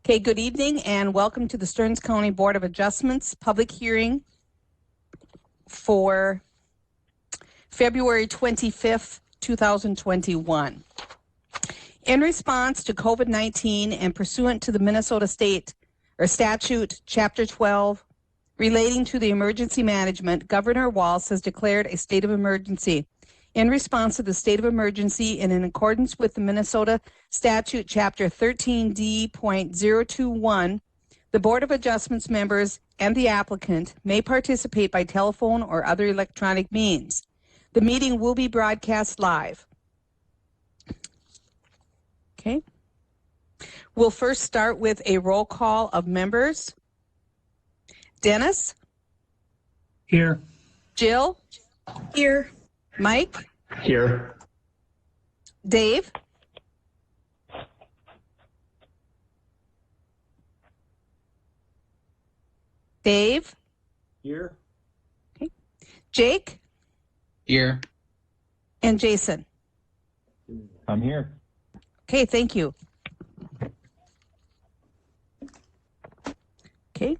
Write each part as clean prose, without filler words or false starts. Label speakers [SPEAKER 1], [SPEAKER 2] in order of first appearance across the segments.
[SPEAKER 1] Okay, good evening and welcome to the Stearns County Board of Adjustments public hearing for February 25th, 2021. In response to COVID-19 and pursuant to the Minnesota State or Statute Chapter 12 relating to the emergency management, Governor Walz has declared a state of emergency. In response to the state of emergency and in accordance with the Minnesota Statute Chapter 13D.021, the Board of Adjustments members and the applicant may participate by telephone or other electronic means. The meeting will be broadcast live. Okay. We'll first start with a roll call of members. Dennis?
[SPEAKER 2] Here.
[SPEAKER 1] Jill?
[SPEAKER 3] Here.
[SPEAKER 1] Mike?
[SPEAKER 2] Here.
[SPEAKER 1] Dave? Dave?
[SPEAKER 2] Here.
[SPEAKER 1] Okay. Jake?
[SPEAKER 2] Here.
[SPEAKER 1] And Jason?
[SPEAKER 2] I'm here.
[SPEAKER 1] Okay, thank you. Okay.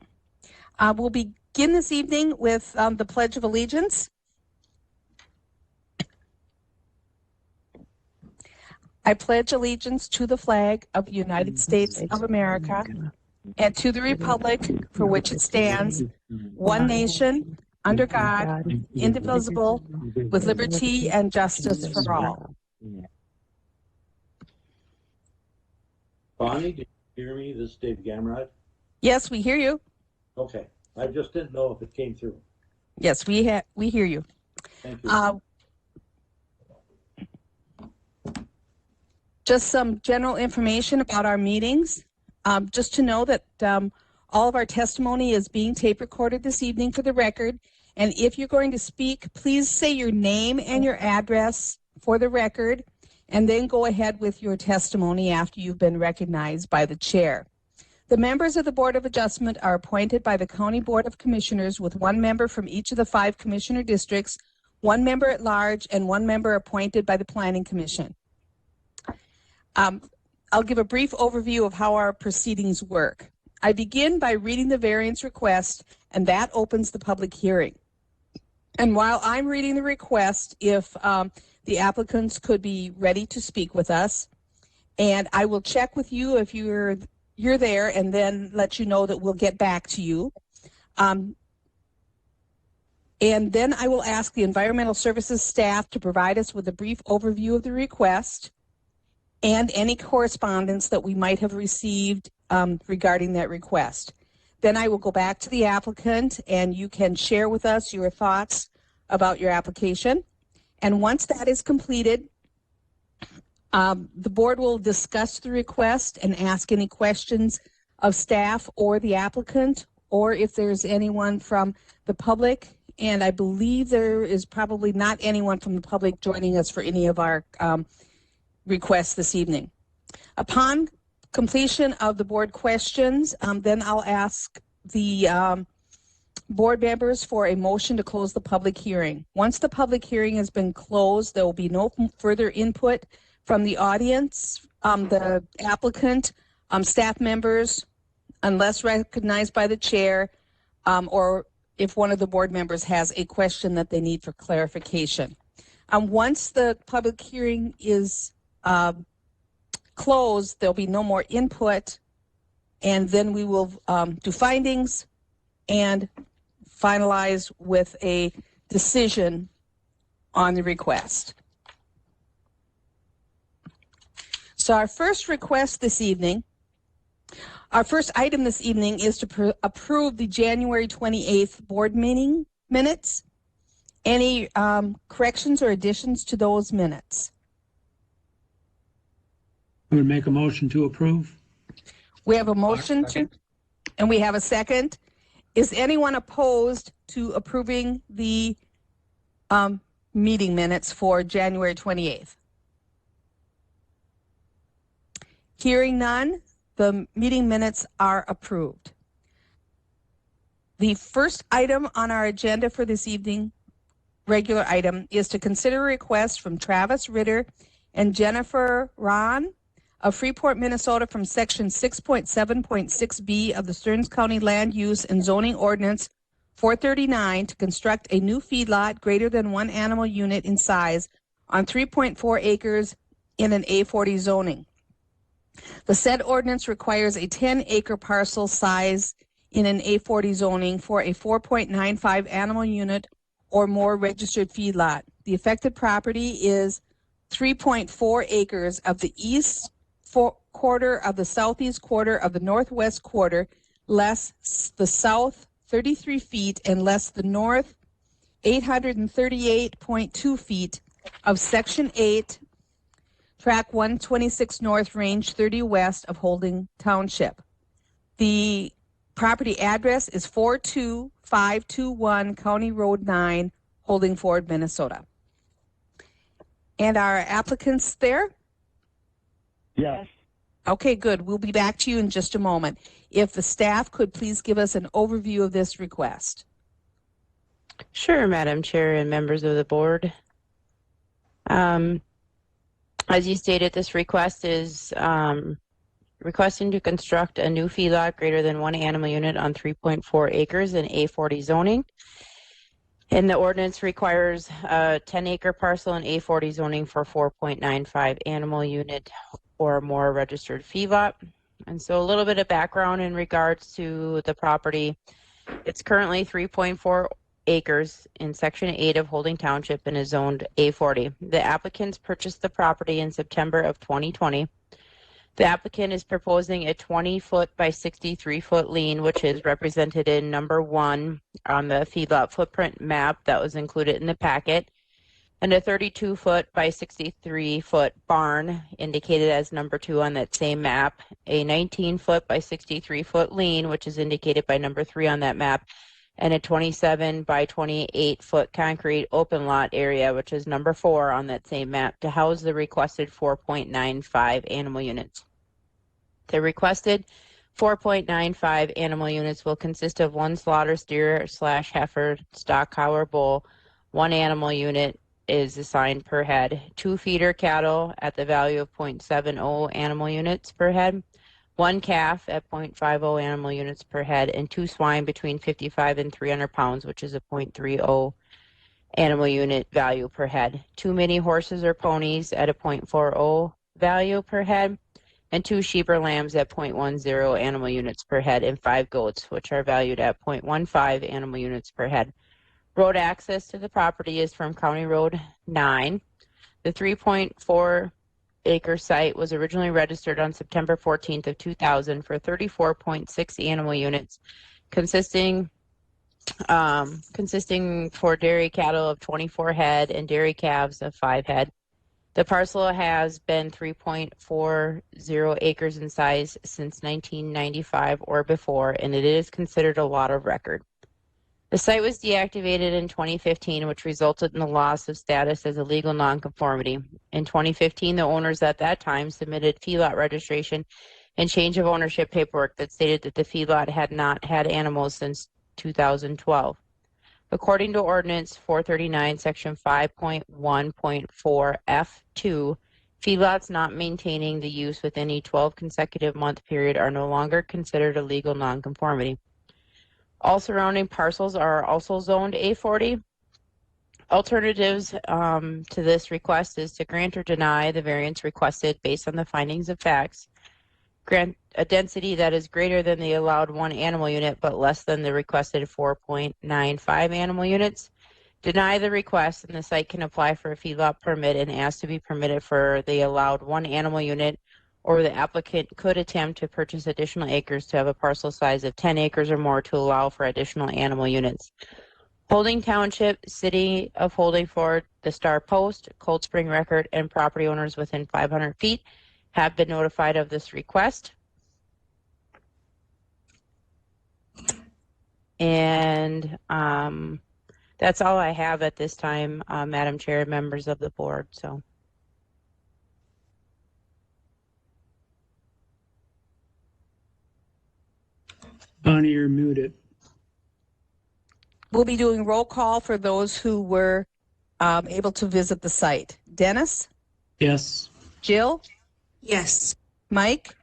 [SPEAKER 1] We'll begin this evening with the Pledge of Allegiance. I pledge allegiance to the flag of the United States of America and to the republic for which it stands, one nation, under God, indivisible, with liberty and justice for all.
[SPEAKER 4] Bonnie, did you hear me? This is Dave Gamrod.
[SPEAKER 1] Yes, we hear you.
[SPEAKER 4] Okay. I just didn't know if it came through.
[SPEAKER 1] Yes, we hear you.
[SPEAKER 4] Thank you.
[SPEAKER 1] Just some general information about our meetings. Just to know that all of our testimony is being tape recorded this evening for the record. And if you're going to speak, please say your name and your address for the record, and then go ahead with your testimony after you've been recognized by the chair. The members of the Board of Adjustment are appointed by the County Board of Commissioners with one member from each of the 5 commissioner districts, one member at large, and one member appointed by the Planning Commission. I'll give a brief overview of how our proceedings work. I begin by reading the variance request, and that opens the public hearing. And while I'm reading the request, if the applicants could be ready to speak with us, and I will check with you if you're there, and then let you know that we'll get back to you. And then I will ask the Environmental Services staff to provide us with a brief overview of the request and any correspondence that we might have received regarding that request. Then I will go back to the applicant, and you can share with us your thoughts about your application. And once that is completed, the board will discuss the request and ask any questions of staff or the applicant, or if there's anyone from the public. And I believe there is probably not anyone from the public joining us for any of our requests this evening. Upon completion of the board questions, then I'll ask the board members for a motion to close the public hearing. Once the public hearing has been closed, there will be no further input from the audience, the applicant, staff members, unless recognized by the chair, or if one of the board members has a question that they need for clarification. Once the public hearing is closed, there'll be no more input, and then we will do findings and finalize with a decision on the request. So our first request this evening, our first item this evening is to approve the January 28th board meeting minutes. Any corrections or additions to those minutes?
[SPEAKER 2] I would make a motion to approve.
[SPEAKER 1] We have a motion to, and we have a second. Is anyone opposed to approving the meeting minutes for January 28th? Hearing none, the meeting minutes are approved. The first item on our agenda for this evening, regular item, is to consider a request from Travis Ritter and Jennifer Rahn of Freeport, Minnesota from Section 6.7.6B of the Stearns County Land Use and Zoning Ordinance 439 to construct a new feedlot greater than one animal unit in size on 3.4 acres in an A40 zoning. The said ordinance requires a 10-acre parcel size in an A40 zoning for a 4.95 animal unit or more registered feedlot. The affected property is 3.4 acres of the east quarter of the southeast quarter of the northwest quarter, less the south 33 feet and less the north 838.2 feet of Section 8, Track 126 North, Range 30 West of Holding Township. The property address is 42521 County Road 9, Holding Ford, Minnesota. And our applicants there?
[SPEAKER 2] Yes.
[SPEAKER 1] Okay, good. We'll be back to you in just a moment. If the staff could please give us an overview of this request.
[SPEAKER 3] Sure, Madam Chair and members of the board. As you stated, this request is requesting to construct a new feedlot greater than one animal unit on 3.4 acres in A40 zoning. And the ordinance requires a 10-acre parcel in A40 zoning for 4.95 animal unit or more registered feedlot. And so a little bit of background in regards to the property. It's currently 3.4 acres in Section 8 of Holding Township and is zoned A40. The applicants purchased the property in September of 2020. The applicant is proposing a 20-foot by 63-foot lien, which is represented in number 1 on the feedlot footprint map that was included in the packet, and a 32-foot by 63-foot barn indicated as number 2 on that same map, a 19-foot by 63-foot lien, which is indicated by number 3 on that map, and a 27 by 28-foot concrete open lot area, which is number 4 on that same map, to house the requested 4.95 animal units. The requested 4.95 animal units will consist of one slaughter steer / heifer, stock cow or bull. One animal unit is assigned per head. 2 feeder cattle at the value of 0.70 animal units per head. 1 calf at 0.50 animal units per head, and 2 swine between 55 and 300 pounds, which is a 0.30 animal unit value per head. 2 mini horses or ponies at a 0.40 value per head, and 2 sheep or lambs at 0.10 animal units per head, and 5 goats, which are valued at 0.15 animal units per head. Road access to the property is from County Road 9. The 3.4 acre site was originally registered on September 14th of 2000 for 34.6 animal units, consisting for dairy cattle of 24 head and dairy calves of 5 head. The parcel has been 3.40 acres in size since 1995 or before, and it is considered a lot of record. The site was deactivated in 2015, which resulted in the loss of status as a legal nonconformity. In 2015, the owners at that time submitted feedlot registration and change of ownership paperwork that stated that the feedlot had not had animals since 2012. According to Ordinance 439, Section 5.1.4 F2, feedlots not maintaining the use within a 12 consecutive month period are no longer considered a legal nonconformity. All surrounding parcels are also zoned A40. Alternatives to this request is to grant or deny the variance requested based on the findings of facts. Grant a density that is greater than the allowed 1 animal unit but less than the requested 4.95 animal units. Deny the request, and the site can apply for a feedlot permit and ask to be permitted for the allowed 1 animal unit, or the applicant could attempt to purchase additional acres to have a parcel size of 10 acres or more to allow for additional animal units. Holding Township, City of Holding Ford, the Star Post, Cold Spring Record, and property owners within 500 feet have been notified of this request. And that's all I have at this time, Madam Chair, members of the board. So.
[SPEAKER 2] Bonnie, you're muted.
[SPEAKER 1] We'll be doing roll call for those who were able to visit the site. Dennis?
[SPEAKER 2] Yes.
[SPEAKER 1] Jill?
[SPEAKER 5] Yes.
[SPEAKER 1] Mike,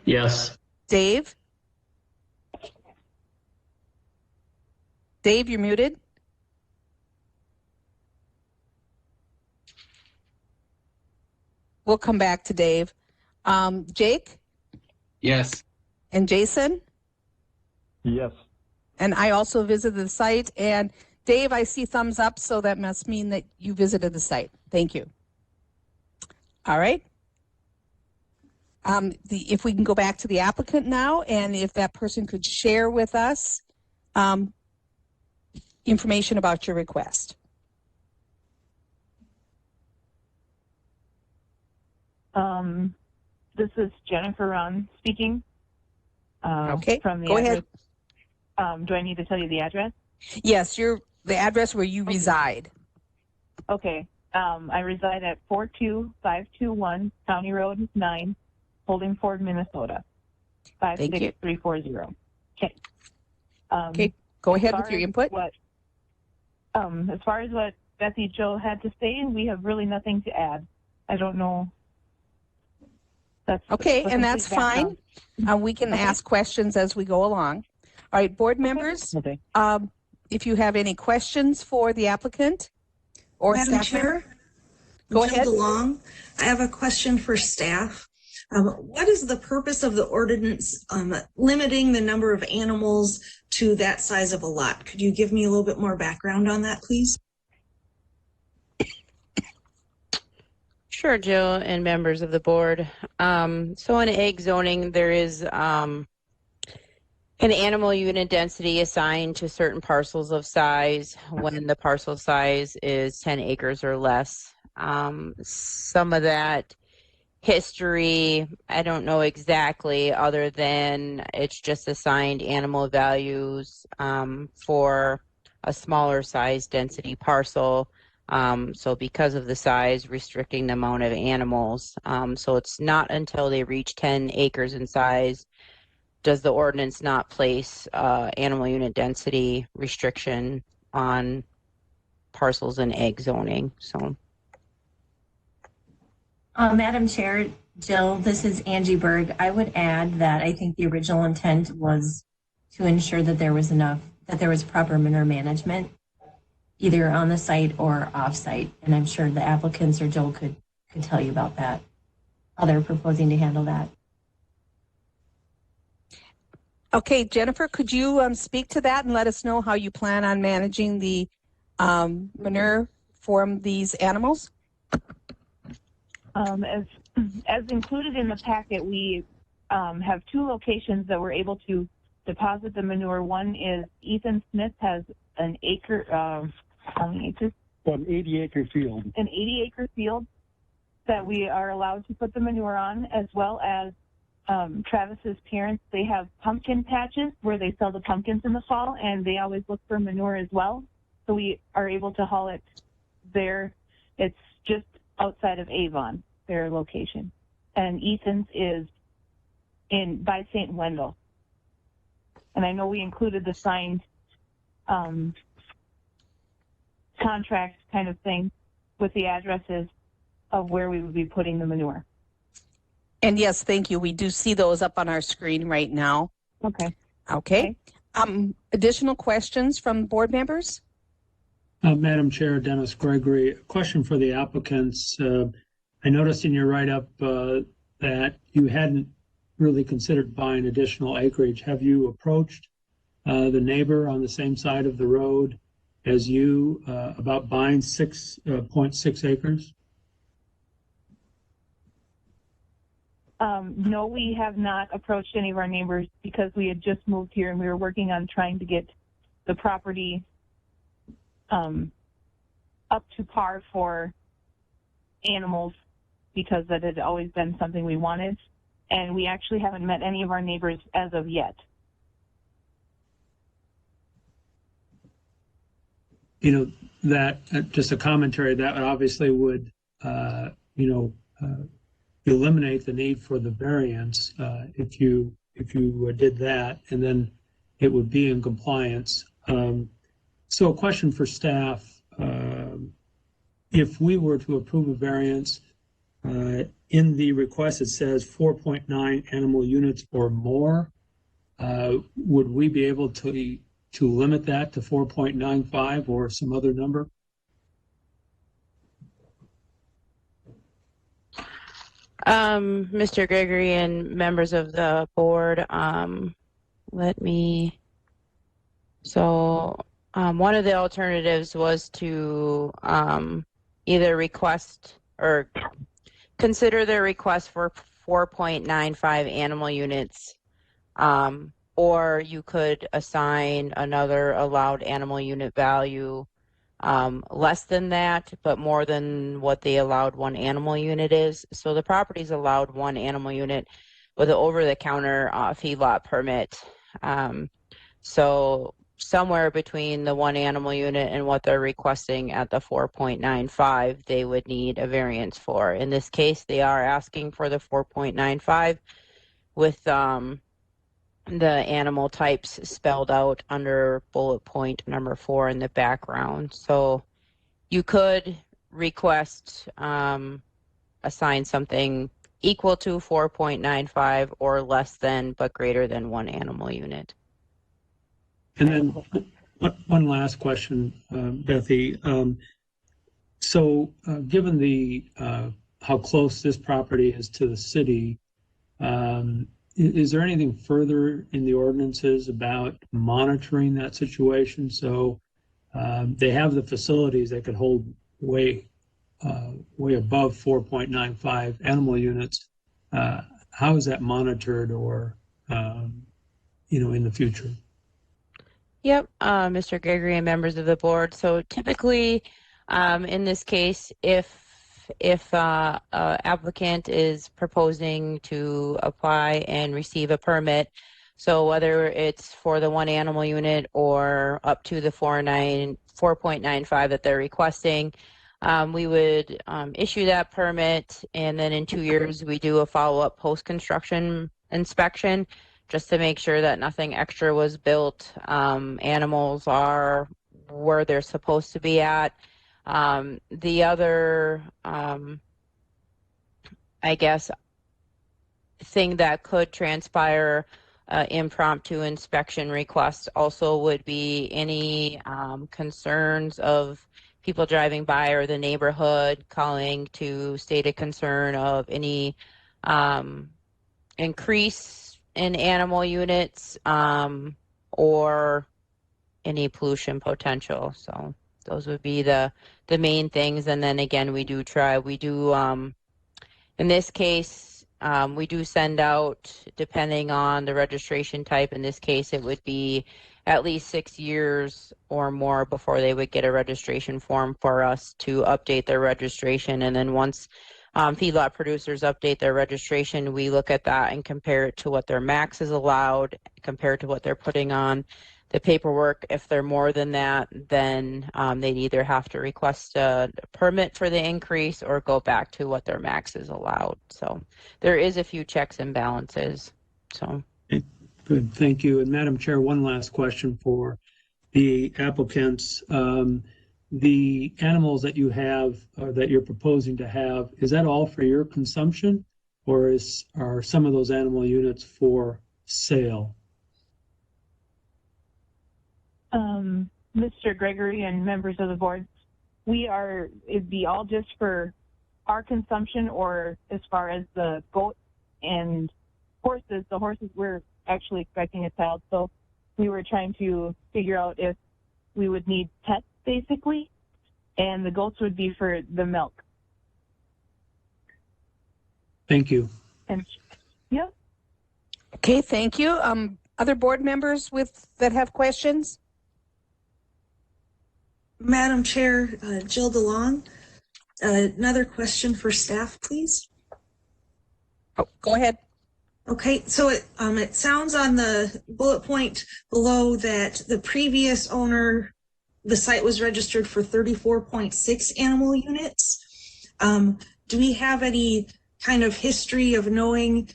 [SPEAKER 2] Yes.
[SPEAKER 1] Dave? Dave, you're muted. We'll come back to Dave. Jake
[SPEAKER 2] Yes.
[SPEAKER 1] and Jason?
[SPEAKER 2] Yes.
[SPEAKER 1] And I also visited the site. And Dave, I see thumbs up, so that must mean that you visited the site. Thank you. All right. If we can go back to the applicant now, and if that person could share with us information about your request.
[SPEAKER 5] This is Jennifer Ron speaking.
[SPEAKER 1] Okay,
[SPEAKER 5] From the
[SPEAKER 1] go
[SPEAKER 5] address.
[SPEAKER 1] ahead.
[SPEAKER 5] Do I need to tell you the address?
[SPEAKER 1] Yes, the address where you reside.
[SPEAKER 5] Okay. I reside at 42521 County Road 9, Holdingford, Minnesota.
[SPEAKER 1] Thank you.
[SPEAKER 5] 56340. Okay.
[SPEAKER 1] Okay, go ahead with your input.
[SPEAKER 5] As far as what Betsy Joe had to say, we have really nothing to add. I don't know. That's
[SPEAKER 1] Okay, and that's fine. We can ask questions as we go along. All right, board members,
[SPEAKER 5] Okay.
[SPEAKER 1] if you have any questions for the applicant or
[SPEAKER 6] Madam
[SPEAKER 1] staff member,
[SPEAKER 6] Chair,
[SPEAKER 1] go
[SPEAKER 6] Jill
[SPEAKER 1] ahead.
[SPEAKER 6] DeLong, I have a question for staff. What is the purpose of the ordinance limiting the number of animals to that size of a lot? Could you give me a little bit more background on that, please?
[SPEAKER 3] Sure, Jill and members of the board. So in egg zoning, there is an animal unit density assigned to certain parcels of size when the parcel size is 10 acres or less. Some of that history, I don't know exactly, other than it's just assigned animal values for a smaller size density parcel. So because of the size, restricting the amount of animals. So it's not until they reach 10 acres in size does the ordinance not place animal unit density restriction on parcels in egg zoning. So,
[SPEAKER 7] Madam Chair, Jill, this is Angie Berg. I would add that I think the original intent was to ensure that there was proper manure management, either on the site or off site. And I'm sure the applicants or Jill could tell you about that, how they're proposing to handle that.
[SPEAKER 1] Okay, Jennifer, could you speak to that and let us know how you plan on managing the manure for these animals?
[SPEAKER 5] As included in the packet, we have two locations that we're able to deposit the manure. One is Ethan Smith has an acre, how many acres?
[SPEAKER 2] An 80-acre field.
[SPEAKER 5] An 80-acre field that we are allowed to put the manure on, as well as Travis's parents. They have pumpkin patches where they sell the pumpkins in the fall, and they always look for manure as well. So we are able to haul it there. It's just outside of Avon, their location. And Ethan's is by St. Wendell. And I know we included the signed contract kind of thing with the addresses of where we would be putting the manure.
[SPEAKER 1] And yes, thank you. We do see those up on our screen right now.
[SPEAKER 5] Okay.
[SPEAKER 1] Okay. Additional questions from board members?
[SPEAKER 2] Madam Chair, Dennis Gregory, a question for the applicants. I noticed in your write-up that you hadn't really considered buying additional acreage. Have you approached the neighbor on the same side of the road as you about buying 6.6 acres?
[SPEAKER 5] No, we have not approached any of our neighbors because we had just moved here and we were working on trying to get the property up to par for animals, because that had always been something we wanted. And we actually haven't met any of our neighbors as of yet.
[SPEAKER 2] You know, that just a commentary that obviously would, eliminate the need for the variance if you did that, and then it would be in compliance. So a question for staff, if we were to approve a variance In the request, it says 4.9 animal units or more. Would we be able to limit that to 4.95 or some other number?
[SPEAKER 3] Mr. Gregory and members of the board, one of the alternatives was to either request or consider their request for 4.95 animal units, or you could assign another allowed animal unit value less than that, but more than what the allowed one animal unit is. So the property's allowed one animal unit with an over-the-counter feedlot permit. So somewhere between the one animal unit and what they're requesting at the 4.95, they would need a variance for. In this case, they are asking for the 4.95 with the animal types spelled out under bullet point number 4 in the background. So you could request assign something equal to 4.95 or less than but greater than one animal unit.
[SPEAKER 2] And then one last question, Bethy. Given the how close this property is to the city, is there anything further in the ordinances about monitoring that situation? So they have the facilities that could hold way above 4.95 animal units. How is that monitored, or in the future?
[SPEAKER 3] Yep, Mr. Gregory and members of the board. So typically, in this case, if applicant is proposing to apply and receive a permit, so whether it's for the one animal unit or up to the 4.95 that they're requesting, we would issue that permit, and then in 2 years we do a follow-up post-construction inspection just to make sure that nothing extra was built. Animals are where they're supposed to be at. The other, I guess, thing that could transpire impromptu inspection requests also would be any concerns of people driving by or the neighborhood calling to state a concern of any increase in animal units or any pollution potential. So those would be the main things. And then again, in this case, we do send out, depending on the registration type. In this case, it would be at least 6 years or more before they would get a registration form for us to update their registration. And then once feedlot producers update their registration, we look at that and compare it to what their max is allowed, compared to what they're putting on the paperwork. If they're more than that, then they'd either have to request a permit for the increase or go back to what their max is allowed. So there is a few checks and balances. So
[SPEAKER 2] good, thank you. And Madam Chair, one last question for the applicants. The animals that you have, or that you're proposing to have, is that all for your consumption, or are some of those animal units for sale?
[SPEAKER 5] Mr. Gregory and members of the board, it'd be all just for our consumption, or as far as the goat and horses. The horses, we're actually expecting a child, so we were trying to figure out if we would need pets, basically, and the goats would be for the milk.
[SPEAKER 2] Thank you.
[SPEAKER 5] And yeah.
[SPEAKER 1] Okay, thank you. Other board members that have questions?
[SPEAKER 6] Madam Chair, Jill DeLong, another question for staff, please.
[SPEAKER 1] Oh, go ahead.
[SPEAKER 6] Okay, so it sounds on the bullet point below that the previous owner, the site was registered for 34.6 animal units. Do we have any kind of history of knowing,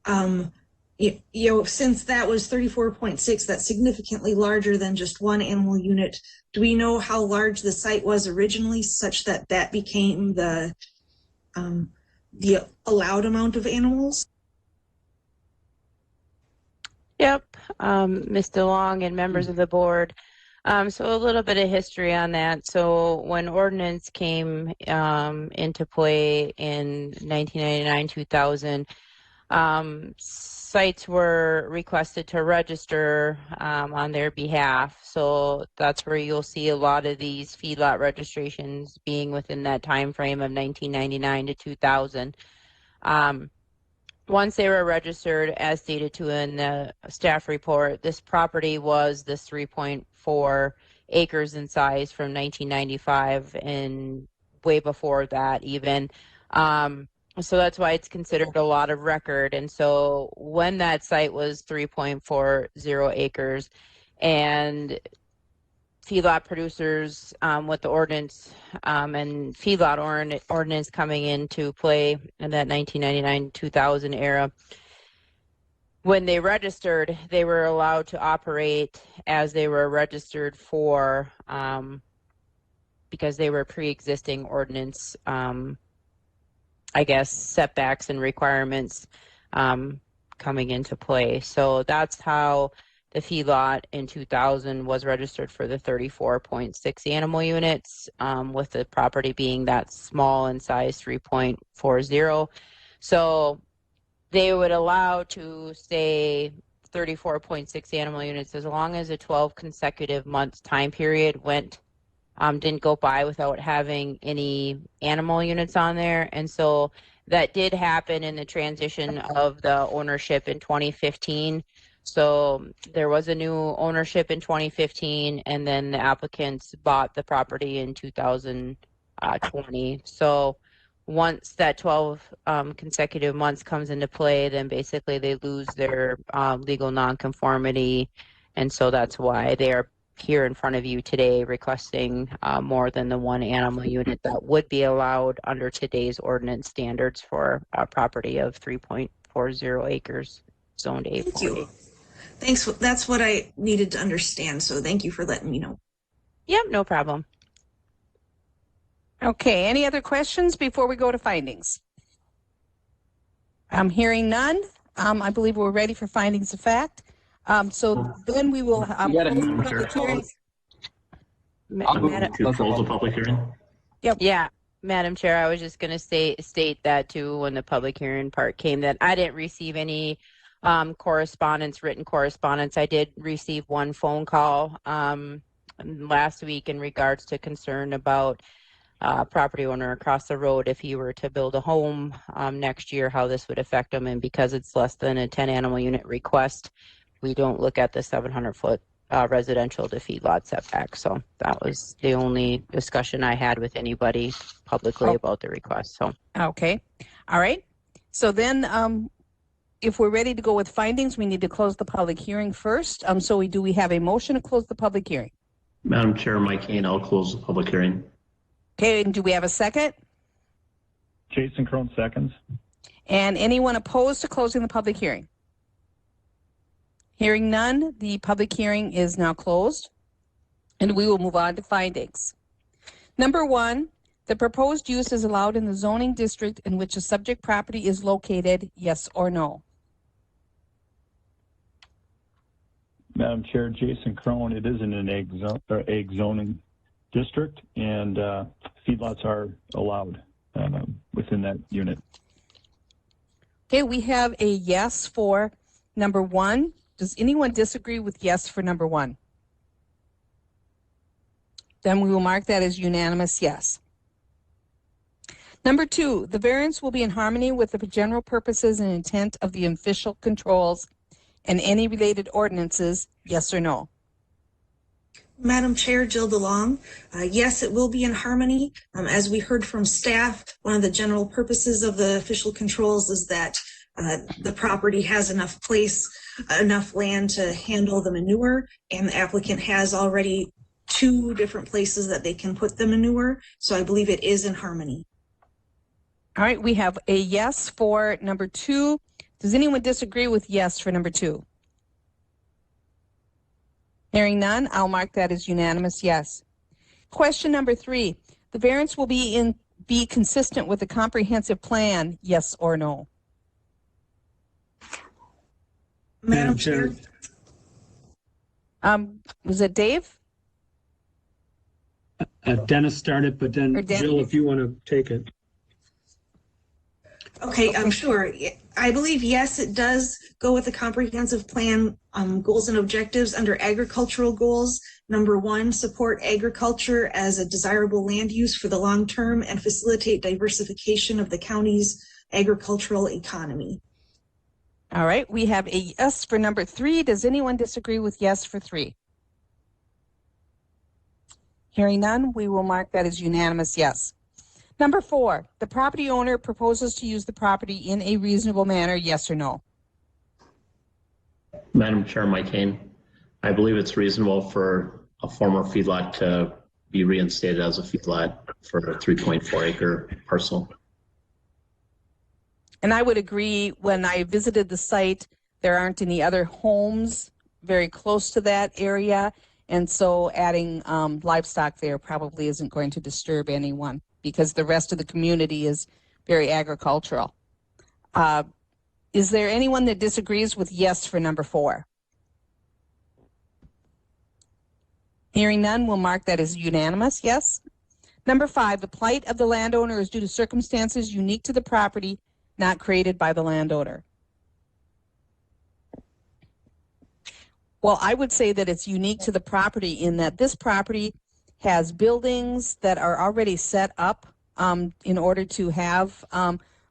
[SPEAKER 6] since that was 34.6, that's significantly larger than just one animal unit, do we know how large the site was originally, such that that became the the allowed amount of animals?
[SPEAKER 3] Yep, Ms. DeLong and members of the board. So a little bit of history on that. So when ordinance came into play in 1999, 2000, sites were requested to register on their behalf. So that's where you'll see a lot of these feedlot registrations being within that time frame of 1999 to 2000. Once they were registered, as stated to in the staff report, this property was this 3.4 acres in size from 1995 and way before that even. So that's why it's considered a lot of record. And so when that site was 3.40 acres and feedlot producers with the ordinance and feedlot ordinance coming into play in that 1999-2000 era. When they registered, they were allowed to operate as they were registered for because they were pre-existing ordinance, I guess, setbacks and requirements coming into play. So that's how the feedlot in 2000 was registered for the 34.6 animal units, with the property being that small in size, 3.40. So they would allow to stay 34.6 animal units as long as a 12 consecutive months time period didn't go by without having any animal units on there. And so that did happen in the transition of the ownership in 2015. So there was a new ownership in 2015, and then the applicants bought the property in 2020. So once that 12 consecutive months comes into play, then basically they lose their legal nonconformity. And so that's why they are here in front of you today requesting more than the one animal unit that would be allowed under today's ordinance standards for a property of 3.40 acres zoned A40.
[SPEAKER 6] Thank you. Thanks. That's what I needed to understand. So thank you for letting me know.
[SPEAKER 3] Yep, no problem.
[SPEAKER 1] Okay, any other questions before we go to findings? I'm hearing none. I believe we're ready for findings of fact. So then we will
[SPEAKER 8] You got a
[SPEAKER 1] close the
[SPEAKER 8] Madam
[SPEAKER 1] public
[SPEAKER 8] Chair.
[SPEAKER 1] hearing.
[SPEAKER 8] I'll move to close the public hearing.
[SPEAKER 3] Yeah, Madam Chair, I was just going to state that too when the public hearing part came, that I didn't receive any written correspondence. I did receive one phone call last week in regards to concern about property owner across the road, if he were to build a home next year, how this would affect him. And because it's less than a 10 animal unit request, we don't look at the 700-foot residential to feedlot setback. So that was the only discussion I had with anybody publicly about the request. So
[SPEAKER 1] Okay, all right. So then if we're ready to go with findings, we need to close the public hearing first. So we have a motion to close the public hearing?
[SPEAKER 8] Madam Chair, Mike Kane, I'll close the public hearing.
[SPEAKER 1] Okay, and do we have a second?
[SPEAKER 9] Jason Crone seconds.
[SPEAKER 1] And anyone opposed to closing the public hearing? Hearing none, the public hearing is now closed, and we will move on to findings. Number one, the proposed use is allowed in the zoning district in which a subject property is located, yes or no?
[SPEAKER 9] Madam Chair, Jason Crone, it is in an egg zoning district, and feedlots are allowed within that unit.
[SPEAKER 1] Okay, we have a yes for number one. Does anyone disagree with yes for number one? Then we will mark that as unanimous yes. Number two, the variance will be in harmony with the general purposes and intent of the official controls and any related ordinances, yes or no?
[SPEAKER 6] Madam Chair, Jill DeLong, yes, it will be in harmony. As we heard from staff, one of the general purposes of the official controls is that the property has enough land to handle the manure, and the applicant has already 2 different places that they can put the manure. So I believe it is in harmony.
[SPEAKER 1] All right, we have a yes for number 2. Does anyone disagree with yes for number 2? Hearing none, I'll mark that as unanimous yes. Question number 3. The variance will be in be consistent with the comprehensive plan, yes or no?
[SPEAKER 6] Madam Chair.
[SPEAKER 1] Was it Dave?
[SPEAKER 2] Dennis started, but then Jill, if you want to take it.
[SPEAKER 6] Okay, I'm sure. I believe, yes, it does go with the comprehensive plan goals and objectives under agricultural goals. Number 1, support agriculture as a desirable land use for the long term and facilitate diversification of the county's agricultural economy.
[SPEAKER 1] All right, we have a yes for number 3. Does anyone disagree with yes for 3? Hearing none, we will mark that as unanimous yes. Number 4, the property owner proposes to use the property in a reasonable manner, yes or no?
[SPEAKER 8] Madam Chair, Mike Kane, I believe it's reasonable for a former feedlot to be reinstated as a feedlot for a 3.4 acre parcel.
[SPEAKER 1] And I would agree. When I visited the site, there aren't any other homes very close to that area. And so adding livestock there probably isn't going to disturb anyone because the rest of the community is very agricultural. Is there anyone that disagrees with yes for number 4? Hearing none, we'll mark that as unanimous, yes. Number 5, the plight of the landowner is due to circumstances unique to the property, not created by the landowner. Well, I would say that it's unique to the property in that this property has buildings that are already set up in order to have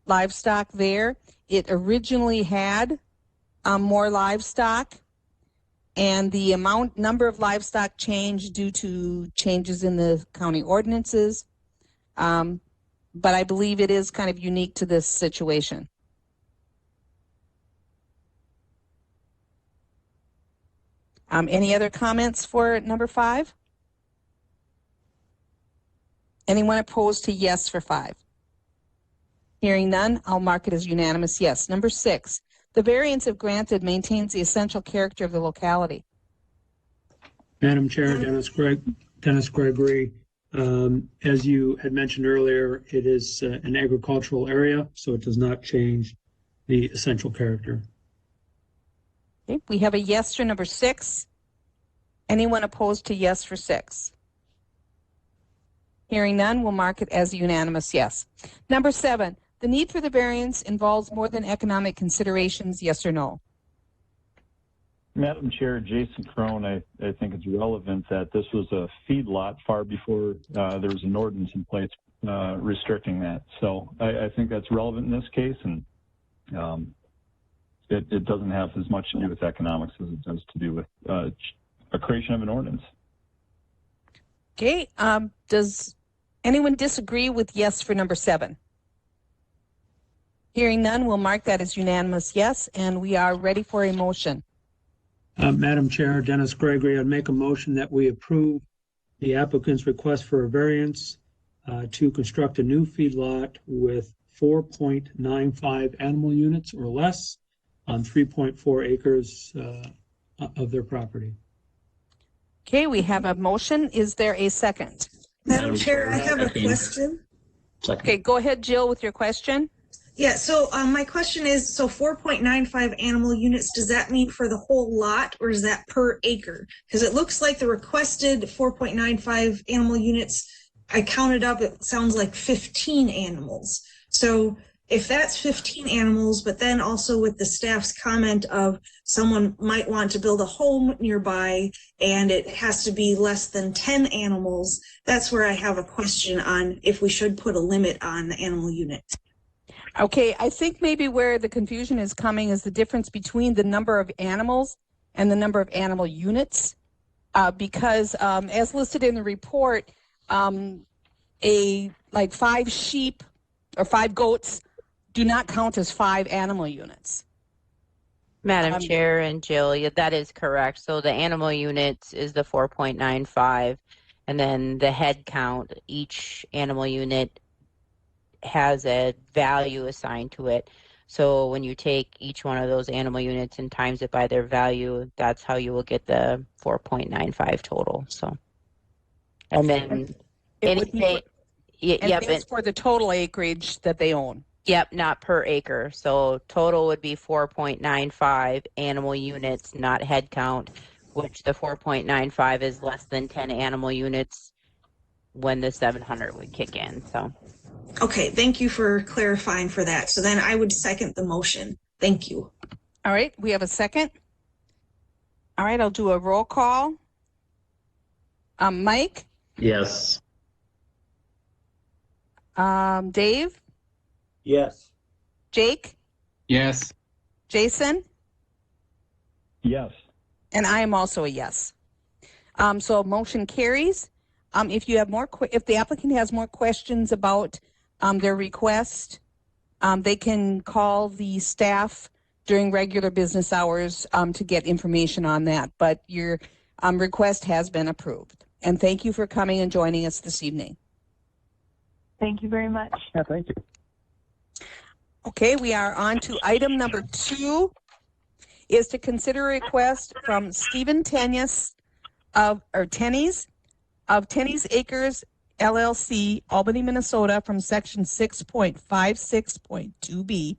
[SPEAKER 1] livestock there. It originally had more livestock, and the number of livestock changed due to changes in the county ordinances. But I believe it is kind of unique to this situation. Any other comments for number 5? Anyone opposed to yes for 5? Hearing none, I'll mark it as unanimous yes. Number 6, the variance if granted maintains the essential character of the locality.
[SPEAKER 2] Madam Chair, Dennis Gregory. As you had mentioned earlier, it is an agricultural area, so it does not change the essential character.
[SPEAKER 1] Okay, we have a yes for number 6. Anyone opposed to yes for 6? Hearing none, we'll mark it as a unanimous yes. Number 7, the need for the variance involves more than economic considerations, yes or no?
[SPEAKER 9] Madam Chair, Jason Crone, I think it's relevant that this was a feedlot far before there was an ordinance in place restricting that. So I think that's relevant in this case, and it doesn't have as much to do with economics as it does to do with a creation of an ordinance.
[SPEAKER 1] Okay, does anyone disagree with yes for number 7? Hearing none, we'll mark that as unanimous yes, and we are ready for a motion.
[SPEAKER 2] Madam Chair, Dennis Gregory, I'd make a motion that we approve the applicant's request for a variance to construct a new feedlot with 4.95 animal units or less on 3.4 acres of their property.
[SPEAKER 1] Okay, we have a motion. Is there a second?
[SPEAKER 6] Madam Chair, I have a question.
[SPEAKER 1] Okay, go ahead, Jill, with your question.
[SPEAKER 6] Yeah, so my question is, so 4.95 animal units, does that mean for the whole lot or is that per acre? Because it looks like the requested 4.95 animal units, I counted up, it sounds like 15 animals. So if that's 15 animals, but then also with the staff's comment of someone might want to build a home nearby and it has to be less than 10 animals, that's where I have a question on if we should put a limit on the animal unit.
[SPEAKER 1] Okay, I think maybe where the confusion is coming is the difference between the number of animals and the number of animal units, because as listed in the report, 5 sheep or 5 goats do not count as 5 animal units.
[SPEAKER 3] Madam Chair and Jill, yeah, that is correct. So the animal units is the 4.95, and then the head count, each animal unit has a value assigned to it. So when you take each one of those animal units and times it by their value, that's how you will get the 4.95 total. So, and then anything,
[SPEAKER 1] And
[SPEAKER 3] Yep.
[SPEAKER 1] it's for the total acreage that they own.
[SPEAKER 3] Yep, not per acre. So total would be 4.95 animal units, not head count, which the 4.95 is less than 10 animal units when the 700 would kick in. So,
[SPEAKER 6] Okay, thank you for clarifying for that. So then I would second the motion. Thank you.
[SPEAKER 1] All right, we have a second. All right, I'll do a roll call. Mike,
[SPEAKER 8] Yes.
[SPEAKER 1] Dave,
[SPEAKER 4] Yes.
[SPEAKER 1] Jake,
[SPEAKER 10] Yes.
[SPEAKER 1] Jason,
[SPEAKER 9] Yes.
[SPEAKER 1] and I am also a yes. So motion carries. If you have more, if the applicant has more questions about their request, they can call the staff during regular business hours to get information on that. But your request has been approved. And thank you for coming and joining us this evening.
[SPEAKER 5] Thank you very much.
[SPEAKER 9] Yeah, thank you.
[SPEAKER 1] Okay, we are on to item number 2, is to consider a request from Stephen Tennis of Tenny's Acres LLC, Albany, Minnesota, from section 6.56.2B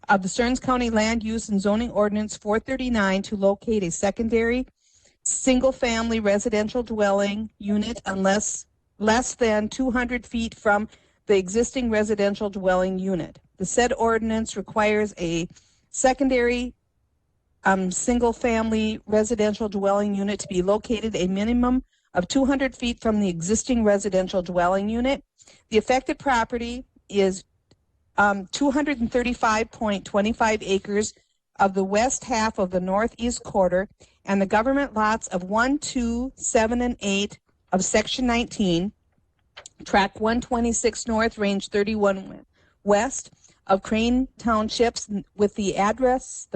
[SPEAKER 1] of the Stearns County Land Use and Zoning Ordinance 439 to locate a secondary single-family residential dwelling unit unless less than 200 feet from the existing residential dwelling unit. The said ordinance requires a secondary single-family residential dwelling unit to be located a minimum of 200 feet from the existing residential dwelling unit. The affected property is 235.25 acres of the west half of the northeast quarter and the government lots of 1, 2, 7, and 8 of Section 19, Tract 126 North, Range 31 West of Crane Townships, with the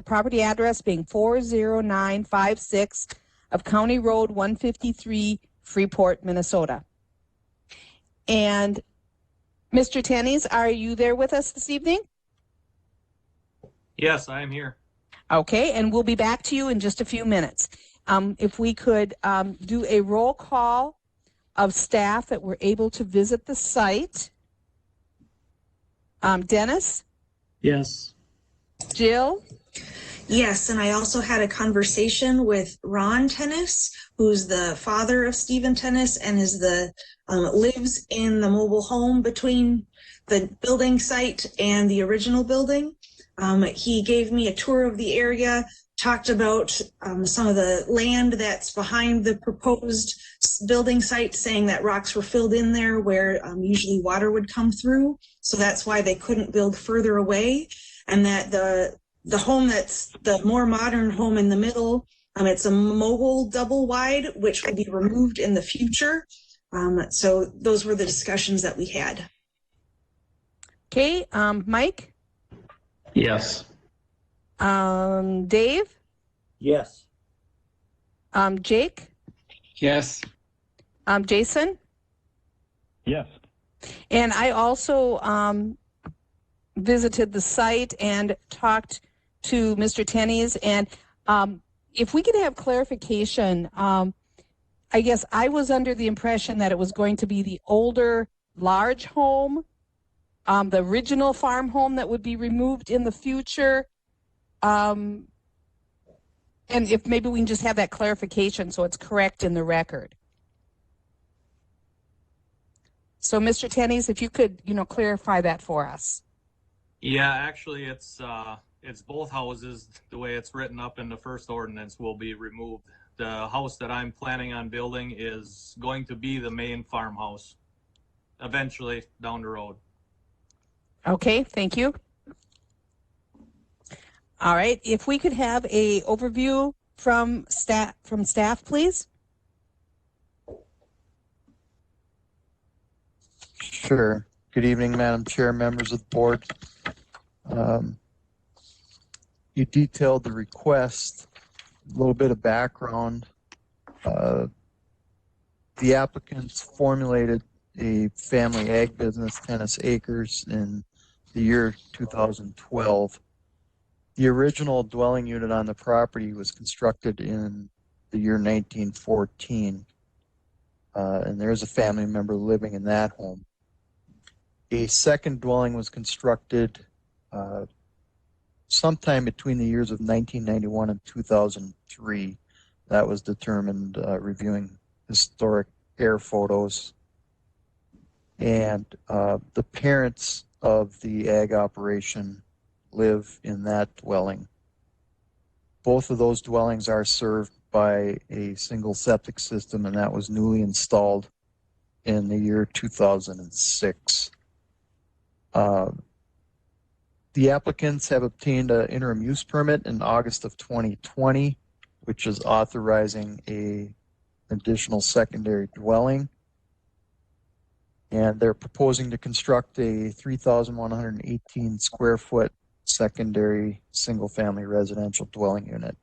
[SPEAKER 1] property address being 40956 of County Road 153, Freeport, Minnesota. And Mr. Tennies, are you there with us this evening?
[SPEAKER 10] Yes, I am here.
[SPEAKER 1] Okay, and we'll be back to you in just a few minutes. If we could do a roll call of staff that were able to visit the site. Dennis?
[SPEAKER 2] Yes.
[SPEAKER 1] Jill?
[SPEAKER 6] Yes, and I also had a conversation with Ron Tennis, who's the father of Stephen Tennis and lives in the mobile home between the building site and the original building. He gave me a tour of the area, talked about some of the land that's behind the proposed building site, saying that rocks were filled in there where usually water would come through. So that's why they couldn't build further away. And that the home that's the more modern home in the middle, it's a mobile double wide, which will be removed in the future. So those were the discussions that we had.
[SPEAKER 1] Okay, Mike?
[SPEAKER 8] Yes.
[SPEAKER 1] Dave?
[SPEAKER 4] Yes.
[SPEAKER 1] Jake?
[SPEAKER 10] Yes.
[SPEAKER 1] Jason?
[SPEAKER 9] Yes.
[SPEAKER 1] And I also visited the site and talked to Mr. Tennies. And if we could have clarification, I guess I was under the impression that it was going to be the older, large home, the original farm home that would be removed in the future. And if maybe we can just have that clarification so it's correct in the record. So, Mr. Tennies, if you could, clarify that for us.
[SPEAKER 10] Yeah, actually, it's both houses. The way it's written up in the first ordinance will be removed. The house that I'm planning on building is going to be the main farmhouse eventually down the road.
[SPEAKER 1] Okay, thank you. All right, if we could have a overview from staff, please.
[SPEAKER 11] Sure. Good evening, Madam Chair, members of the board. You detailed the request, a little bit of background. The applicants formulated a family ag business, Tennis Acres, in the year 2012. The original dwelling unit on the property was constructed in the year 1914, and there's a family member living in that home. A second dwelling was constructed sometime between the years of 1991 and 2003. That was determined reviewing historic air photos. And the parents of the ag operation live in that dwelling. Both of those dwellings are served by a single septic system, and that was newly installed in the year 2006. The applicants have obtained an interim use permit in August of 2020, which is authorizing an additional secondary dwelling. And they're proposing to construct a 3,118 square foot secondary single-family residential dwelling unit.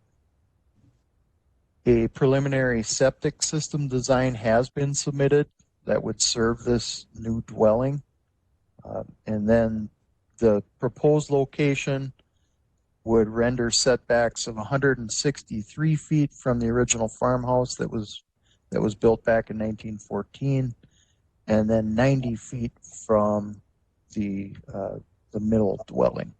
[SPEAKER 11] A preliminary septic system design has been submitted that would serve this new dwelling. And then the proposed location would render setbacks of 163 feet from the original farmhouse that was built back in 1914, and then 90 feet from the middle dwelling.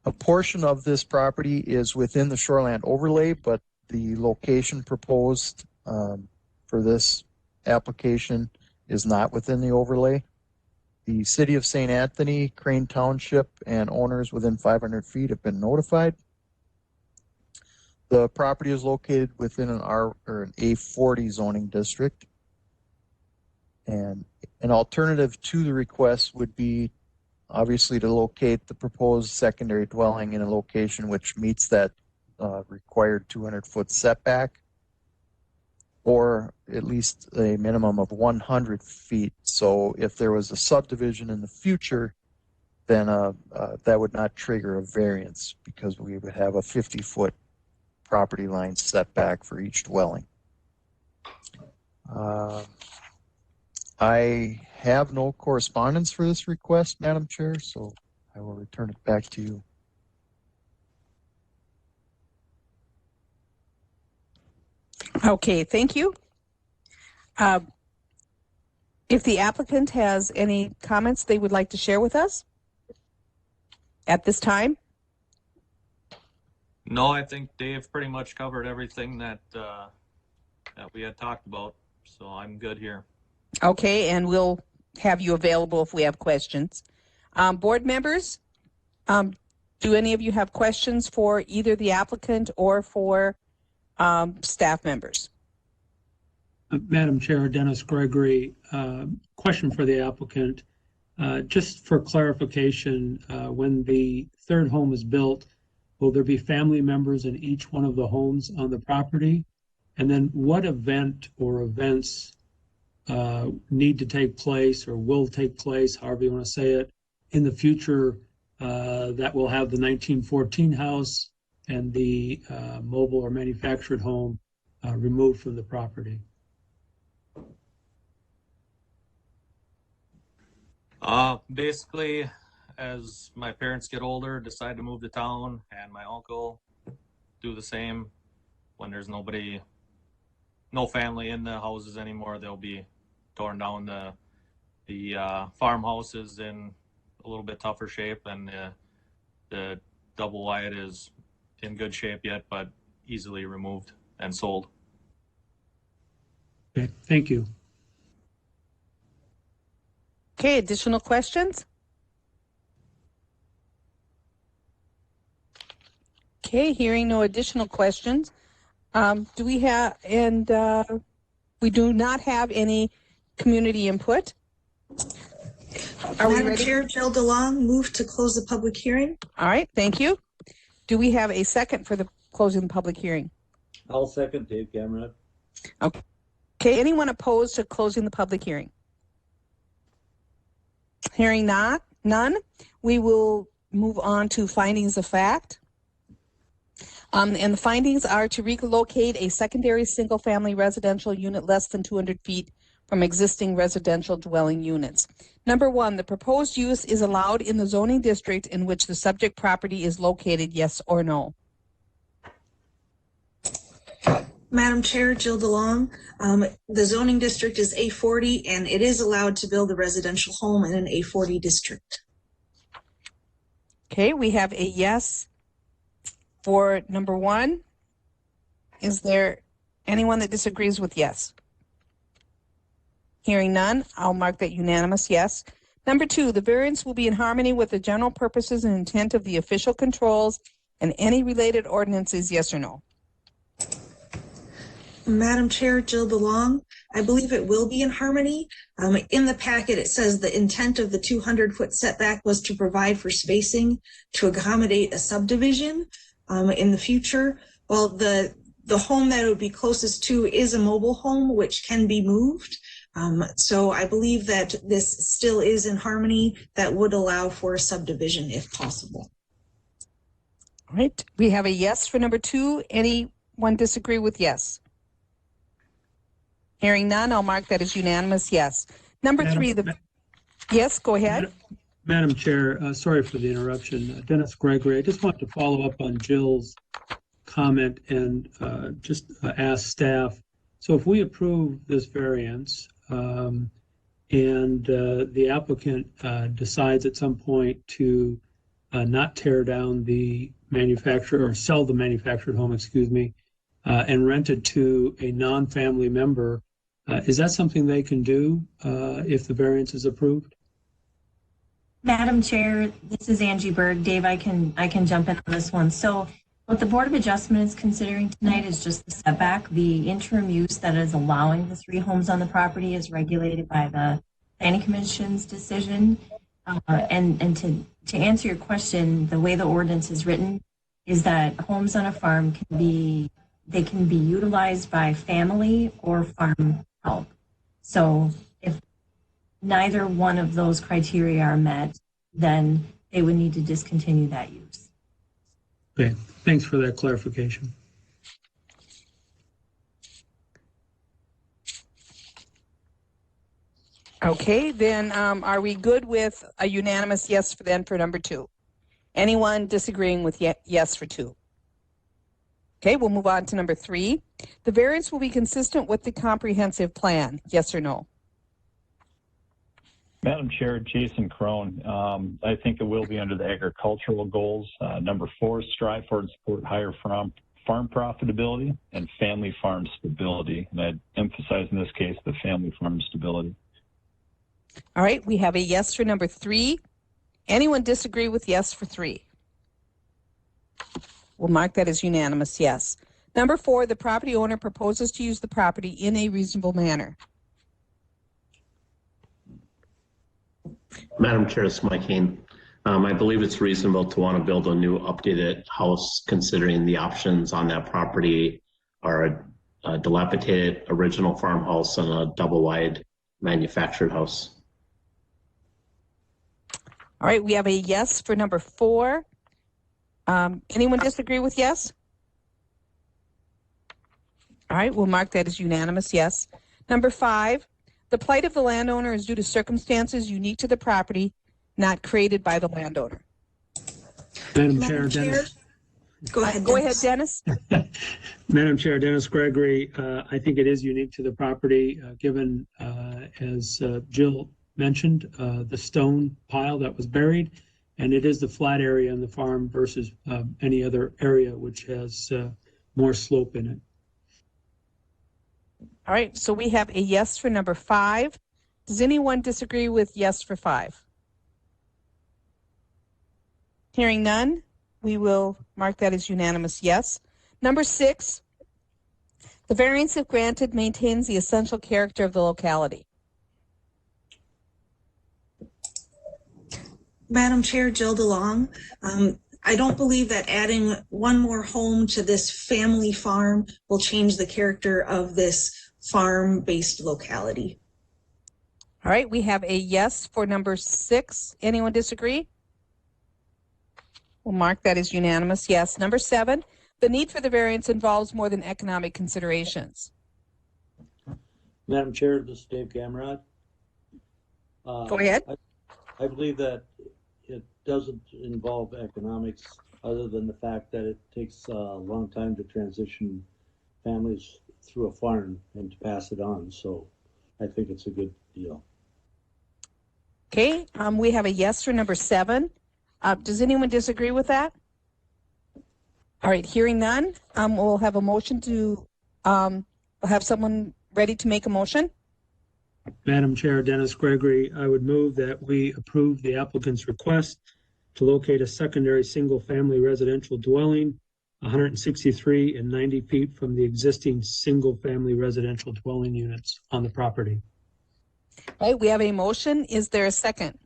[SPEAKER 11] A portion of this property is within the shoreland overlay, but the location proposed for this application is not within the overlay. The City of St. Anthony, Crane Township, and owners within 500 feet have been notified. The property is located within an A40 zoning district. And an alternative to the request would be obviously to locate the proposed secondary dwelling in a location which meets that required 200-foot setback, or at least a minimum of 100 feet. So if there was a subdivision in the future, then that would not trigger a variance because we would have a 50-foot property line setback for each dwelling. I have no correspondence for this request, Madam Chair, so I will return it back to you.
[SPEAKER 1] Okay, thank you. If the applicant has any comments they would like to share with us at this time?
[SPEAKER 10] No, I think Dave pretty much covered everything that that we had talked about, so I'm good here.
[SPEAKER 1] Okay, and we'll have you available if we have questions. Board members, do any of you have questions for either the applicant or for staff members?
[SPEAKER 2] Madam Chair, Dennis Gregory, question for the applicant. Just for clarification, when the third home is built, will there be family members in each one of the homes on the property? And then what event or events need to take place or will take place, however you want to say it, in the future that will have the 1914 house and the mobile or manufactured home removed from the property?
[SPEAKER 10] Basically, as my parents get older, decide to move to town, and my uncle do the same. When there's no family in the houses anymore, they'll be torn down. The farmhouse is in a little bit tougher shape, and the double wide is in good shape yet, but easily removed and sold.
[SPEAKER 2] Okay, thank you.
[SPEAKER 1] Okay, additional questions? Okay, hearing no additional questions. Do we have, and we do not have any community input. Are we
[SPEAKER 6] Madam
[SPEAKER 1] ready?
[SPEAKER 6] Chair, Jill DeLong, move to close the public hearing.
[SPEAKER 1] All right, thank you. Do we have a second for the closing the public hearing?
[SPEAKER 4] I'll second Dave Gamrod.
[SPEAKER 1] Okay, anyone opposed to closing the public hearing? Hearing none, we will move on to findings of fact. And the findings are to relocate a secondary single-family residential unit less than 200 feet from existing residential dwelling units. Number one, the proposed use is allowed in the zoning district in which the subject property is located, yes or no?
[SPEAKER 6] Madam Chair, Jill DeLong, the zoning district is A40 and it is allowed to build a residential home in an A40 district.
[SPEAKER 1] Okay, we have a yes for number 1. Is there anyone that disagrees with yes? Hearing none, I'll mark that unanimous yes. Number 2, the variance will be in harmony with the general purposes and intent of the official controls and any related ordinances, yes or no?
[SPEAKER 6] Madam Chair, Jill DeLong, I believe it will be in harmony. In the packet, it says the intent of the 200-foot setback was to provide for spacing to accommodate a subdivision in the future. Well, the home that it would be closest to is a mobile home, which can be moved. So I believe that this still is in harmony that would allow for a subdivision if possible.
[SPEAKER 1] All right, we have a yes for number 2. Anyone disagree with yes? Hearing none, I'll mark that as unanimous yes. Number 3, yes, go ahead.
[SPEAKER 2] Madam Chair, sorry for the interruption. Dennis Gregory, I just want to follow up on Jill's comment and just ask staff. So if we approve this variance and the applicant decides at some point to not tear down the manufacturer or sell the manufactured home, and rent it to a non-family member, is that something they can do if the variance is approved?
[SPEAKER 7] Madam Chair, this is Angie Berg. Dave, I can jump in on this one. So what the Board of Adjustment is considering tonight is just the setback. The interim use that is allowing the 3 homes on the property is regulated by the Planning Commission's decision. And to answer your question, the way the ordinance is written is that homes on a farm can be utilized by family or farm help. So if neither one of those criteria are met, then they would need to discontinue that use.
[SPEAKER 2] Okay, thanks for that clarification.
[SPEAKER 1] Okay, then are we good with a unanimous yes for number 2? Anyone disagreeing with yes for 2? Okay, we'll move on to number 3. The variance will be consistent with the comprehensive plan, yes or no?
[SPEAKER 9] Madam Chair, Jason Crone, I think it will be under the agricultural goals. Number 4, strive for and support higher farm profitability and family farm stability. And I'd emphasize in this case the family farm stability.
[SPEAKER 1] All right, we have a yes for number 3. Anyone disagree with yes for 3? We'll mark that as unanimous yes. Number 4, the property owner proposes to use the property in a reasonable manner.
[SPEAKER 8] Madam Chair, it's Mike Hain. I believe it's reasonable to want to build a new updated house considering the options on that property are a dilapidated original farmhouse and a double-wide manufactured house.
[SPEAKER 1] All right, we have a yes for number 4. Anyone disagree with yes? All right, we'll mark that as unanimous yes. Number 5, the plight of the landowner is due to circumstances unique to the property, not created by the landowner.
[SPEAKER 2] Madam Chair, Dennis.
[SPEAKER 6] Go ahead,
[SPEAKER 1] Dennis.
[SPEAKER 2] Madam Chair, Dennis Gregory, I think it is unique to the property, given, as Jill mentioned, the stone pile that was buried, and it is the flat area on the farm versus any other area which has more slope in it.
[SPEAKER 1] All right, so we have a yes for number 5. Does anyone disagree with yes for 5? Hearing none, we will mark that as unanimous yes. Number 6, the variance if granted maintains the essential character of the locality.
[SPEAKER 6] Madam Chair, Jill DeLong, I don't believe that adding one more home to this family farm will change the character of this farm-based locality.
[SPEAKER 1] All right, we have a yes for number 6. Anyone disagree? We'll mark that as unanimous yes. Number 7, the need for the variance involves more than economic considerations.
[SPEAKER 4] Madam Chair, this is Dave Gamrod.
[SPEAKER 1] Go ahead.
[SPEAKER 4] I believe that it doesn't involve economics other than the fact that it takes a long time to transition families through a farm and to pass it on. So I think it's a good deal.
[SPEAKER 1] Okay, we have a yes for number 7. Does anyone disagree with that? All right, hearing none, we'll have a motion to, we'll have someone ready to make a motion.
[SPEAKER 2] Madam Chair, Dennis Gregory, I would move that we approve the applicant's request to locate a secondary single-family residential dwelling 163 and 90 feet from the existing single-family residential dwelling units on the property.
[SPEAKER 1] All right, we have a motion. Is there a second?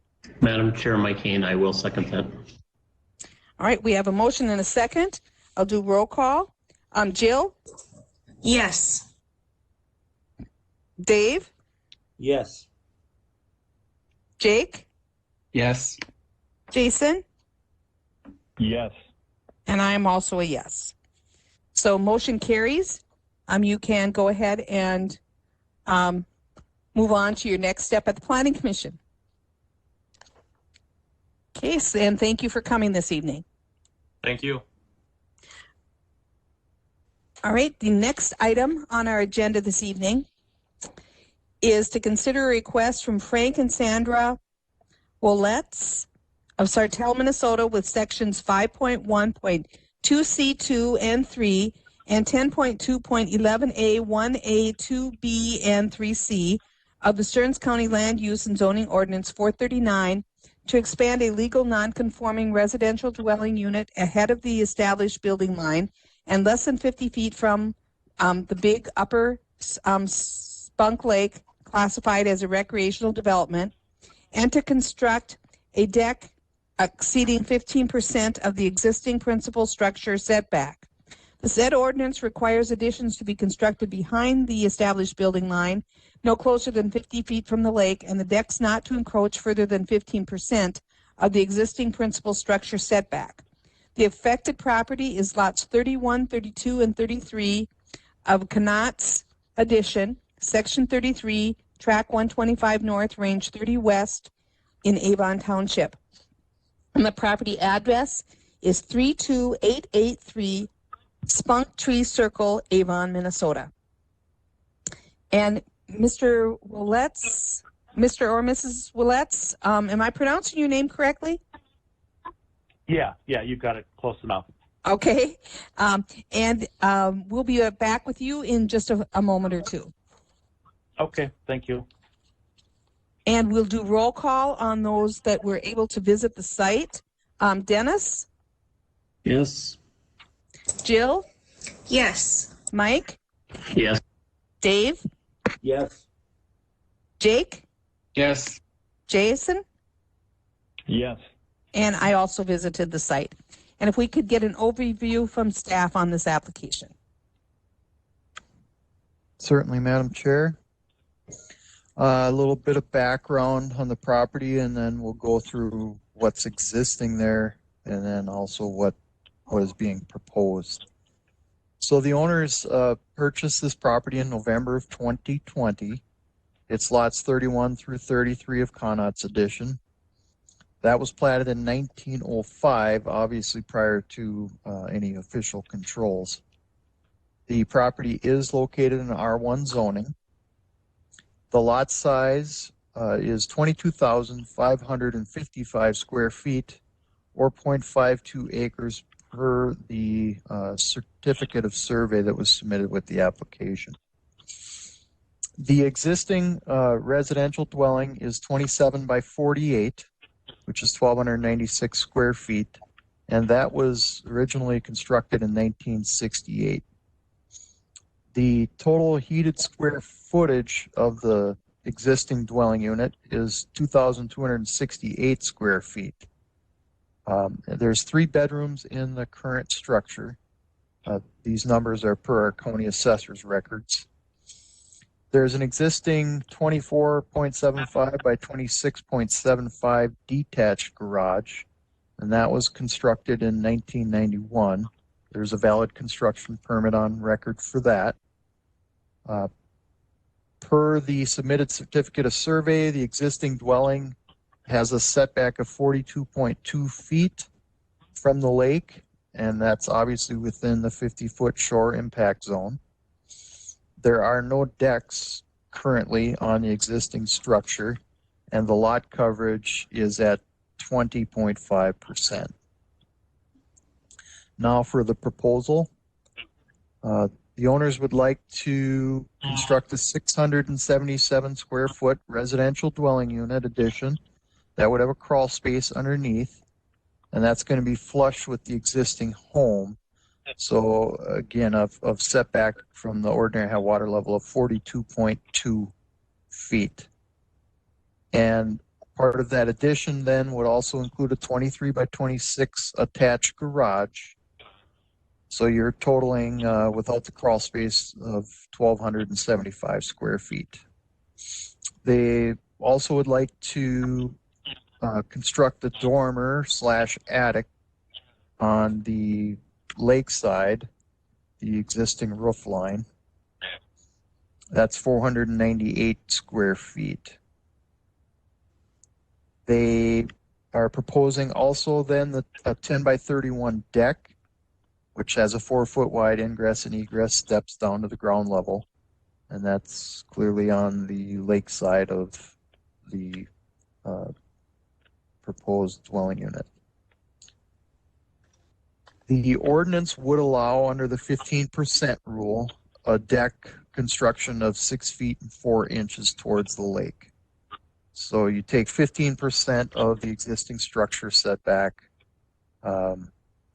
[SPEAKER 8] Madam Chair, Mike Kane, I will second that.
[SPEAKER 1] All right, we have a motion and a second. I'll do roll call. Jill?
[SPEAKER 6] Yes.
[SPEAKER 1] Dave?
[SPEAKER 4] Yes.
[SPEAKER 1] Jake?
[SPEAKER 12] Yes.
[SPEAKER 1] Jason?
[SPEAKER 9] Yes.
[SPEAKER 1] And I am also a yes. So motion carries. You can go ahead and move on to your next step at the Planning Commission. Okay, and thank you for coming this evening.
[SPEAKER 10] Thank you.
[SPEAKER 1] All right, the next item on our agenda this evening is to consider a request from Frank and Sandra Woletz of Sartell, Minnesota, with sections 5.1.2C2 and 3 and 10.2.11A, 1A, 2B, and 3C of the Stearns County Land Use and Zoning Ordinance 439 to expand a legal non-conforming residential dwelling unit ahead of the established building line and less than 50 feet from the big upper Spunk Lake, classified as a recreational development, and to construct a deck exceeding 15% of the existing principal structure setback. The said ordinance requires additions to be constructed behind the established building line, no closer than 50 feet from the lake, and the decks not to encroach further than 15% of the existing principal structure setback. The affected property is lots 31, 32, and 33 of Connaughts Addition, Section 33, Track 125 North, Range 30 West in Avon Township. And the property address is 32883 Spunk Tree Circle, Avon, Minnesota. And Mr. Woletz, Mr. or Mrs. Woletz, am I pronouncing your name correctly?
[SPEAKER 13] Yeah, you got it close enough.
[SPEAKER 1] Okay, and we'll be back with you in just a moment or two.
[SPEAKER 13] Okay, thank you.
[SPEAKER 1] And we'll do roll call on those that were able to visit the site. Dennis?
[SPEAKER 2] Yes.
[SPEAKER 1] Jill?
[SPEAKER 6] Yes.
[SPEAKER 1] Mike?
[SPEAKER 8] Yes.
[SPEAKER 1] Dave?
[SPEAKER 4] Yes.
[SPEAKER 1] Jake?
[SPEAKER 12] Yes.
[SPEAKER 1] Jason?
[SPEAKER 9] Yes.
[SPEAKER 1] And I also visited the site. And if we could get an overview from staff on this application.
[SPEAKER 11] Certainly, Madam Chair. A little bit of background on the property, and then we'll go through what's existing there, and then also what is being proposed. So the owners purchased this property in November of 2020. It's lots 31 through 33 of Connaughts Addition. That was platted in 1905, obviously prior to any official controls. The property is located in R1 zoning. The lot size is 22,555 square feet, or 0.52 acres per the certificate of survey that was submitted with the application. The existing residential dwelling is 27 by 48, which is 1,296 square feet, and that was originally constructed in 1968. The total heated square footage of the existing dwelling unit is 2,268 square feet. There's 3 bedrooms in the current structure. These numbers are per our county assessor's records. There's an existing 24.75 by 26.75 detached garage, and that was constructed in 1991. There's a valid construction permit on record for that. Per the submitted certificate of survey, the existing dwelling has a setback of 42.2 feet from the lake, and that's obviously within the 50-foot shore impact zone. There are no decks currently on the existing structure, and the lot coverage is at 20.5%. Now for the proposal. The owners would like to construct a 677 square foot residential dwelling unit addition that would have a crawl space underneath, and that's going to be flush with the existing home. So again, of setback from the ordinary high water level of 42.2 feet. And part of that addition then would also include a 23 by 26 attached garage. So you're totaling, without the crawl space, of 1,275 square feet. They also would like to construct a dormer / attic on the lakeside, the existing roof line. That's 498 square feet. They are proposing also then a 10 by 31 deck, which has a 4-foot wide ingress and egress steps down to the ground level. And that's clearly on the lake side of the proposed dwelling unit. The ordinance would allow, under the 15% rule, a deck construction of 6 feet and 4 inches towards the lake. So you take 15% of the existing structure setback,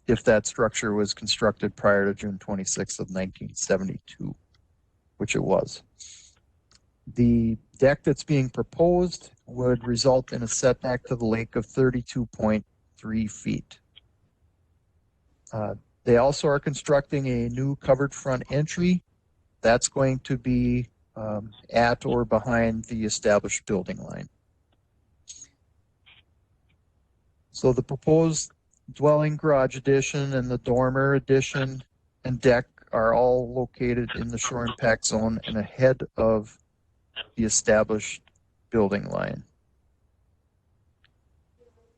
[SPEAKER 11] if that structure was constructed prior to June 26th of 1972, which it was. The deck that's being proposed would result in a setback to the lake of 32.3 feet. They also are constructing a new covered front entry that's going to be at or behind the established building line. So the proposed dwelling garage addition and the dormer addition and deck are all located in the shore impact zone and ahead of the established building line.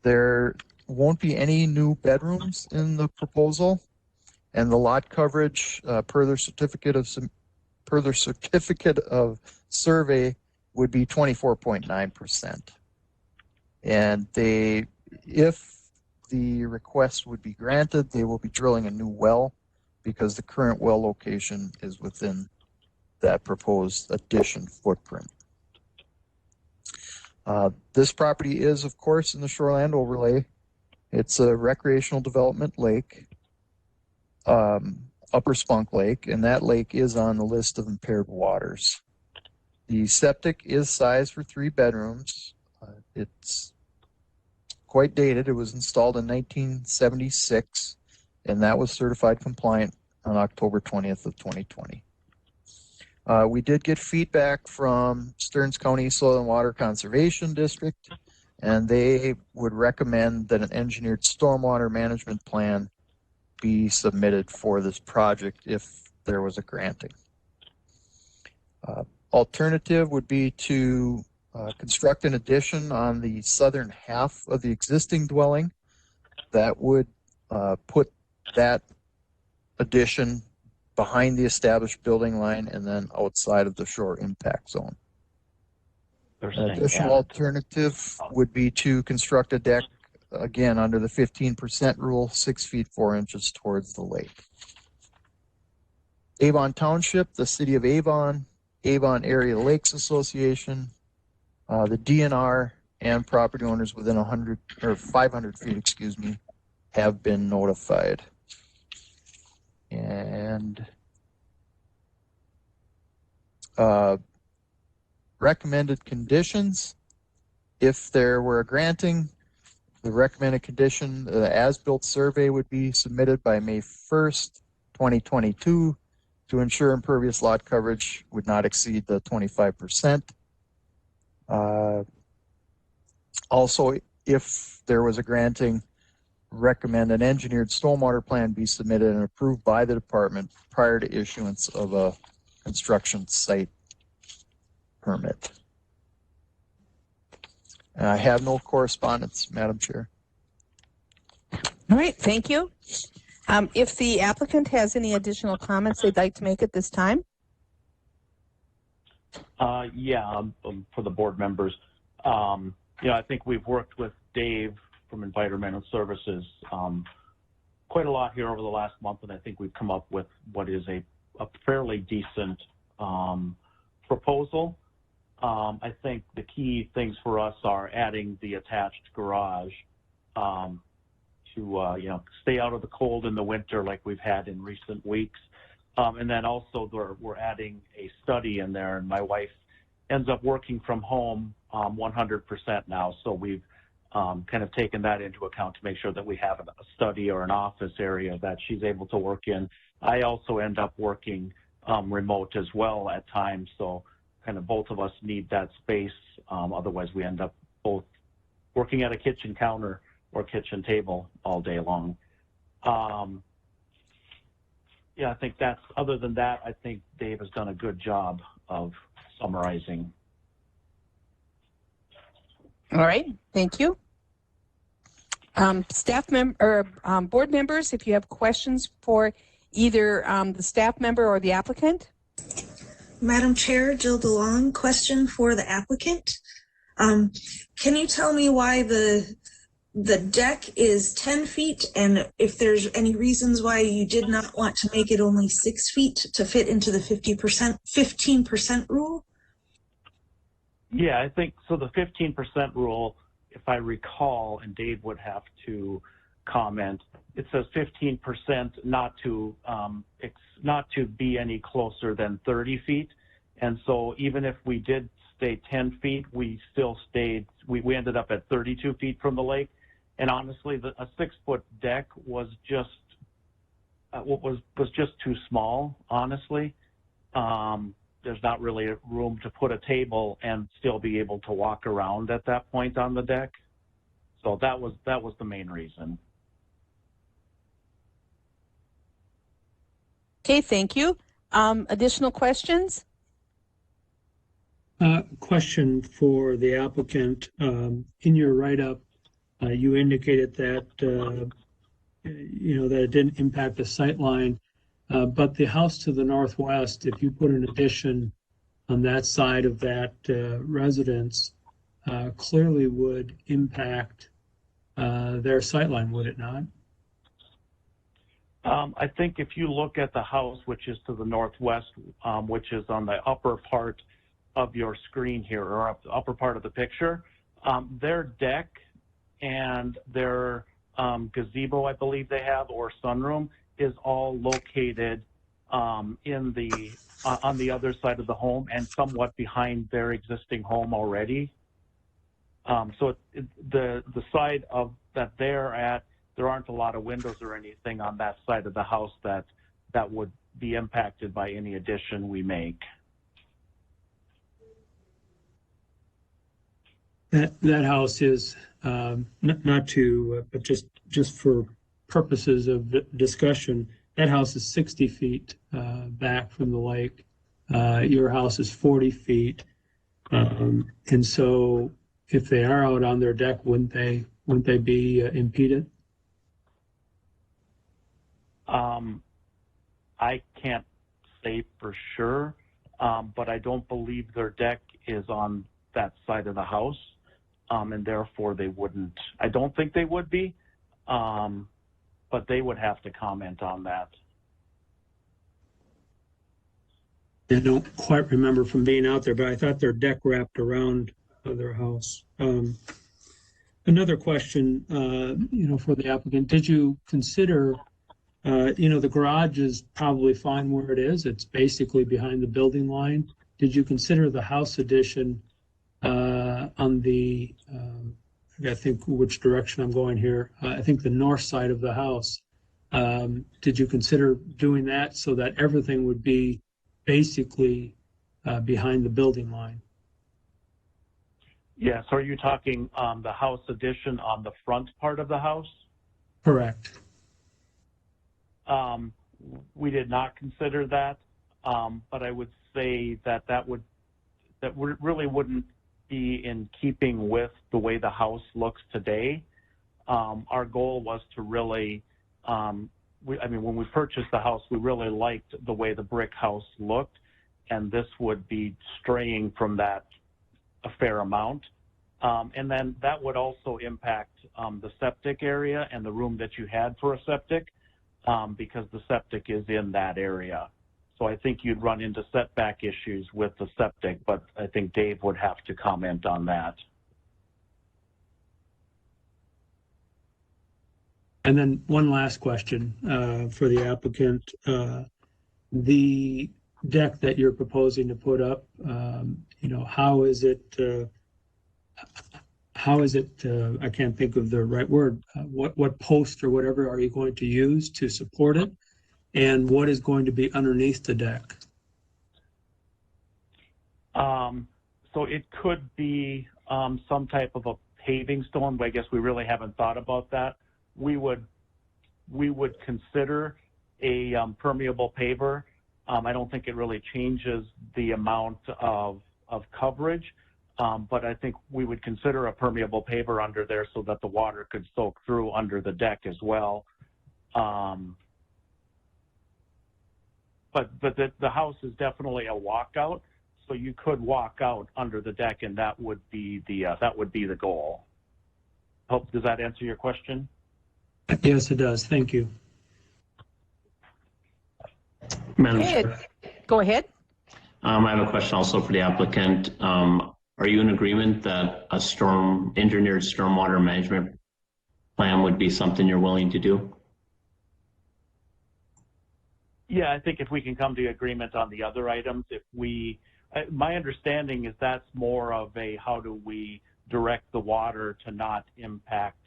[SPEAKER 11] There won't be any new bedrooms in the proposal, and the lot coverage per their certificate of survey would be 24.9%. And if the request would be granted, they will be drilling a new well because the current well location is within that proposed addition footprint. This property is, of course, in the shoreland overlay. It's a recreational development lake, Upper Spunk Lake, and that lake is on the list of impaired waters. The septic is sized for 3 bedrooms. It's quite dated. It was installed in 1976, and that was certified compliant on October 20th of 2020. We did get feedback from Stearns County Soil and Water Conservation District, and they would recommend that an engineered stormwater management plan be submitted for this project if there was a granting. Alternative would be to construct an addition on the southern half of the existing dwelling that would put that addition behind the established building line and then outside of the shore impact zone. An additional alternative would be to construct a deck, again, under the 15% rule, 6 feet 4 inches towards the lake. Avon Township, the City of Avon, Avon Area Lakes Association, the DNR, and property owners within 100 or 500 feet, excuse me, have been notified. And recommended conditions, if there were a granting, the recommended condition, the as-built survey would be submitted by May 1st, 2022 to ensure impervious lot coverage would not exceed the 25%. Also, if there was a granting, recommend an engineered stormwater plan be submitted and approved by the department prior to issuance of a construction site permit. And I have no correspondence, Madam Chair.
[SPEAKER 1] All right, thank you. If the applicant has any additional comments they'd like to make at this time?
[SPEAKER 13] For the board members. I think we've worked with Dave from Environmental Services quite a lot here over the last month, and I think we've come up with what is a fairly decent proposal. I think the key things for us are adding the attached garage to stay out of the cold in the winter like we've had in recent weeks. And then also we're adding a study in there, and my wife ends up working from home 100% now. So we've kind of taken that into account to make sure that we have a study or an office area that she's able to work in. I also end up working remote as well at times. So kind of both of us need that space. Otherwise we end up both working at a kitchen counter or kitchen table all day long. I think other than that, I think Dave has done a good job of summarizing.
[SPEAKER 1] All right, thank you. Board members, if you have questions for either the staff member or the applicant.
[SPEAKER 6] Madam Chair, Jill DeLong, question for the applicant. Can you tell me why the deck is 10 feet, and if there's any reasons why you did not want to make it only 6 feet to fit into the 15% rule?
[SPEAKER 13] Yeah, I think so. The 15% rule, if I recall, and Dave would have to comment, it says 15% not to be any closer than 30 feet. And so even if we did stay 10 feet, we still stayed, we ended up at 32 feet from the lake. And honestly, a 6-foot deck was just too small, honestly. There's not really room to put a table and still be able to walk around at that point on the deck. So that was the main reason.
[SPEAKER 1] Okay, thank you. Additional questions?
[SPEAKER 2] Question for the applicant. In your write-up, you indicated that that it didn't impact the sight line, but the house to the northwest, if you put an addition on that side of that residence, clearly would impact their sight line, would it not?
[SPEAKER 13] I think if you look at the house, which is to the northwest, which is on the upper part of your screen here, or up the upper part of the picture, their deck and their gazebo, I believe they have, or sunroom, is all located on the other side of the home and somewhat behind their existing home already. So the side of that they're at, there aren't a lot of windows or anything on that side of the house that would be impacted by any addition we make.
[SPEAKER 2] That house is not to, but just for purposes of discussion, that house is 60 feet back from the lake. Your house is 40 feet, and so if they are out on their deck, wouldn't they be impeded?
[SPEAKER 13] I can't say for sure, but I don't believe their deck is on that side of the house. And therefore they wouldn't, I don't think they would be, but they would have to comment on that.
[SPEAKER 2] I don't quite remember from being out there, but I thought their deck wrapped around their house. Another question, for the applicant, did you consider, the garage is probably fine where it is. It's basically behind the building line. Did you consider the house addition on the, I think which direction I'm going here, I think the north side of the house. Did you consider doing that so that everything would be basically behind the building line?
[SPEAKER 13] Yes, are you talking the house addition on the front part of the house?
[SPEAKER 2] Correct.
[SPEAKER 13] We did not consider that, but I would say that really wouldn't be in keeping with the way the house looks today. Our goal was to really, when we purchased the house, we really liked the way the brick house looked. and this would be straying from that a fair amount. And then that would also impact the septic area and the room that you had for a septic, because the septic is in that area. So I think you'd run into setback issues with the septic, but I think Dave would have to comment on that.
[SPEAKER 2] And then one last question for the applicant. The deck that you're proposing to put up, how is it, I can't think of the right word, what post or whatever are you going to use to support it? And what is going to be underneath the deck?
[SPEAKER 13] So it could be some type of a paving stone, but I guess we really haven't thought about that. We would consider a permeable paver. I don't think it really changes the amount of coverage, but I think we would consider a permeable paver under there so that the water could soak through under the deck as well. But the house is definitely a walkout, so you could walk out under the deck, and that would be the goal. Does that answer your question?
[SPEAKER 2] Yes, it does. Thank you.
[SPEAKER 8] Madam Chair,
[SPEAKER 1] Go ahead.
[SPEAKER 8] I have a question also for the applicant. Are you in agreement that a engineered stormwater management plan would be something you're willing to do?
[SPEAKER 13] Yeah, I think if we can come to agreement on the other items, my understanding is that's more of a how do we direct the water to not impact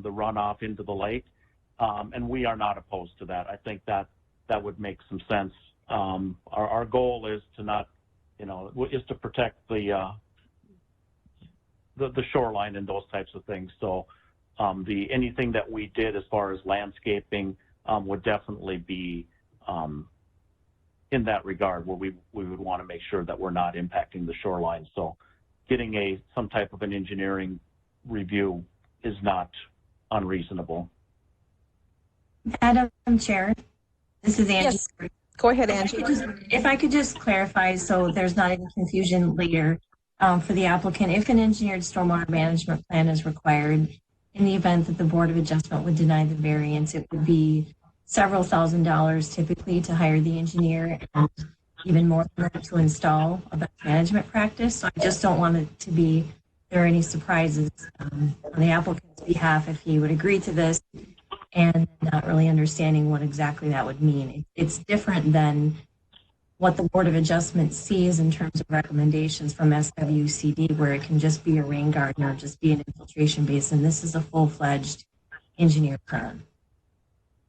[SPEAKER 13] the runoff into the lake, and we are not opposed to that. I think that would make some sense. Our goal is to not, is to protect the shoreline and those types of things. So anything that we did as far as landscaping would definitely be in that regard, where we would want to make sure that we're not impacting the shoreline. So getting some type of an engineering review is not unreasonable.
[SPEAKER 7] Madam Chair, this is Angie.
[SPEAKER 1] Yes. Go ahead, Angie.
[SPEAKER 7] If I could just clarify so there's not any confusion later for the applicant, if an engineered stormwater management plan is required, in the event that the Board of Adjustment would deny the variance, it would be several $1,000s typically to hire the engineer, and even more than that to install a best management practice. So I just don't want it to be there are any surprises on the applicant's behalf if he would agree to this and not really understanding what exactly that would mean. It's different than what the Board of Adjustment sees in terms of recommendations from SWCD, where it can just be a rain garden or just be an infiltration basin. This is a full-fledged engineer plan.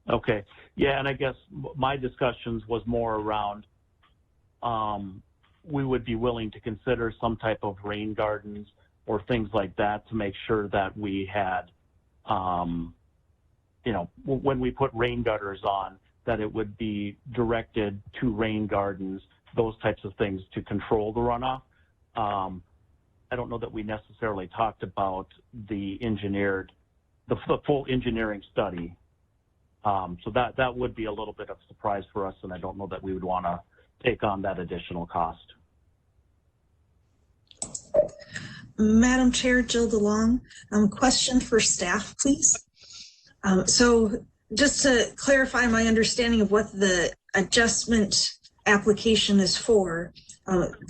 [SPEAKER 13] Okay. Yeah, and I guess my discussions was more around we would be willing to consider some type of rain gardens or things like that to make sure that we had, when we put rain gutters on, that it would be directed to rain gardens, those types of things to control the runoff. I don't know that we necessarily talked about the full engineering study. So that would be a little bit of a surprise for us, and I don't know that we would want to take on that additional cost.
[SPEAKER 6] Madam Chair, Jill DeLong, question for staff, please. So just to clarify my understanding of what the adjustment application is for,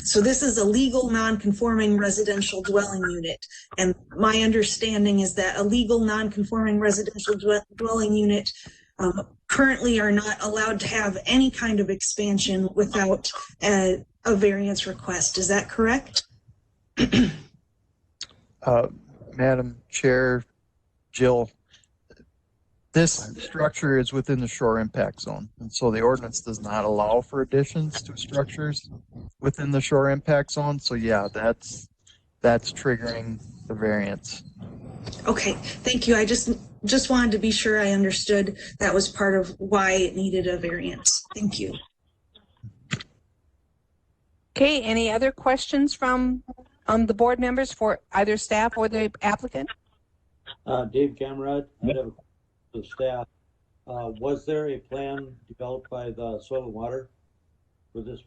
[SPEAKER 6] so this is a legal non-conforming residential dwelling unit, and my understanding is that a legal non-conforming residential dwelling unit currently are not allowed to have any kind of expansion without a variance request. Is that correct?
[SPEAKER 11] Madam Chair, Jill, this structure is within the shore impact zone, and so the ordinance does not allow for additions to structures within the shore impact zone. So yeah, that's triggering the variance.
[SPEAKER 6] Okay, thank you. I just wanted to be sure I understood that was part of why it needed a variance. Thank you.
[SPEAKER 1] Okay, any other questions from the board members for either staff or the applicant?
[SPEAKER 4] Dave Camerad, I have a question for the staff. Was there a plan developed by the Soil and Water for this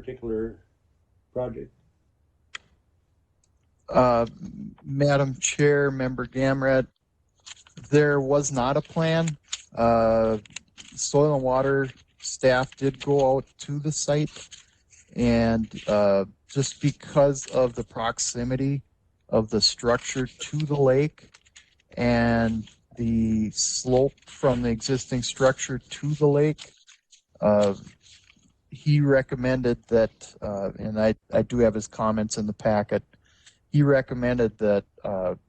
[SPEAKER 4] particular project?
[SPEAKER 11] Madam Chair, Member Gamrat, there was not a plan. Soil and Water staff did go out to the site, and just because of the proximity of the structure to the lake and the slope from the existing structure to the lake, he recommended that, and I do have his comments in the packet, he recommended that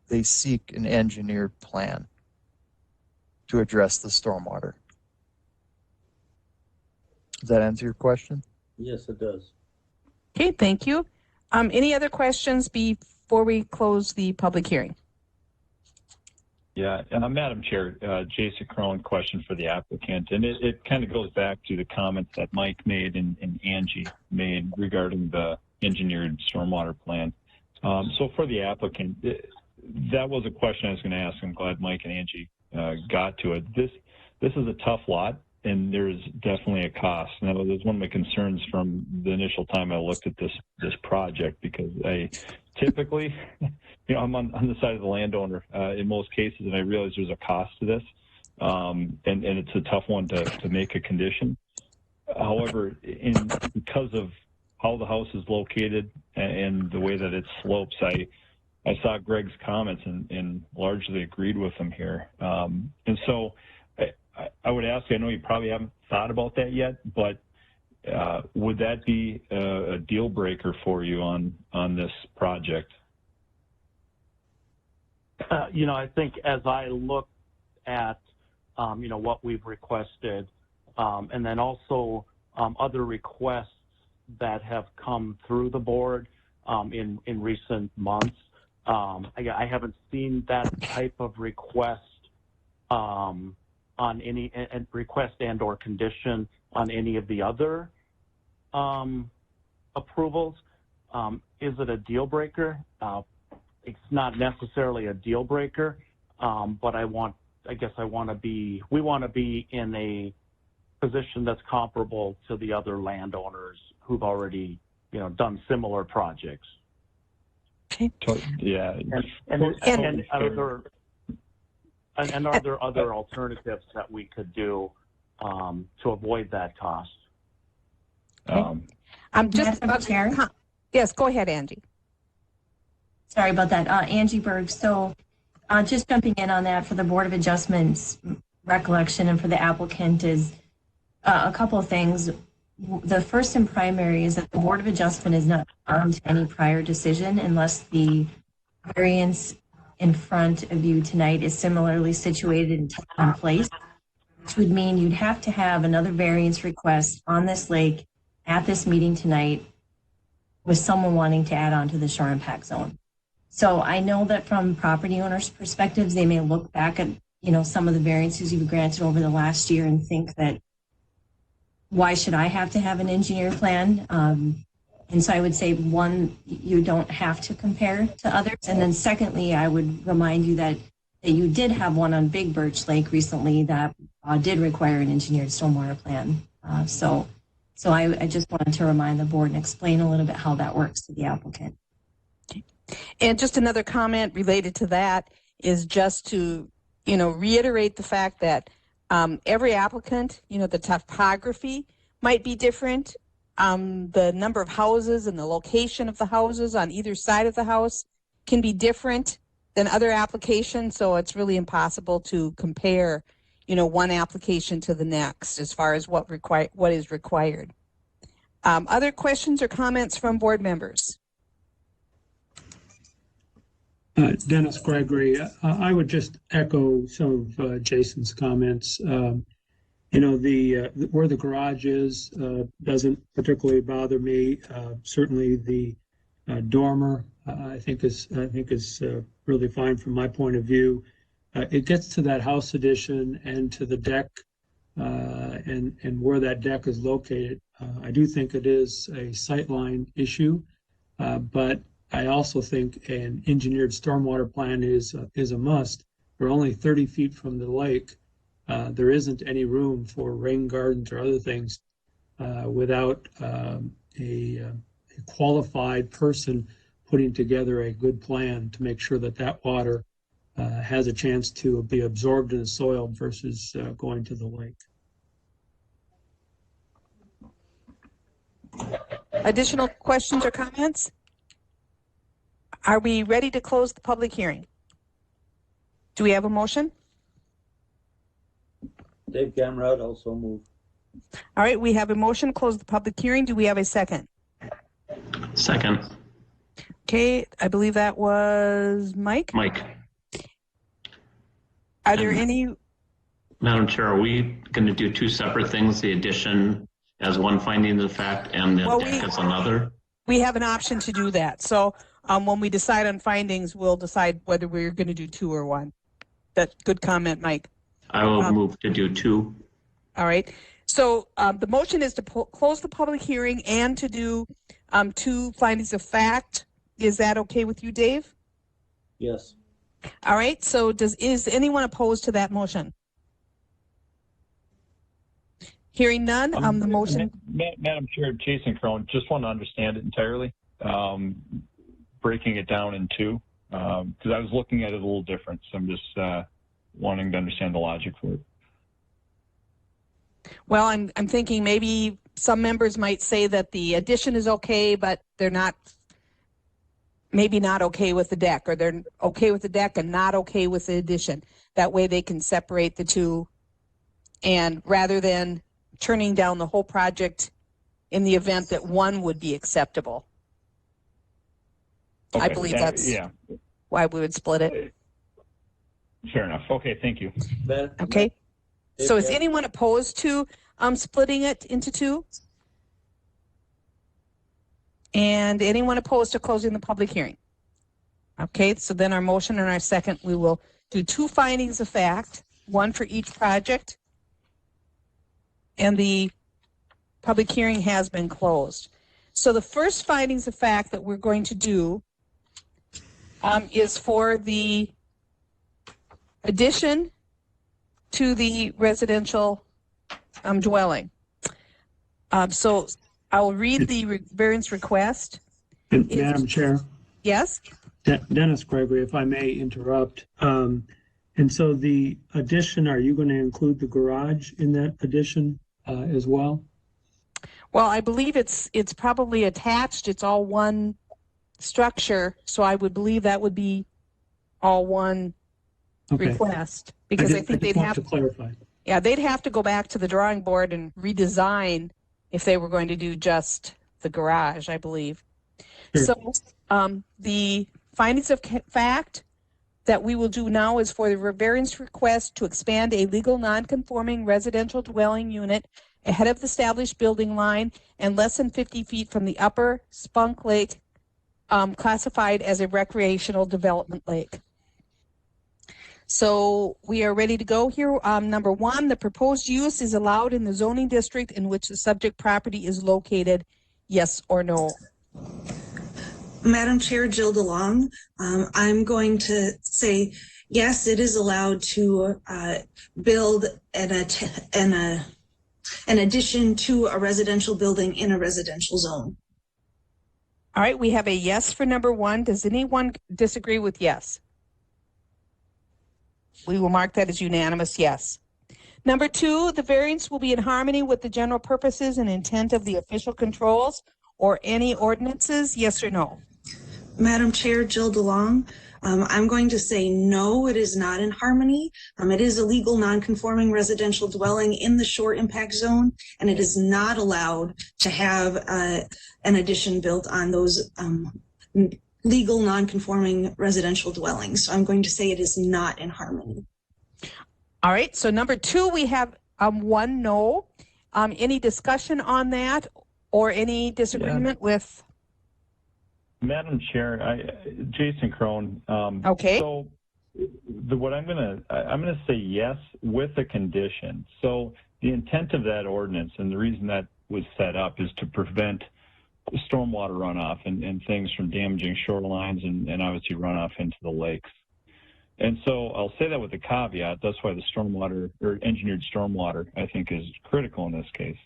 [SPEAKER 11] they seek an engineered plan to address the stormwater. Does that answer your question?
[SPEAKER 4] Yes, it does.
[SPEAKER 1] Okay, thank you. Any other questions before we close the public hearing?
[SPEAKER 9] Yeah, Madam Chair, Jason Crone, question for the applicant, and it kind of goes back to the comments that Mike made and Angie made regarding the engineered stormwater plan. So for the applicant, that was a question I was going to ask. I'm glad Mike and Angie got to it. This is a tough lot, and there's definitely a cost. And that was one of my concerns from the initial time I looked at this project, because I typically, I'm on the side of the landowner in most cases, and I realize there's a cost to this, and it's a tough one to make a condition. However, because of how the house is located and the way that it slopes, I saw Greg's comments and largely agreed with him here. And so I would ask, I know you probably haven't thought about that yet, but would that be a deal breaker for you on this project?
[SPEAKER 13] I think as I look at, what we've requested, and then also other requests that have come through the board in recent months, I haven't seen that type of request on any request and or condition on any of the other approvals. Is it a deal breaker? It's not necessarily a deal breaker, but we want to be in a position that's comparable to the other landowners who've already, done similar projects.
[SPEAKER 1] Okay.
[SPEAKER 9] Yeah.
[SPEAKER 13] Are there other alternatives that we could do to avoid that cost?
[SPEAKER 1] I'm just
[SPEAKER 7] Madam Chair?
[SPEAKER 1] Yes, go ahead, Angie.
[SPEAKER 7] Sorry about that. Angie Berg. So just jumping in on that for the Board of Adjustments recollection and for the applicant is a couple of things. The first and primary is that the Board of Adjustment is not bound to any prior decision unless the variance in front of you tonight is similarly situated and in place, which would mean you'd have to have another variance request on this lake at this meeting tonight with someone wanting to add on to the shore impact zone. So I know that from property owners' perspectives, they may look back at, some of the variances you've granted over the last year and think that, why should I have to have an engineer plan? And so I would say, one, you don't have to compare to others. And then secondly, I would remind you that you did have one on Big Birch Lake recently that did require an engineered stormwater plan. So I just wanted to remind the board and explain a little bit how that works to the applicant.
[SPEAKER 1] And just another comment related to that is just to, reiterate the fact that every applicant, the topography might be different. The number of houses and the location of the houses on either side of the house can be different than other applications. So it's really impossible to compare, one application to the next as far as what is required. Other questions or comments from board members?
[SPEAKER 2] Dennis Gregory, I would just echo some of Jason's comments. Where the garage is doesn't particularly bother me. Certainly the dormer I think is really fine from my point of view. It gets to that house addition and to the deck and where that deck is located. I do think it is a sightline issue, but I also think an engineered stormwater plan is a must. We're only 30 feet from the lake. There isn't any room for rain gardens or other things without a qualified person putting together a good plan to make sure that that water has a chance to be absorbed in the soil versus going to the lake.
[SPEAKER 1] Additional questions or comments? Are we ready to close the public hearing? Do we have a motion?
[SPEAKER 4] Dave Gamrod also move.
[SPEAKER 1] All right, we have a motion to close the public hearing. Do we have a second?
[SPEAKER 8] Second.
[SPEAKER 1] Okay, I believe that was Mike.
[SPEAKER 8] Mike.
[SPEAKER 1] Are there any?
[SPEAKER 8] Madam Chair, are we going to do two separate things, the addition as one finding of fact and the deck as another?
[SPEAKER 1] We have an option to do that. So when we decide on findings, we'll decide whether we're going to do two or one. That's good comment, Mike.
[SPEAKER 8] I will move to do two.
[SPEAKER 1] All right. So the motion is to close the public hearing and to do two findings of fact. Is that okay with you, Dave?
[SPEAKER 4] Yes.
[SPEAKER 1] All right. So is anyone opposed to that motion? Hearing none, the motion.
[SPEAKER 9] Madam Chair, Jason Crone, just want to understand it entirely. Breaking it down in two, because I was looking at it a little different. So I'm just wanting to understand the logic for it.
[SPEAKER 1] Well, I'm thinking maybe some members might say that the addition is okay, but they're not, maybe not okay with the deck, or they're okay with the deck and not okay with the addition. That way they can separate the two, and rather than turning down the whole project in the event that one would be acceptable. Okay, I believe that's why we would split it.
[SPEAKER 9] Fair enough. Okay, thank you.
[SPEAKER 1] Okay. So is anyone opposed to splitting it into two? And anyone opposed to closing the public hearing? Okay, so then our motion and our second, we will do two findings of fact, one for each project. And the public hearing has been closed. So the first findings of fact that we're going to do is for the addition to the residential dwelling. So I'll read the variance request.
[SPEAKER 2] Madam Chair.
[SPEAKER 1] Yes?
[SPEAKER 2] Dennis Gregory, if I may interrupt. And so the addition, are you going to include the garage in that addition as well?
[SPEAKER 1] Well, I believe it's probably attached. It's all one structure, so I would believe that would be all one request, because I think they'd have
[SPEAKER 2] to clarify.
[SPEAKER 1] Yeah, they'd have to go back to the drawing board and redesign if they were going to do just the garage, I believe. Sure. So the findings of fact that we will do now is for the variance request to expand a legal non-conforming residential dwelling unit ahead of the established building line and less than 50 feet from the upper Spunk Lake, classified as a recreational development lake. So we are ready to go here. Number one, the proposed use is allowed in the zoning district in which the subject property is located, yes or no?
[SPEAKER 6] Madam Chair, Jill DeLong, I'm going to say yes, it is allowed to build an addition to a residential building in a residential zone.
[SPEAKER 1] All right, we have a yes for number one. Does anyone disagree with yes? We will mark that as unanimous yes. Number two, the variance will be in harmony with the general purposes and intent of the official controls or any ordinances, yes or no?
[SPEAKER 6] Madam Chair, Jill DeLong, I'm going to say no, it is not in harmony. It is a legal non-conforming residential dwelling in the shore impact zone, and it is not allowed to have an addition built on those legal non-conforming residential dwellings. So I'm going to say it is not in harmony.
[SPEAKER 1] All right, so number two, we have one no. Any discussion on that or any disagreement with?
[SPEAKER 9] Madam Chair, Jason Crone.
[SPEAKER 1] Okay.
[SPEAKER 9] So what I'm gonna say yes with a condition. So the intent of that ordinance and the reason that was set up is to prevent stormwater runoff and things from damaging shorelines and obviously runoff into the lakes. And so I'll say that with a caveat. That's why the stormwater or engineered stormwater I think is critical in this case.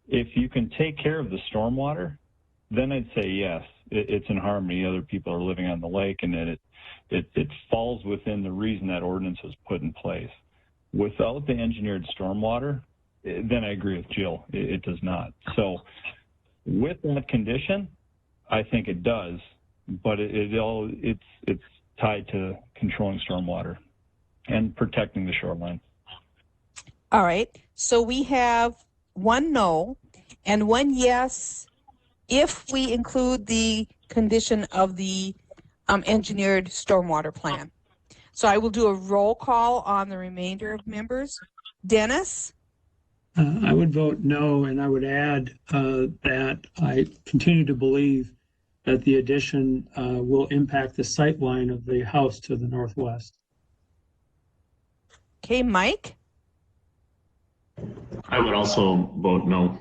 [SPEAKER 9] If you can take care of the stormwater then I'd say yes. It's in harmony. Other people are living on the lake, and that it falls within the reason that ordinance was put in place. Without the engineered stormwater, then I agree with Jill. It does not. So with that condition, I think it does, but it's tied to controlling stormwater and protecting the shoreline.
[SPEAKER 1] All right. So we have one no and one yes if we include the condition of the engineered stormwater plan. So I will do a roll call on the remainder of members. Dennis?
[SPEAKER 2] I would vote no, and I would add that I continue to believe that the addition will impact the sight line of the house to the northwest.
[SPEAKER 1] Okay, Mike?
[SPEAKER 8] I would also vote no.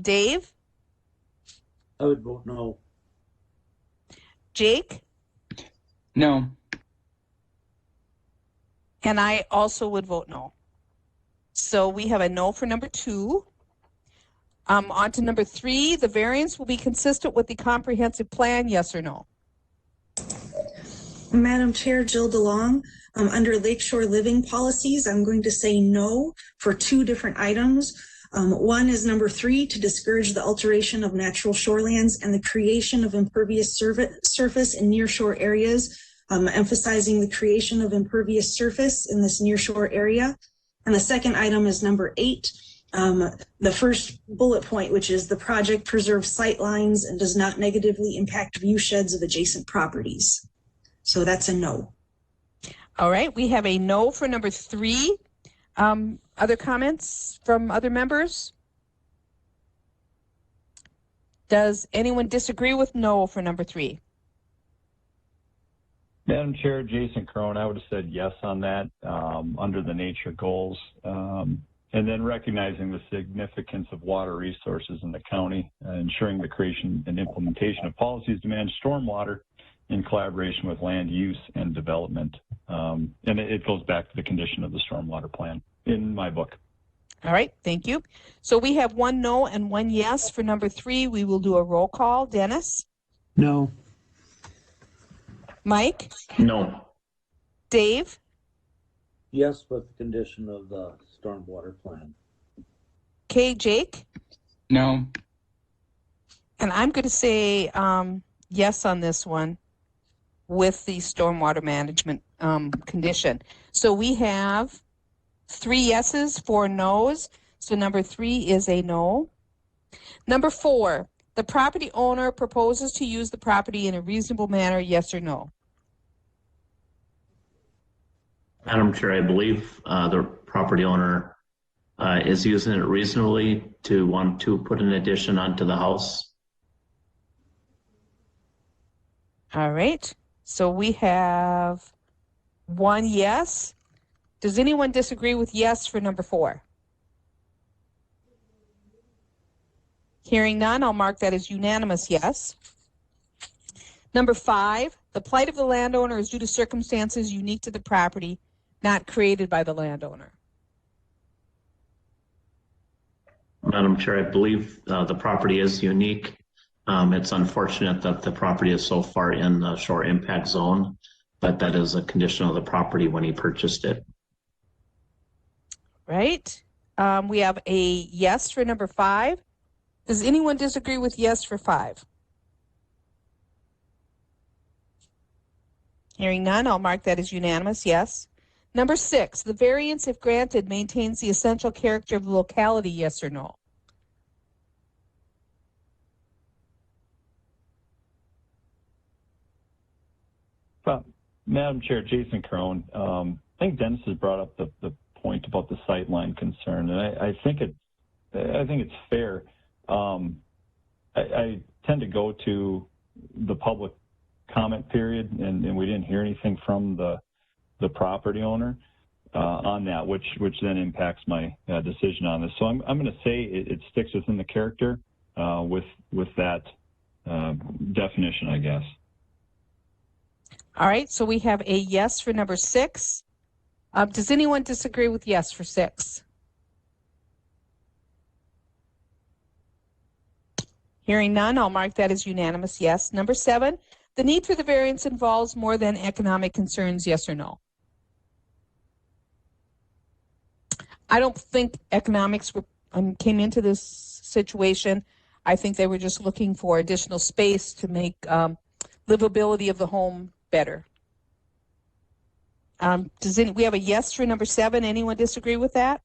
[SPEAKER 1] Dave?
[SPEAKER 4] I would vote no.
[SPEAKER 1] Jake?
[SPEAKER 12] No.
[SPEAKER 1] And I also would vote no. So we have a no for number 2. On to number 3, the variance will be consistent with the comprehensive plan, yes or no?
[SPEAKER 6] Madam Chair, Jill DeLong, under Lakeshore Living Policies, I'm going to say no for 2 different items. One is number 3, to discourage the alteration of natural shorelands and the creation of impervious surface in nearshore areas, emphasizing the creation of impervious surface in this nearshore area. And the second item is number 8, the first bullet point, which is the project preserves sight lines and does not negatively impact view sheds of adjacent properties. So that's a no.
[SPEAKER 1] All right, we have a no for number 3. Other comments from other members? Does anyone disagree with no for number 3?
[SPEAKER 9] Madam Chair, Jason Crone, I would have said yes on that under the nature goals. And then recognizing the significance of water resources in the county, ensuring the creation and implementation of policies to manage stormwater in collaboration with land use and development. And it goes back to the condition of the stormwater plan in my book.
[SPEAKER 1] All right, thank you. So we have 1 no and 1 yes for number 3. We will do a roll call. Dennis?
[SPEAKER 2] No.
[SPEAKER 1] Mike?
[SPEAKER 8] No.
[SPEAKER 1] Dave?
[SPEAKER 4] Yes, with the condition of the stormwater plan.
[SPEAKER 1] Okay, Jake?
[SPEAKER 12] No.
[SPEAKER 1] And I'm going to say yes on this one with the stormwater management condition. So we have 3 yeses, 4 noes. So number 3 is a no. Number 4, the property owner proposes to use the property in a reasonable manner, yes or no?
[SPEAKER 8] Madam Chair, I believe the property owner is using it reasonably to want to put an addition onto the house.
[SPEAKER 1] All right. So we have 1 yes. Does anyone disagree with yes for number 4? Hearing none, I'll mark that as unanimous yes. Number 5, the plight of the landowner is due to circumstances unique to the property, not created by the landowner.
[SPEAKER 8] Madam Chair, I believe the property is unique. It's unfortunate that the property is so far in the shore impact zone, but that is a condition of the property when he purchased it.
[SPEAKER 1] Right. We have a yes for number 5. Does anyone disagree with yes for 5? Hearing none, I'll mark that as unanimous, yes. Number 6, the variance, if granted, maintains the essential character of the locality, yes or no?
[SPEAKER 9] Madam Chair, Jason Crone, I think Dennis has brought up the point about the sightline concern, and I think it's fair. I tend to go to the public comment period, and we didn't hear anything from the property owner on that, which then impacts my decision on this. So I'm going to say it sticks within the character with that definition, I guess.
[SPEAKER 1] All right, so we have a yes for number 6. Does anyone disagree with yes for 6? Hearing none, I'll mark that as unanimous yes. Number 7, the need for the variance involves more than economic concerns, yes or no? I don't think economics came into this situation. I think they were just looking for additional space to make livability of the home better. We have a yes for number 7. Anyone disagree with that?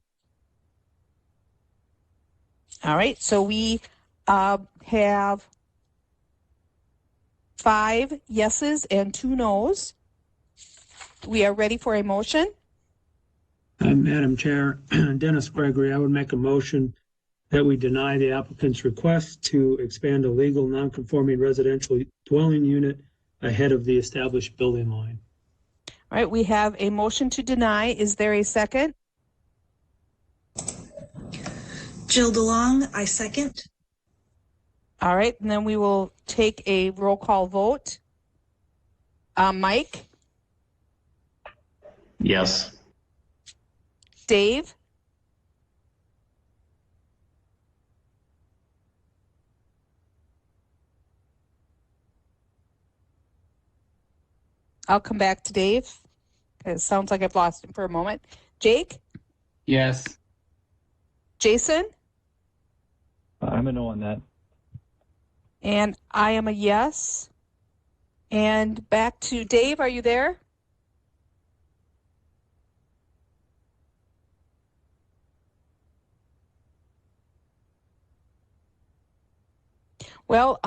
[SPEAKER 1] All right, so we have 5 yeses and 2 nos. We are ready for a motion.
[SPEAKER 2] Madam Chair, Dennis Gregory, I would make a motion that we deny the applicant's request to expand a legal non-conforming residential dwelling unit ahead of the established building line.
[SPEAKER 1] All right, we have a motion to deny. Is there a second?
[SPEAKER 6] Jill DeLong, I second.
[SPEAKER 1] All right, and then we will take a roll call vote. Mike?
[SPEAKER 8] Yes.
[SPEAKER 1] Dave? I'll come back to Dave. It sounds like I've lost him for a moment. Jake?
[SPEAKER 12] Yes.
[SPEAKER 1] Jason?
[SPEAKER 9] I'm a no on that.
[SPEAKER 1] And I am a yes. And back to Dave, are you there? Well,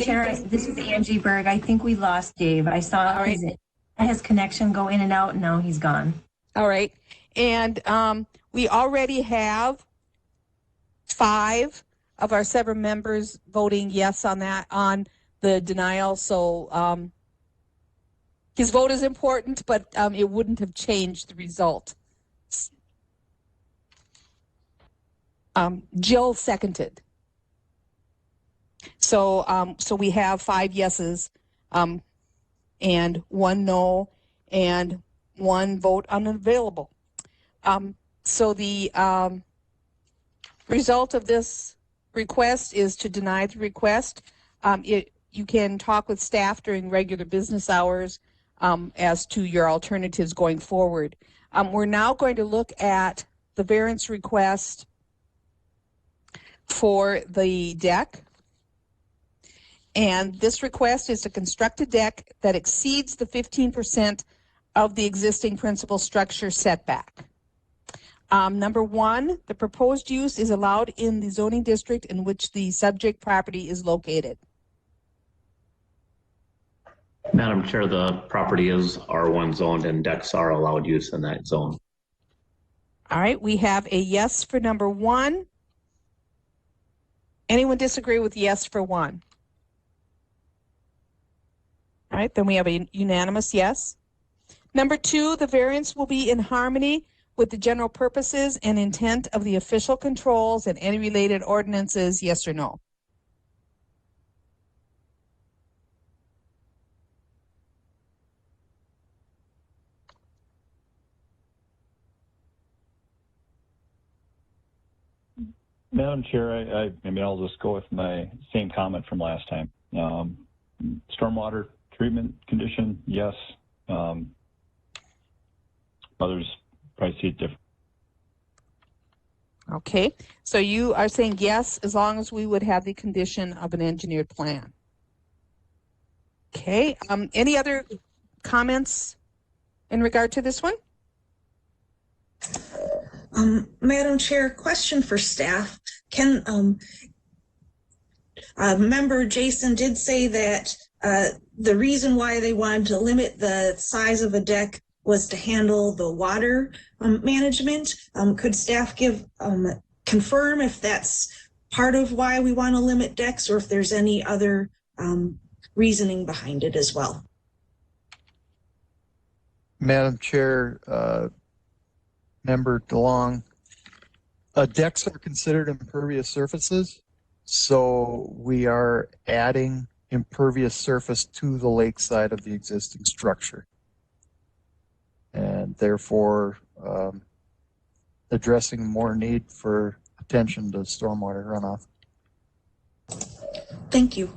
[SPEAKER 7] Chair, this is Angie Berg. I think we lost Dave. I saw his connection go in and out, and now he's gone.
[SPEAKER 1] All right. And we already have 5 of our 7 members voting yes on that, on the denial. So his vote is important, but it wouldn't have changed the result. Jill seconded. So we have 5 yeses and 1 no and 1 vote unavailable. So the result of this request is to deny the request. You can talk with staff during regular business hours as to your alternatives going forward. We're now going to look at the variance request for the deck. And this request is to construct a deck that exceeds the 15% of the existing principal structure setback. Number 1, the proposed use is allowed in the zoning district in which the subject property is located.
[SPEAKER 8] Madam Chair, the property is R1 zoned and decks are allowed use in that zone.
[SPEAKER 1] All right, we have a yes for number 1. Anyone disagree with yes for 1? All right, then we have a unanimous yes. Number 2, the variance will be in harmony with the general purposes and intent of the official controls and any related ordinances, yes or no?
[SPEAKER 9] Madam Chair, I mean, I'll just go with my same comment from last time. Stormwater treatment condition, yes. Others probably see it different.
[SPEAKER 1] Okay, so you are saying yes, as long as we would have the condition of an engineered plan. Okay, any other comments in regard to this one?
[SPEAKER 6] Madam Chair, question for staff. Can member Jason did say that the reason why they wanted to limit the size of a deck was to handle the water management. Could staff confirm if that's part of why we want to limit decks, or if there's any other reasoning behind it as well?
[SPEAKER 11] Madam Chair, Member DeLong, decks are considered impervious surfaces, so we are adding impervious surface to the lakeside of the existing structure, and therefore addressing more need for attention to stormwater runoff.
[SPEAKER 6] Thank you.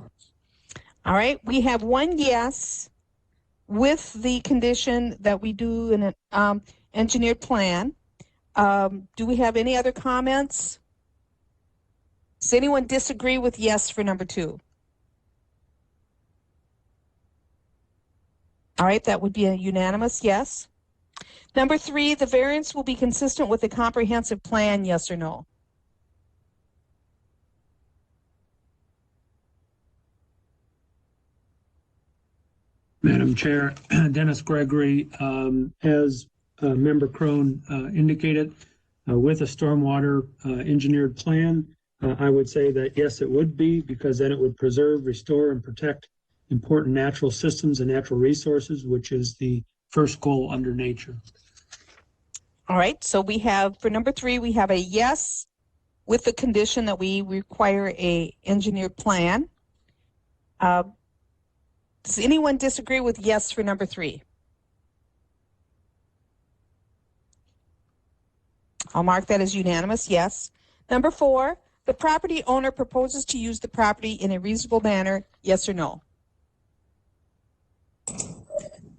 [SPEAKER 1] All right, we have one yes with the condition that we do an engineered plan. Do we have any other comments? Does anyone disagree with yes for number 2? All right, that would be a unanimous yes. Number 3, the variance will be consistent with the comprehensive plan, yes or no?
[SPEAKER 2] Madam Chair, Dennis Gregory, as Member Crone indicated, with a stormwater engineered plan, I would say that yes, it would be, because then it would preserve, restore, and protect important natural systems and natural resources, which is the first goal under nature.
[SPEAKER 1] All right, so we have, for number 3, we have a yes with the condition that we require a engineered plan. Does anyone disagree with yes for number 3? I'll mark that as unanimous, yes. Number 4, the property owner proposes to use the property in a reasonable manner, yes or no?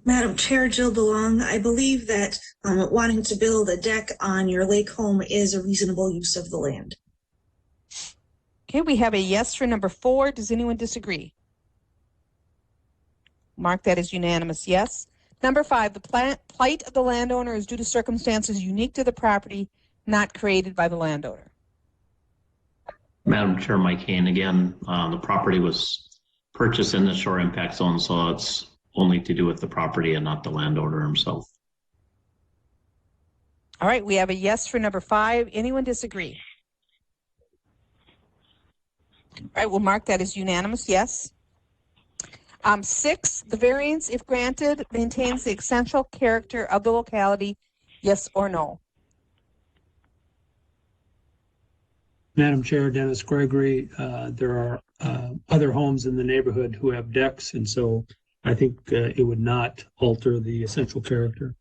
[SPEAKER 6] Madam Chair, Jill DeLong, I believe that wanting to build a deck on your lake home is a reasonable use of the land.
[SPEAKER 1] Okay, we have a yes for number 4. Does anyone disagree? Mark that as unanimous, yes. Number 5, the plight of the landowner is due to circumstances unique to the property, not created by the landowner.
[SPEAKER 8] Madam Chair, Mike Hain again. The property was purchased in the shore impact zone, so it's only to do with the property and not the landowner himself.
[SPEAKER 1] All right, we have a yes for number 5. Anyone disagree? All right, we'll mark that as unanimous, yes. 6, the variance, if granted, maintains the essential character of the locality, yes or no?
[SPEAKER 2] Madam Chair, Dennis Gregory, there are other homes in the neighborhood who have decks, and so I think it would not alter the essential character.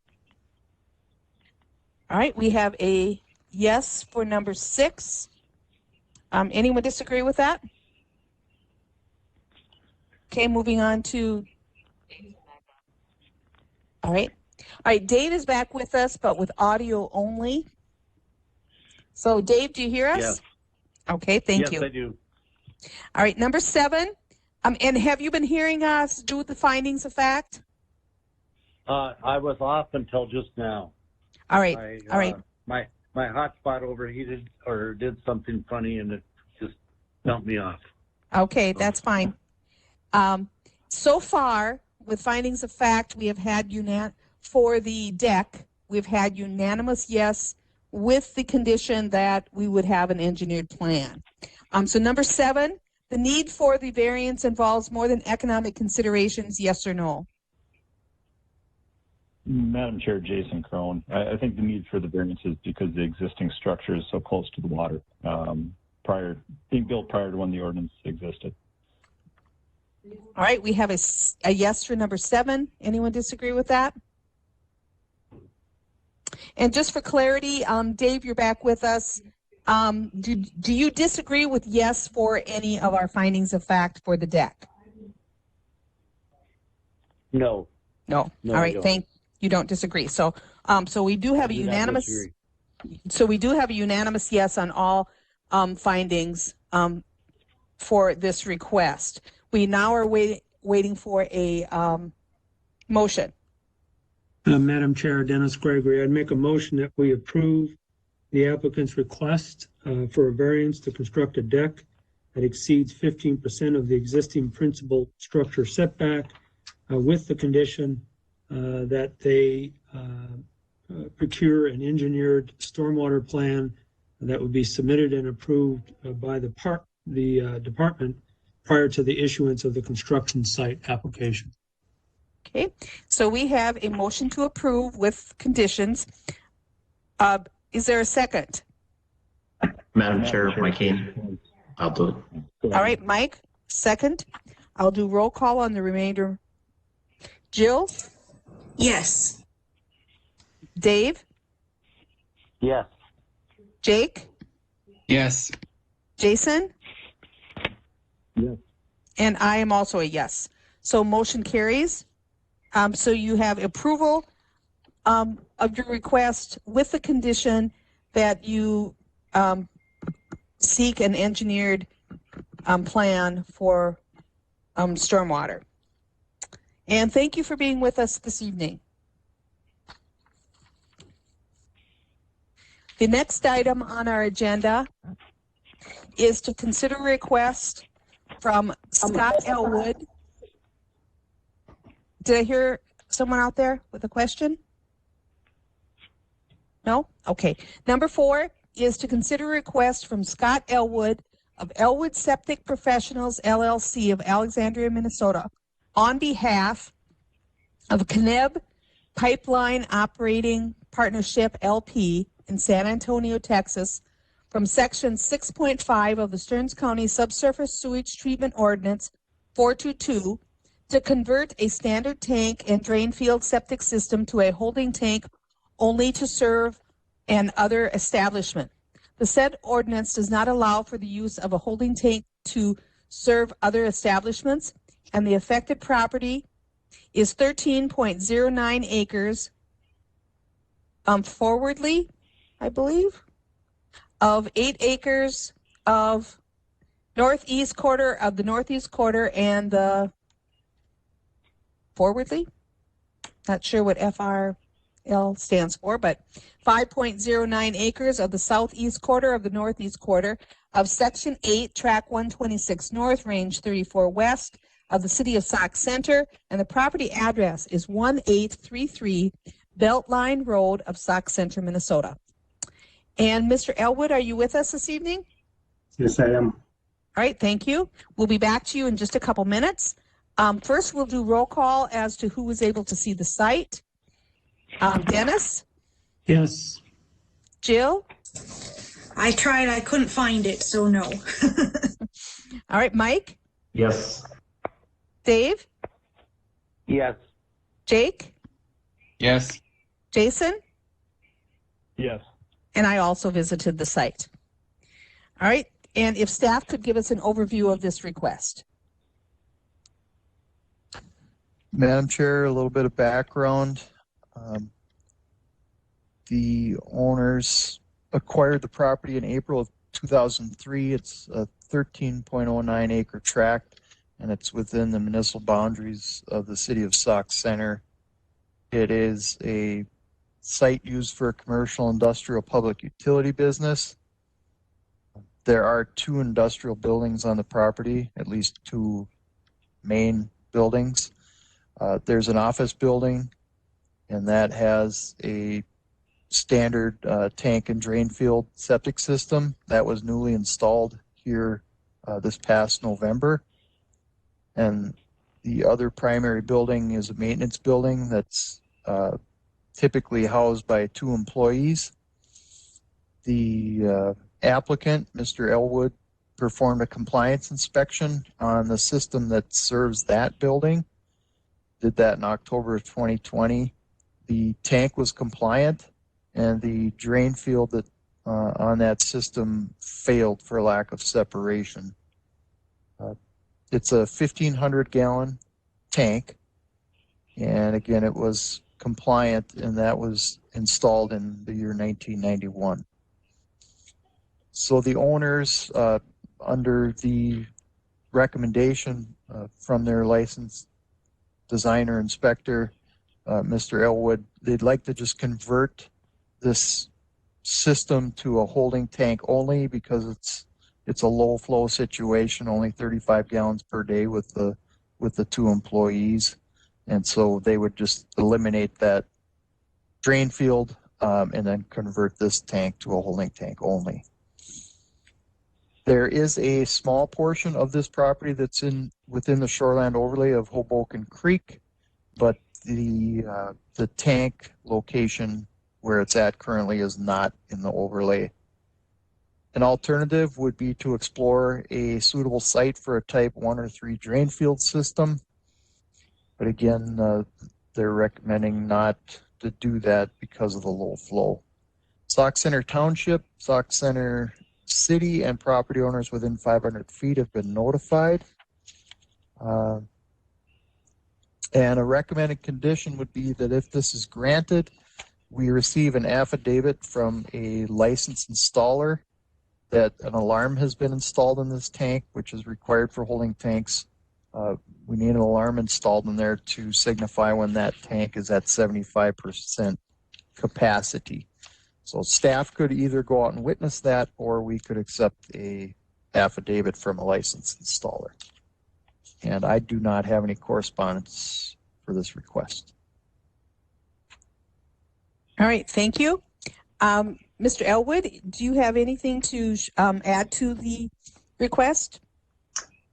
[SPEAKER 1] All right, we have a yes for number 6. Anyone disagree with that? Okay, moving on to, all right, Dave is back with us, but with audio only. So Dave, do you hear us?
[SPEAKER 4] Yes.
[SPEAKER 1] Okay, thank you.
[SPEAKER 4] Yes, I do.
[SPEAKER 1] All right, number 7, and have you been hearing us do the findings of fact?
[SPEAKER 4] I was off until just now.
[SPEAKER 1] All right, all right.
[SPEAKER 4] My hotspot overheated or did something funny, and it just dumped me off.
[SPEAKER 1] Okay, that's fine. So far, with findings of fact, we have had for the deck, we've had unanimous yes with the condition that we would have an engineered plan. So number 7, the need for the variance involves more than economic considerations, yes or no?
[SPEAKER 9] Madam Chair, Jason Crone, I think the need for the variance is because the existing structure is so close to the water, being built prior to when the ordinance existed.
[SPEAKER 1] All right, we have a yes for number 7. Anyone disagree with that? And just for clarity, Dave, you're back with us. Do you disagree with yes for any of our findings of fact for the deck?
[SPEAKER 4] No.
[SPEAKER 1] No.
[SPEAKER 4] No,
[SPEAKER 1] All
[SPEAKER 4] I
[SPEAKER 1] right,
[SPEAKER 4] don't.
[SPEAKER 1] you don't disagree. So we do have a unanimous. So we do have a unanimous yes on all findings for this request. We now are waiting for a motion.
[SPEAKER 2] Madam Chair, Dennis Gregory, I'd make a motion that we approve the applicant's request for a variance to construct a deck that exceeds 15% of the existing principal structure setback with the condition that they procure an engineered stormwater plan that would be submitted and approved by the department prior to the issuance of the construction site application.
[SPEAKER 1] Okay, so we have a motion to approve with conditions. Is there a second?
[SPEAKER 8] Madam Chair, Mike Hain, I'll do it.
[SPEAKER 1] All right, Mike, second. I'll do roll call on the remainder. Jill?
[SPEAKER 6] Yes.
[SPEAKER 1] Dave?
[SPEAKER 4] Yes.
[SPEAKER 1] Jake?
[SPEAKER 12] Yes.
[SPEAKER 1] Jason?
[SPEAKER 4] Yes.
[SPEAKER 1] And I am also a yes. So motion carries. So you have approval of your request with the condition that you seek an engineered plan for stormwater. And thank you for being with us this evening. The next item on our agenda is to consider a request from Scott Elwood. Did I hear someone out there with a question? No? Okay. Number 4 is to consider a request from Scott Elwood of Elwood Septic Professionals, LLC of Alexandria, Minnesota, on behalf of Caneb Pipeline Operating Partnership, LP, in San Antonio, Texas, from Section 6.5 of the Stearns County Subsurface Sewage Treatment Ordinance 422 to convert a standard tank and drain field septic system to a holding tank only to serve an other establishment. The said ordinance does not allow for the use of a holding tank to serve other establishments, and the affected property is 13.09 acres forwardly, I believe, of 8 acres of northeast quarter of the northeast quarter and the forwardly, not sure what FRL stands for, but 5.09 acres of the southeast quarter of the northeast quarter of Section 8, Track 126 North, Range 34 West of the City of Sauk Center, and the property address is 1833 Beltline Road of Sauk Center, Minnesota. And Mr. Elwood, are you with us this evening?
[SPEAKER 14] Yes, I am.
[SPEAKER 1] All right, thank you. We'll be back to you in just a couple minutes. First, we'll do roll call as to who was able to see the site. Dennis?
[SPEAKER 2] Yes.
[SPEAKER 1] Jill?
[SPEAKER 6] I tried, I couldn't find it, so no.
[SPEAKER 1] All right, Mike?
[SPEAKER 14] Yes.
[SPEAKER 1] Dave?
[SPEAKER 4] Yes.
[SPEAKER 1] Jake?
[SPEAKER 12] Yes.
[SPEAKER 1] Jason?
[SPEAKER 9] Yes.
[SPEAKER 1] And I also visited the site. All right, and if staff could give us an overview of this request.
[SPEAKER 11] Madam Chair, a little bit of background. The owners acquired the property in April of 2003. It's a 13.09 acre tract, and it's within the municipal boundaries of the City of Sauk Center. It is a site used for a commercial, industrial, public utility business. There are 2 industrial buildings on the property, at least 2 main buildings. There's an office building, and that has a standard tank and drain field septic system that was newly installed here this past November. And the other primary building is a maintenance building that's typically housed by 2 employees. The applicant, Mr. Elwood, performed a compliance inspection on the system that serves that building. Did that in October of 2020. The tank was compliant, and the drain field that on that system failed for lack of separation. It's a 1,500 gallon tank, and again, it was compliant, and that was installed in the year 1991. So the owners, under the recommendation from their licensed designer inspector, Mr. Elwood, they'd like to just convert this system to a holding tank only because it's a low flow situation, only 35 gallons per day with the 2 employees. And so they would just eliminate that drain field and then convert this tank to a holding tank only. There is a small portion of this property that's within the shoreland overlay of Hoboken Creek, but the tank location where it's at currently is not in the overlay. An alternative would be to explore a suitable site for a type 1 or 3 drain field system. But again, they're recommending not to do that because of the low flow. Sauk Center Township, Sauk Center City, and property owners within 500 feet have been notified. And a recommended condition would be that if this is granted, we receive an affidavit from a licensed installer that an alarm has been installed in this tank, which is required for holding tanks. We need an alarm installed in there to signify when that tank is at 75% capacity. So staff could either go out and witness that, or we could accept a affidavit from a licensed installer. And I do not have any correspondence for this request.
[SPEAKER 1] All right, thank you. Mr. Elwood, do you have anything to add to the request?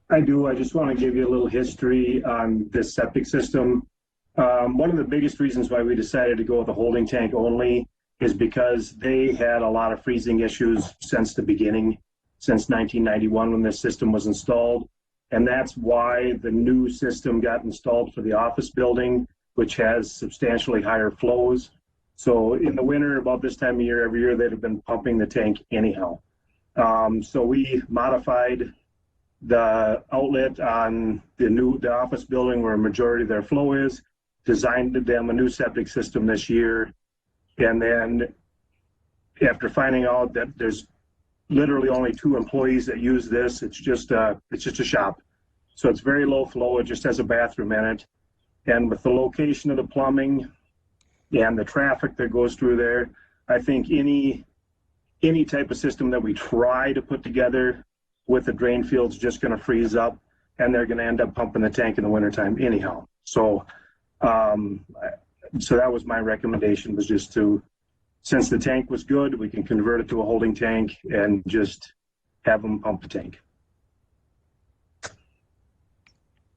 [SPEAKER 14] I do. I just want to give you a little history on this septic system. One of the biggest reasons why we decided to go with a holding tank only is because they had a lot of freezing issues since the beginning, since 1991 when this system was installed. And that's why the new system got installed for the office building, which has substantially higher flows. So in the winter, about this time of year, every year, they'd have been pumping the tank anyhow. So we modified the outlet on the office building where a majority of their flow is, designed them a new septic system this year. And then after finding out that there's literally only 2 employees that use this, it's just a shop. So it's very low flow. It just has a bathroom in it. And with the location of the plumbing and the traffic that goes through there, I think any type of system that we try to put together with the drain field's just going to freeze up, and they're going to end up pumping the tank in the wintertime anyhow. So so that was my recommendation, was just to, since the tank was good, we can convert it to a holding tank and just have them pump the tank.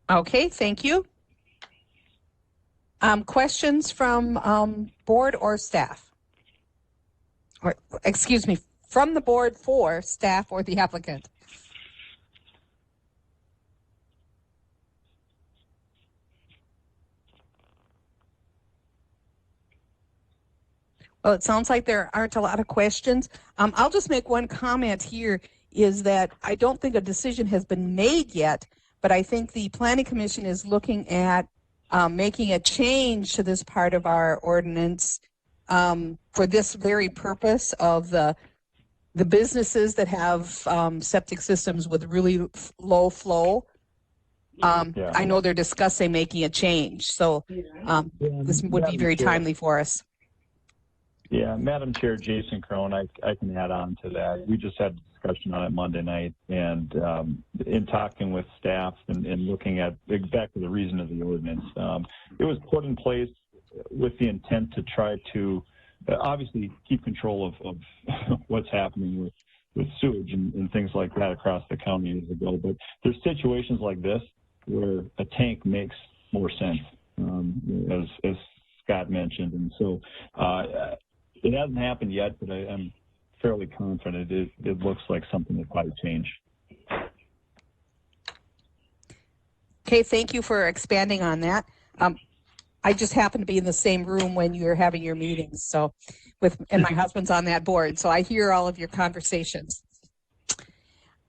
[SPEAKER 1] Okay, thank you. Questions from board or staff? Or, excuse me, from the board for staff or the applicant? Well, it sounds like there aren't a lot of questions. I'll just make one comment here, is that I don't think a decision has been made yet, but I think the Planning Commission is looking at making a change to this part of our ordinance for this very purpose of the businesses that have septic systems with really low flow. I know they're discussing making a change, so this would be very timely for us.
[SPEAKER 9] Yeah, Madam Chair, Jason Crone, I can add on to that. We just had a discussion on it Monday night, and in talking with staff and looking at exactly the reason of the ordinance, it was put in place with the intent to try to obviously keep control of what's happening with sewage and things like that across the county years ago. But there's situations like this where a tank makes more sense, as Scott mentioned. And so it hasn't happened yet, but I'm fairly confident it looks like something that might change.
[SPEAKER 1] Okay, thank you for expanding on that. I just happened to be in the same room when you were having your meetings, so and my husband's on that board, so I hear all of your conversations.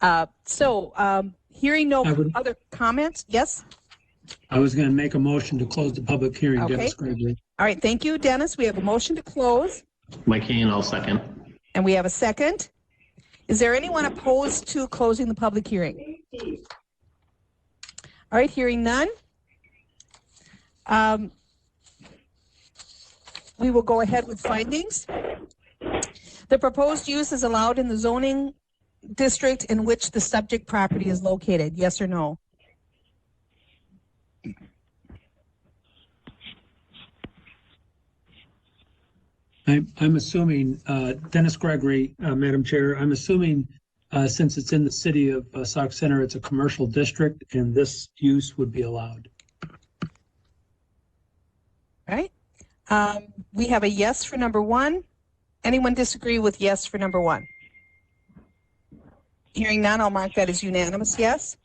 [SPEAKER 1] Hearing no other comments, yes?
[SPEAKER 2] I was going to make a motion to close the public hearing.
[SPEAKER 1] Okay.
[SPEAKER 2] Dennis Gregory.
[SPEAKER 1] All right, thank you, Dennis. We have a motion to close.
[SPEAKER 8] Mike Kane, I'll second.
[SPEAKER 1] And we have a second. Is there anyone opposed to closing the public hearing? All right, hearing none. We will go ahead with findings. The proposed use is allowed in the zoning district in which the subject property is located. Yes or no?
[SPEAKER 2] I'm assuming, Dennis Gregory, Madam Chair, I'm assuming since it's in the city of Sauk Center, it's a commercial district and this use would be allowed.
[SPEAKER 1] All right. We have a yes for number 1. Anyone disagree with yes for number 1? Hearing none, I'll mark that as unanimous yes.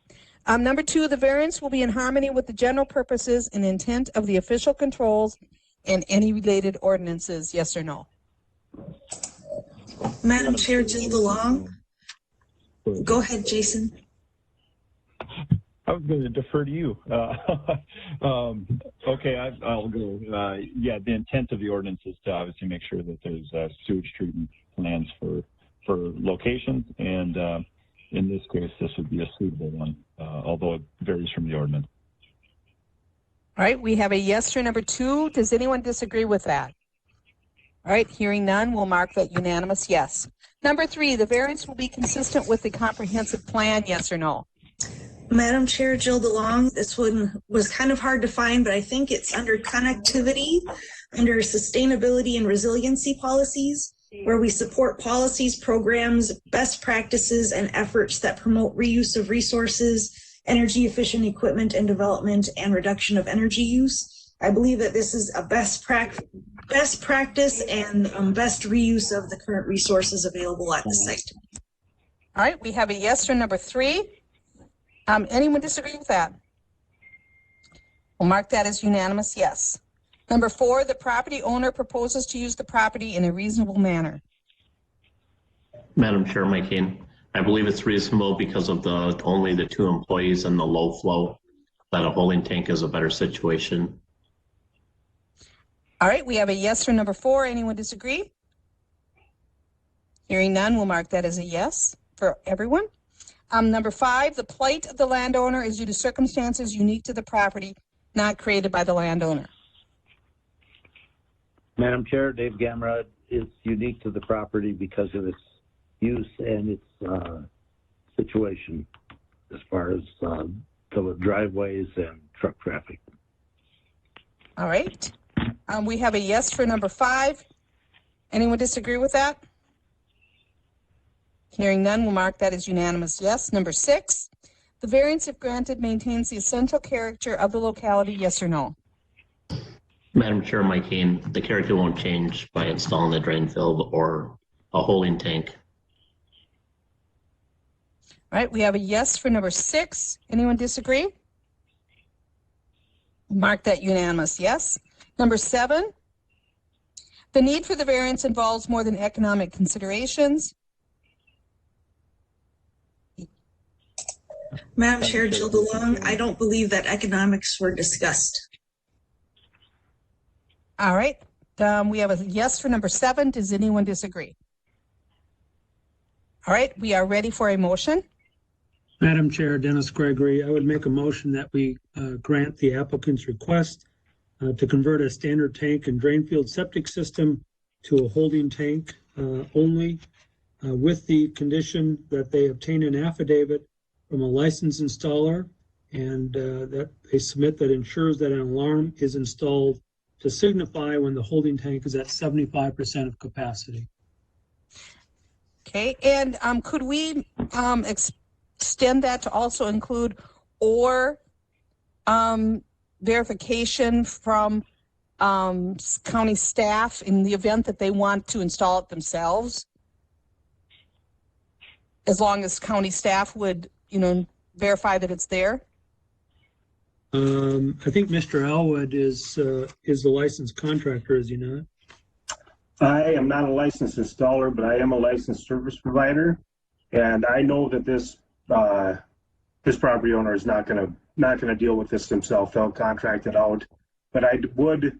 [SPEAKER 1] Number 2, the variance will be in harmony with the general purposes and intent of the official controls and any related ordinances, yes or no?
[SPEAKER 6] Madam Chair, Jill DeLong. Go ahead, Jason.
[SPEAKER 9] I was going to defer to you. Okay, I'll go. Yeah, the intent of the ordinance is to obviously make sure that there's sewage treatment plans for locations, and in this case, this would be a suitable one, although it varies from the ordinance.
[SPEAKER 1] All right, we have a yes for number 2. Does anyone disagree with that? All right, hearing none, we'll mark that unanimous yes. Number 3, the variance will be consistent with the comprehensive plan, yes or no?
[SPEAKER 6] Madam Chair, Jill DeLong, this one was kind of hard to find, but I think it's under connectivity, under sustainability and resiliency policies, where we support policies, programs, best practices, and efforts that promote reuse of resources, energy efficient equipment and development, and reduction of energy use. I believe that this is a best practice and best reuse of the current resources available at the site.
[SPEAKER 1] All right, we have a yes for number 3. Anyone disagree with that? We'll mark that as unanimous yes. Number 4, the property owner proposes to use the property in a reasonable manner.
[SPEAKER 8] Madam Chair, Mike Kane, I believe it's reasonable because of only the 2 employees and the low flow, that a holding tank is a better situation.
[SPEAKER 1] All right, we have a yes for number 4. Anyone disagree? Hearing none, we'll mark that as a yes for everyone. Number 5, the plight of the landowner is due to circumstances unique to the property, not created by the landowner.
[SPEAKER 4] Madam Chair, Dave Gamrod, is unique to the property because of its use and its situation as far as the driveways and truck traffic.
[SPEAKER 1] All right. We have a yes for number 5. Anyone disagree with that? Hearing none, we'll mark that as unanimous yes. Number 6, the variance, if granted, maintains the essential character of the locality, yes or no?
[SPEAKER 8] Madam Chair, Mike Kane, the character won't change by installing the drain field or a holding tank.
[SPEAKER 1] All right, we have a yes for number 6. Anyone disagree? Mark that unanimous yes. Number 7, the need for the variance involves more than economic considerations.
[SPEAKER 6] Madam Chair, Jill DeLong, I don't believe that economics were discussed.
[SPEAKER 1] All right, we have a yes for number 7. Does anyone disagree? All right, we are ready for a motion.
[SPEAKER 2] Madam Chair, Dennis Gregory, I would make a motion that we grant the applicant's request to convert a standard tank and drain field septic system to a holding tank only, with the condition that they obtain an affidavit from a licensed installer and that they submit that ensures that an alarm is installed to signify when the holding tank is at 75% of capacity.
[SPEAKER 1] Okay, and could we extend that to also include or verification from county staff in the event that they want to install it themselves? As long as county staff would, verify that it's there?
[SPEAKER 2] I think Mr. Elwood is the licensed contractor, is he not?
[SPEAKER 14] I am not a licensed installer, but I am a licensed service provider, and I know that this property owner is not going to deal with this himself. They'll contract it out. But I would,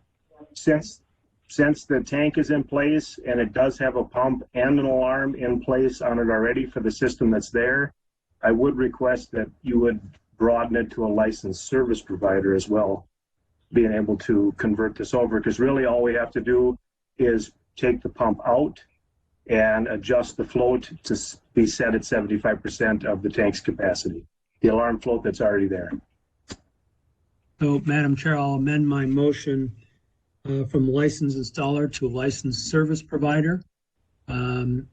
[SPEAKER 14] since the tank is in place and it does have a pump and an alarm in place on it already for the system that's there, I would request that you would broaden it to a licensed service provider as well, being able to convert this over, because really all we have to do is take the pump out and adjust the float to be set at 75% of the tank's capacity, the alarm float that's already there.
[SPEAKER 2] So, Madam Chair, I'll amend my motion from licensed installer to licensed service provider, and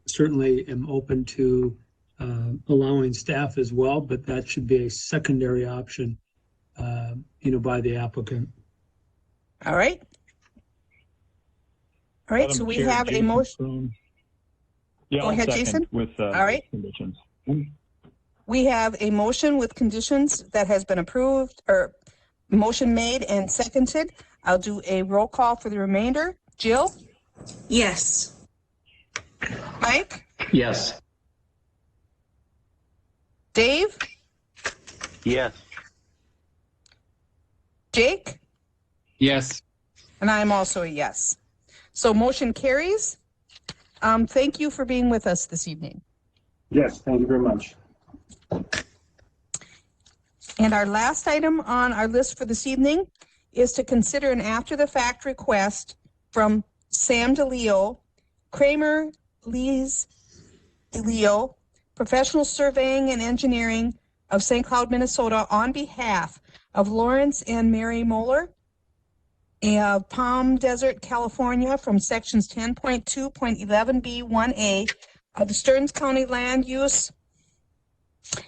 [SPEAKER 2] certainly am open to allowing staff as well, but that should be a secondary option, by the applicant.
[SPEAKER 1] All right. All right, so we have a motion.
[SPEAKER 9] Yeah,
[SPEAKER 1] Go ahead, Jason.
[SPEAKER 9] With
[SPEAKER 1] all right.
[SPEAKER 9] Conditions.
[SPEAKER 1] We have a motion with conditions that has been approved, or motion made and seconded. I'll do a roll call for the remainder. Jill?
[SPEAKER 6] Yes.
[SPEAKER 1] Mike?
[SPEAKER 8] Yes.
[SPEAKER 1] Dave?
[SPEAKER 4] Yes.
[SPEAKER 1] Jake?
[SPEAKER 12] Yes.
[SPEAKER 1] And I'm also a yes. So motion carries. Thank you for being with us this evening.
[SPEAKER 14] Yes, thank you very much.
[SPEAKER 1] And our last item on our list for this evening is to consider an after-the-fact request from Sam DeLeo, Kramer Lees DeLeo, Professional Surveying and Engineering of St. Cloud, Minnesota, on behalf of Lawrence and Mary Moeller of Palm Desert, California, from sections 10.2.11b1a of the Stearns County Land Use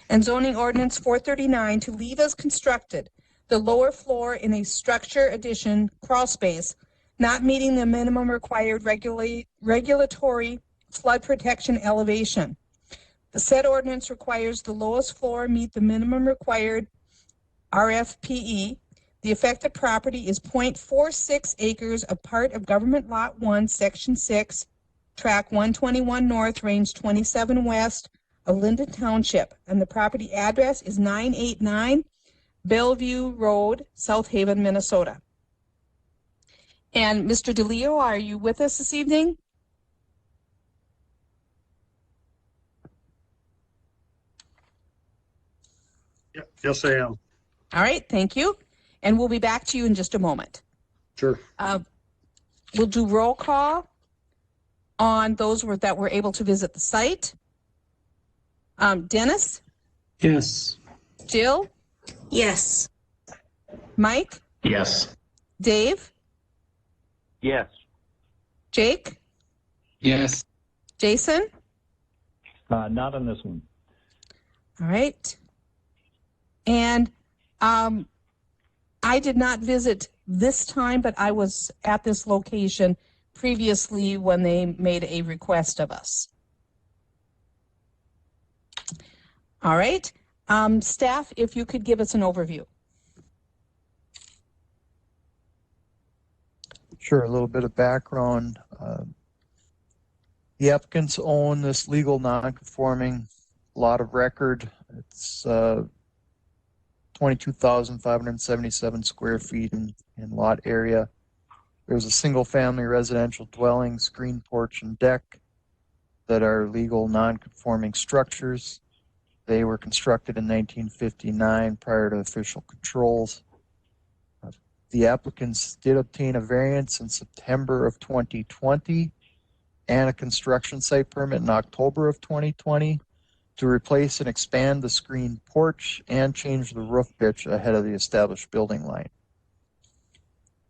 [SPEAKER 1] and Zoning Ordinance 439 to leave as constructed the lower floor in a structure addition crawl space not meeting the minimum required regulatory flood protection elevation. The said ordinance requires the lowest floor meet the minimum required RFPE. The affected property is 0.46 acres, a part of Government Lot 1, Section 6, Track 121 North, Range 27 West of Linden Township, and the property address is 989 Bellevue Road, South Haven, Minnesota. And Mr. DeLeo, are you with us this evening?
[SPEAKER 2] Yes, I am.
[SPEAKER 1] All right, thank you. And we'll be back to you in just a moment.
[SPEAKER 2] Sure.
[SPEAKER 1] We'll do roll call on those that were able to visit the site. Dennis?
[SPEAKER 2] Yes.
[SPEAKER 1] Jill?
[SPEAKER 6] Yes.
[SPEAKER 1] Mike?
[SPEAKER 8] Yes.
[SPEAKER 1] Dave?
[SPEAKER 4] Yes.
[SPEAKER 1] Jake?
[SPEAKER 12] Yes.
[SPEAKER 1] Jason?
[SPEAKER 9] Not on this one.
[SPEAKER 1] All right. And I did not visit this time, but I was at this location previously when they made a request of us. All right. Staff, if you could give us an overview.
[SPEAKER 11] Sure, a little bit of background. The applicants own this legal non-conforming lot of record. It's 22,577 square feet in lot area. There's a single family residential dwelling, screen porch and deck that are legal non-conforming structures. They were constructed in 1959 prior to official controls. The applicants did obtain a variance in September of 2020 and a construction site permit in October of 2020 to replace and expand the screen porch and change the roof pitch ahead of the established building line.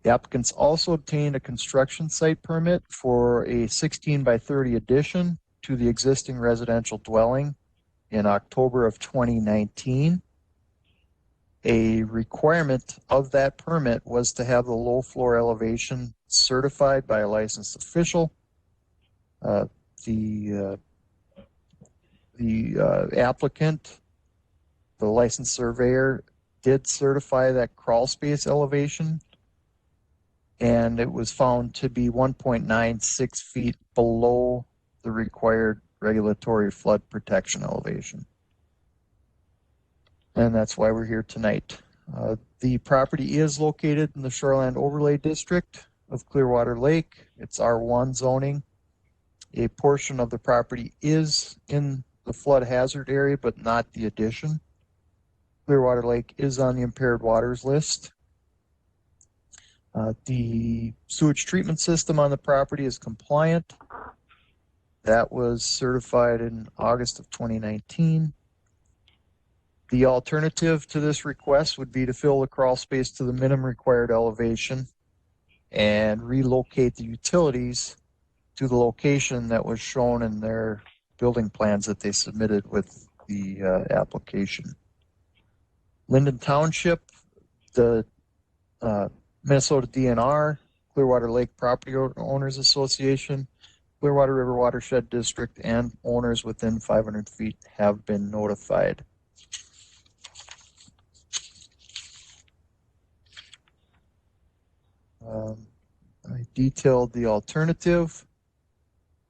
[SPEAKER 11] The applicants also obtained a construction site permit for a 16 by 30 addition to the existing residential dwelling in October of 2019. A requirement of that permit was to have the low floor elevation certified by a licensed official. The applicant, the licensed surveyor, did certify that crawl space elevation, and it was found to be 1.96 feet below the required regulatory flood protection elevation. And that's why we're here tonight. The property is located in the Shoreland Overlay District of Clearwater Lake. It's R1 zoning. A portion of the property is in the flood hazard area, but not the addition. Clearwater Lake is on the impaired waters list. The sewage treatment system on the property is compliant. That was certified in August of 2019. The alternative to this request would be to fill the crawl space to the minimum required elevation and relocate the utilities to the location that was shown in their building plans that they submitted with the application. Linden Township, the Minnesota DNR, Clearwater Lake Property Owners Association, Clearwater River Watershed District, and owners within 500 feet have been notified. I detailed the alternative,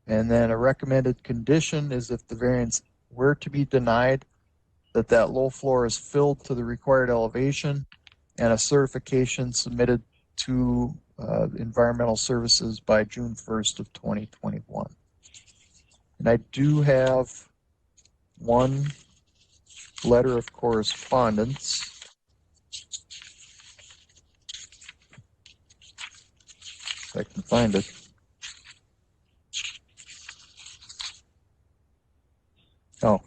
[SPEAKER 11] and then a recommended condition is if the variance were to be denied, that low floor is filled to the required elevation, and a certification submitted to Environmental Services by June 1st of 2021. And I do have one letter of correspondence. If I can find it. Oh.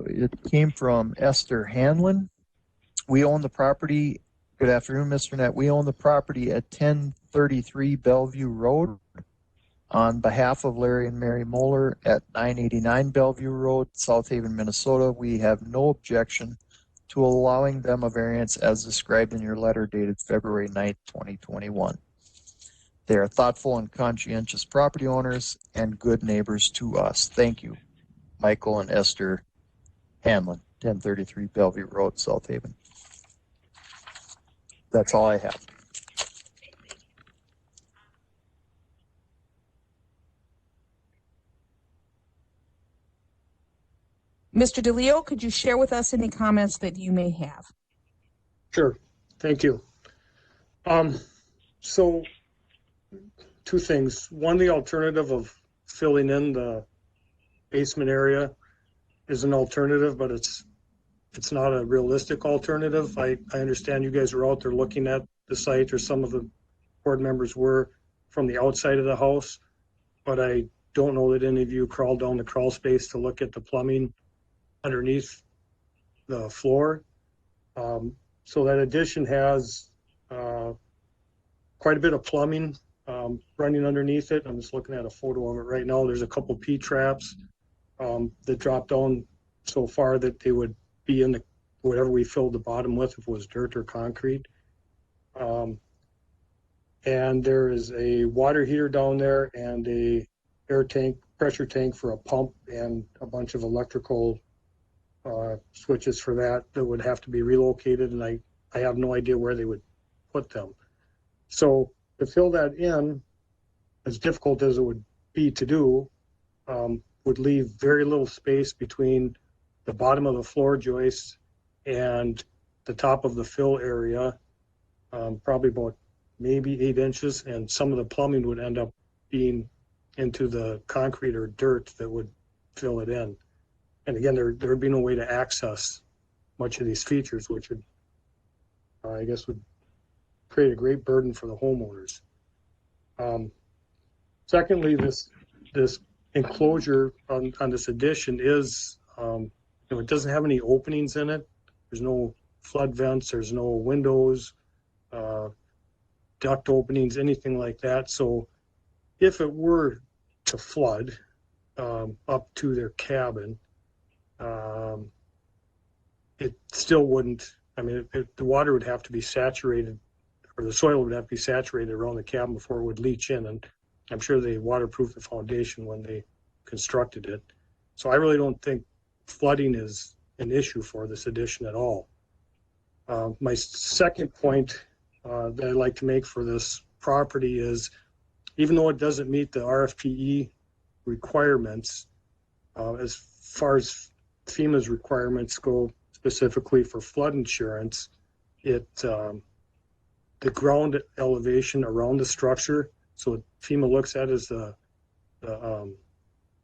[SPEAKER 11] It came from Esther Hanlon. We own the property. Good afternoon, Mr. Net. We own the property at 1033 Bellevue Road on behalf of Larry and Mary Moeller at 989 Bellevue Road, South Haven, Minnesota. We have no objection to allowing them a variance as described in your letter dated February 9th, 2021. They are thoughtful and conscientious property owners and good neighbors to us. Thank you, Michael and Esther Hanlon, 1033 Bellevue Road, South Haven. That's all I have.
[SPEAKER 1] Mr. DeLeo, could you share with us any comments that you may have?
[SPEAKER 15] Sure. Thank you. So two things. One, the alternative of filling in the basement area is an alternative, but it's not a realistic alternative. I understand you guys were out there looking at the site, or some of the board members were, from the outside of the house, but I don't know that any of you crawled down the crawl space to look at the plumbing underneath the floor. So that addition has quite a bit of plumbing running underneath it. I'm just looking at a photo of it right now. There's a couple P-traps that drop down so far that they would be in the whatever we filled the bottom with, if it was dirt or concrete. And there is a water heater down there and a air tank, pressure tank for a pump, and a bunch of electrical switches for that would have to be relocated, and I have no idea where they would put them. So to fill that in, as difficult as it would be to do, would leave very little space between the bottom of the floor joist and the top of the fill area, probably about maybe 8 inches, and some of the plumbing would end up being into the concrete or dirt that would fill it in. And again, there would be no way to access much of these features, which would, I guess, would create a great burden for the homeowners. Secondly, this enclosure on this addition is, it doesn't have any openings in it. There's no flood vents, there's no windows, duct openings, anything like that. So if it were to flood up to their cabin, it still wouldn't, I mean, the water would have to be saturated, or the soil would have to be saturated around the cabin before it would leach in. And I'm sure they waterproofed the foundation when they constructed it. So I really don't think flooding is an issue for this addition at all. My second point that I'd like to make for this property is, even though it doesn't meet the RFPE requirements, as far as FEMA's requirements go specifically for flood insurance, the ground elevation around the structure, so what FEMA looks at is the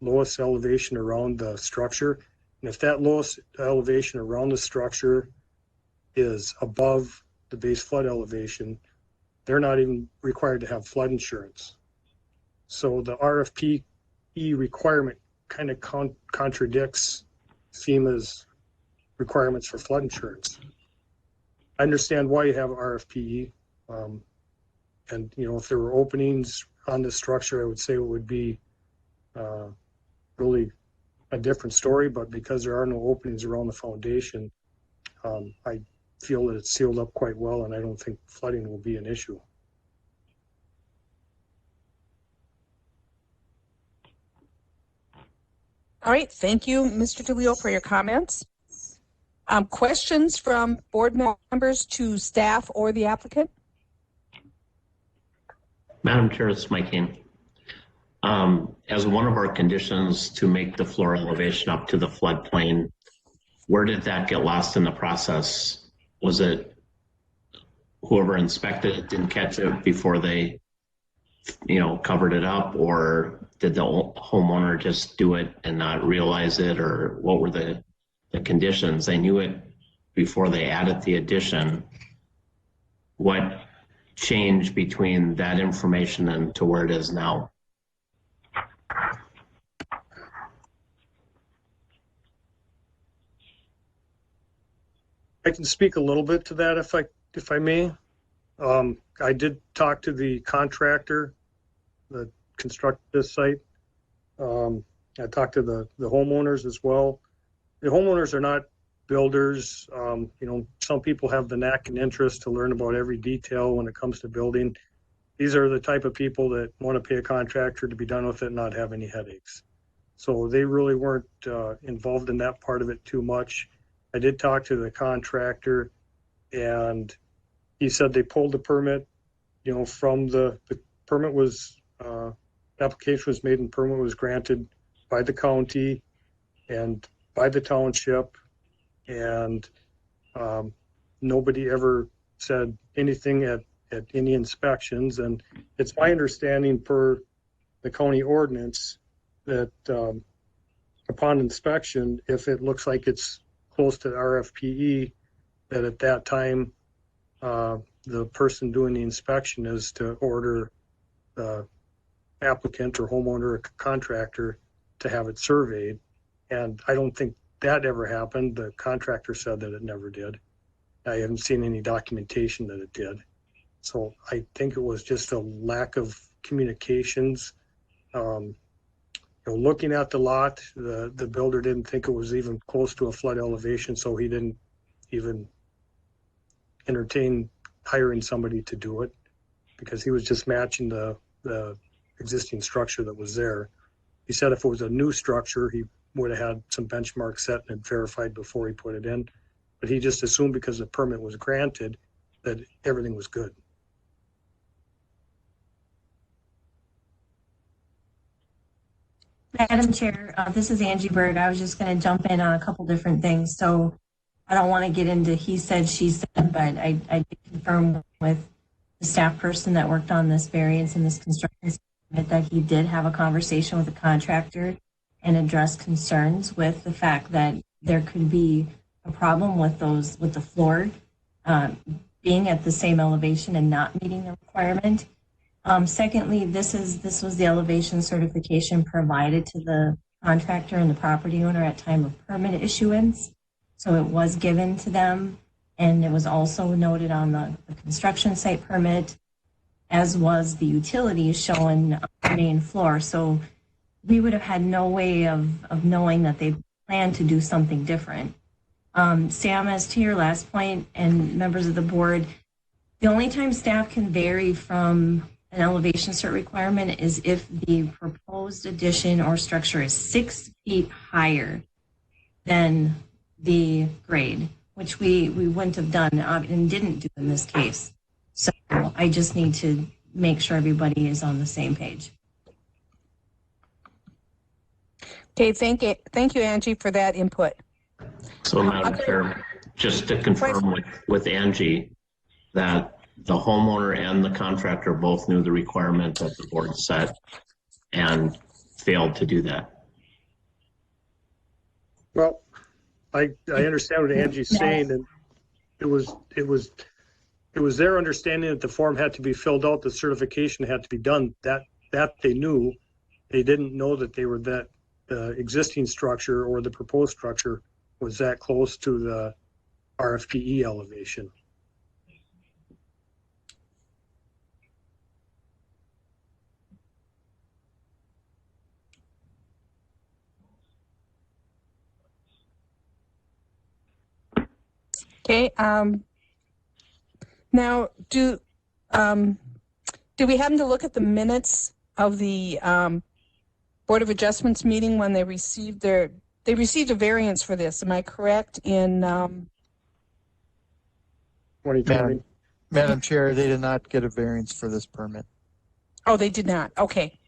[SPEAKER 15] lowest elevation around the structure. And if that lowest elevation around the structure is above the base flood elevation, they're not even required to have flood insurance. So the RFPE requirement kind of contradicts FEMA's requirements for flood insurance. I understand why you have RFPE, and if there were openings on the structure, I would say it would be really a different story, but because there are no openings around the foundation, I feel that it's sealed up quite well, and I don't think flooding will be an issue.
[SPEAKER 1] All right, thank you, Mr. DeLeo, for your comments. Questions from board members to staff or the applicant?
[SPEAKER 8] Madam Chair, this is Mike Kane. As one of our conditions to make the floor elevation up to the floodplain, where did that get lost in the process? Was it whoever inspected it didn't catch it before they, covered it up, or did the homeowner just do it and not realize it, or what were the conditions? They knew it before they added the addition. What changed between that information and to where it is now?
[SPEAKER 15] I can speak a little bit to that if I may. I did talk to the contractor that constructed this site. I talked to the homeowners as well. The homeowners are not builders. Some people have the knack and interest to learn about every detail when it comes to building. These are the type of people that want to pay a contractor to be done with it and not have any headaches. So they really weren't involved in that part of it too much. I did talk to the contractor, and he said they pulled the permit, from the permit was, application was made and permit was granted by the county and by the township, and nobody ever said anything at any inspections. And it's my understanding per the county ordinance that upon inspection, if it looks like it's close to the RFPE, that at that time the person doing the inspection is to order the applicant or homeowner or contractor to have it surveyed. And I don't think that ever happened. The contractor said that it never did. I haven't seen any documentation that it did. So I think it was just a lack of communications. Looking at the lot, the builder didn't think it was even close to a flood elevation, so he didn't even entertain hiring somebody to do it, because he was just matching the existing structure that was there. He said if it was a new structure, he would have had some benchmarks set and verified before he put it in, but he just assumed because the permit was granted that everything was good.
[SPEAKER 7] Madam Chair, this is Angie Berg. I was just going to jump in on a couple different things. So I don't want to get into he said, she said, but I did confirm with the staff person that worked on this variance and this construction that he did have a conversation with the contractor and address concerns with the fact that there could be a problem with the floor being at the same elevation and not meeting the requirement. Secondly, this was the elevation certification provided to the contractor and the property owner at time of permit issuance. So it was given to them, and it was also noted on the construction site permit, as was the utilities showing the main floor. So we would have had no way of knowing that they planned to do something different. Sam, as to your last point, and members of the board, the only time staff can vary from an elevation cert requirement is if the proposed addition or structure is 6 feet higher than the grade, which we wouldn't have done and didn't do in this case. So I just need to make sure everybody is on the same page.
[SPEAKER 1] Okay, thank you, Angie, for that input.
[SPEAKER 8] So, Madam Chair, just to confirm with Angie that the homeowner and the contractor both knew the requirement that the board set and failed to do that.
[SPEAKER 15] Well, I understand what Angie's saying, and it was their understanding that the form had to be filled out, the certification had to be done. That they knew. They didn't know that they were that existing structure or the proposed structure was that close to the RFPE elevation.
[SPEAKER 1] Okay. Now, do we happen to look at the minutes of the Board of Adjustments meeting when they received a variance for this? Am I correct in?
[SPEAKER 15] 2020.
[SPEAKER 11] Madam Chair, they did not get a variance for this permit.
[SPEAKER 1] Oh, they did not. Okay.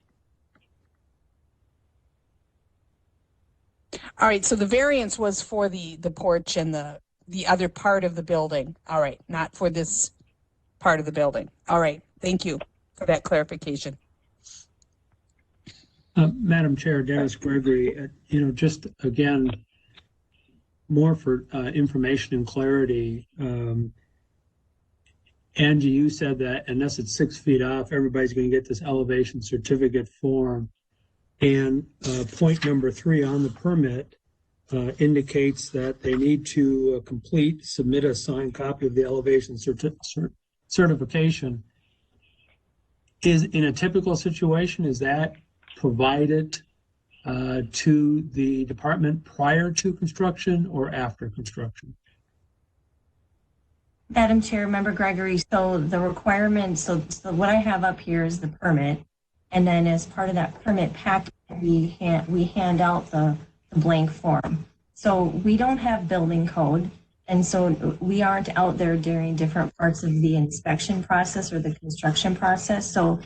[SPEAKER 1] All right, so the variance was for the porch and the other part of the building. All right, not for this part of the building. All right, thank you for that clarification.
[SPEAKER 2] Madam Chair, Dennis Gregory, just again, more for information and clarity. Angie, you said that unless it's 6 feet off, everybody's going to get this elevation certificate form. And point number 3 on the permit indicates that they need to submit a signed copy of the elevation certification. Is in a typical situation, is that provided to the department prior to construction or after construction?
[SPEAKER 7] Madam Chair, Member Gregory, so the requirement, so what I have up here is the permit. And then as part of that permit packet, we hand out the blank form. So we don't have building code. And so we aren't out there during different parts of the inspection process or the construction process. So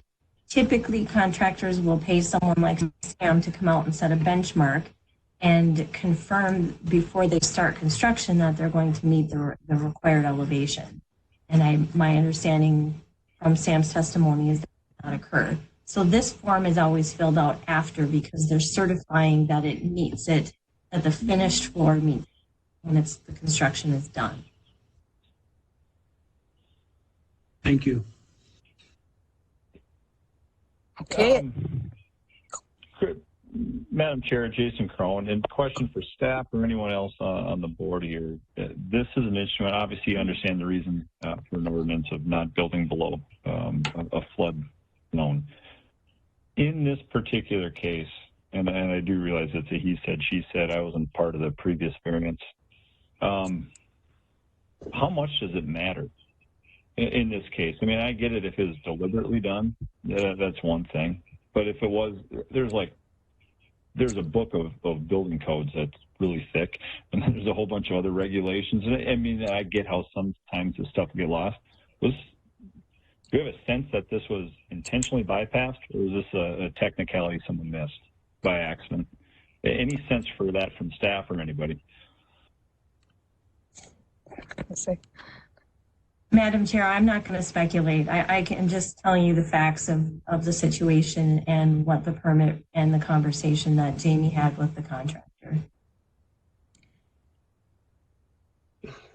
[SPEAKER 7] typically contractors will pay someone like Sam to come out and set a benchmark and confirm before they start construction that they're going to meet the required elevation. And my understanding from Sam's testimony is that that not occur. So this form is always filled out after because they're certifying that it meets it, that the finished floor meets when the construction is done.
[SPEAKER 2] Thank you.
[SPEAKER 1] Okay.
[SPEAKER 9] Madam Chair, Jason Crone, and question for staff or anyone else on the board here. This is an issue, and obviously you understand the reason for an ordinance of not building below a flood zone. In this particular case, and I do realize it's a he said, she said, I wasn't part of the previous variance. How much does it matter in this case? I mean, I get it if it was deliberately done, that's one thing. But if it was, there's a book of building codes that's really thick, and then there's a whole bunch of other regulations. And I mean, I get how sometimes this stuff will get lost. Do you have a sense that this was intentionally bypassed, or is this a technicality someone missed by accident? Any sense for that from staff or anybody?
[SPEAKER 7] Madam Chair, I'm not going to speculate. I can just tell you the facts of the situation and what the permit and the conversation that Jamie had with the contractor.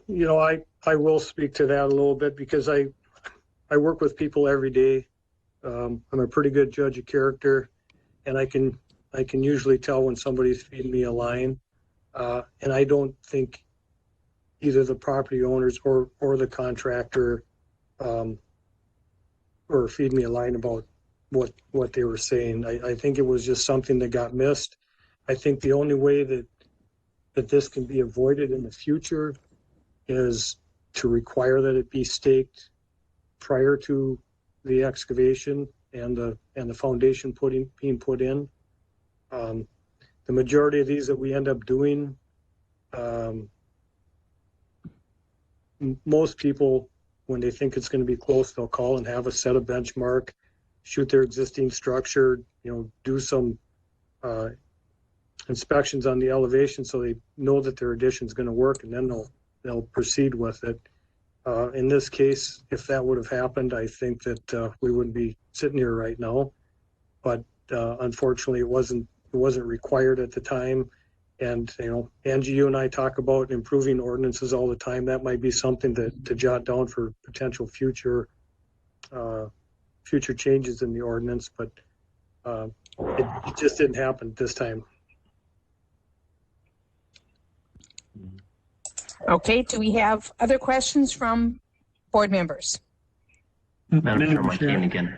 [SPEAKER 15] You know, I will speak to that a little bit because I work with people every day. I'm a pretty good judge of character, and I can usually tell when somebody's feeding me a line. And I don't think either the property owners or the contractor or feed me a line about what they were saying. I think it was just something that got missed. I think the only way that this can be avoided in the future is to require that it be staked prior to the excavation and the foundation being put in. The majority of these that we end up doing, most people, when they think it's going to be close, they'll call and have us set a benchmark, shoot their existing structure, do some inspections on the elevation so they know that their addition is going to work, and then they'll proceed with it. In this case, if that would have happened, I think that we wouldn't be sitting here right now. But unfortunately, it wasn't required at the time. And Angie, you and I talk about improving ordinances all the time. That might be something to jot down for potential future changes in the ordinance. But it just didn't happen this time.
[SPEAKER 1] Okay, do we have other questions from board members?
[SPEAKER 8] Madam Chair, Mike Hannigan.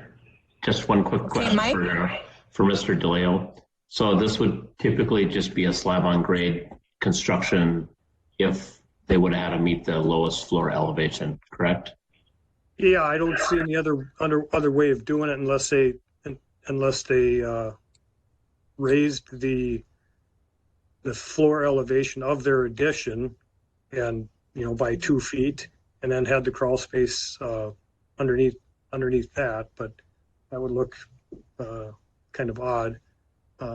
[SPEAKER 8] Just one quick question for Mr. DeLeo. So this would typically just be a slab on grade construction if they would have had to meet the lowest floor elevation, correct?
[SPEAKER 15] Yeah, I don't see any other way of doing it unless they raised the floor elevation of their addition and by 2 feet, and then had the crawl space underneath that. But that would look kind of odd.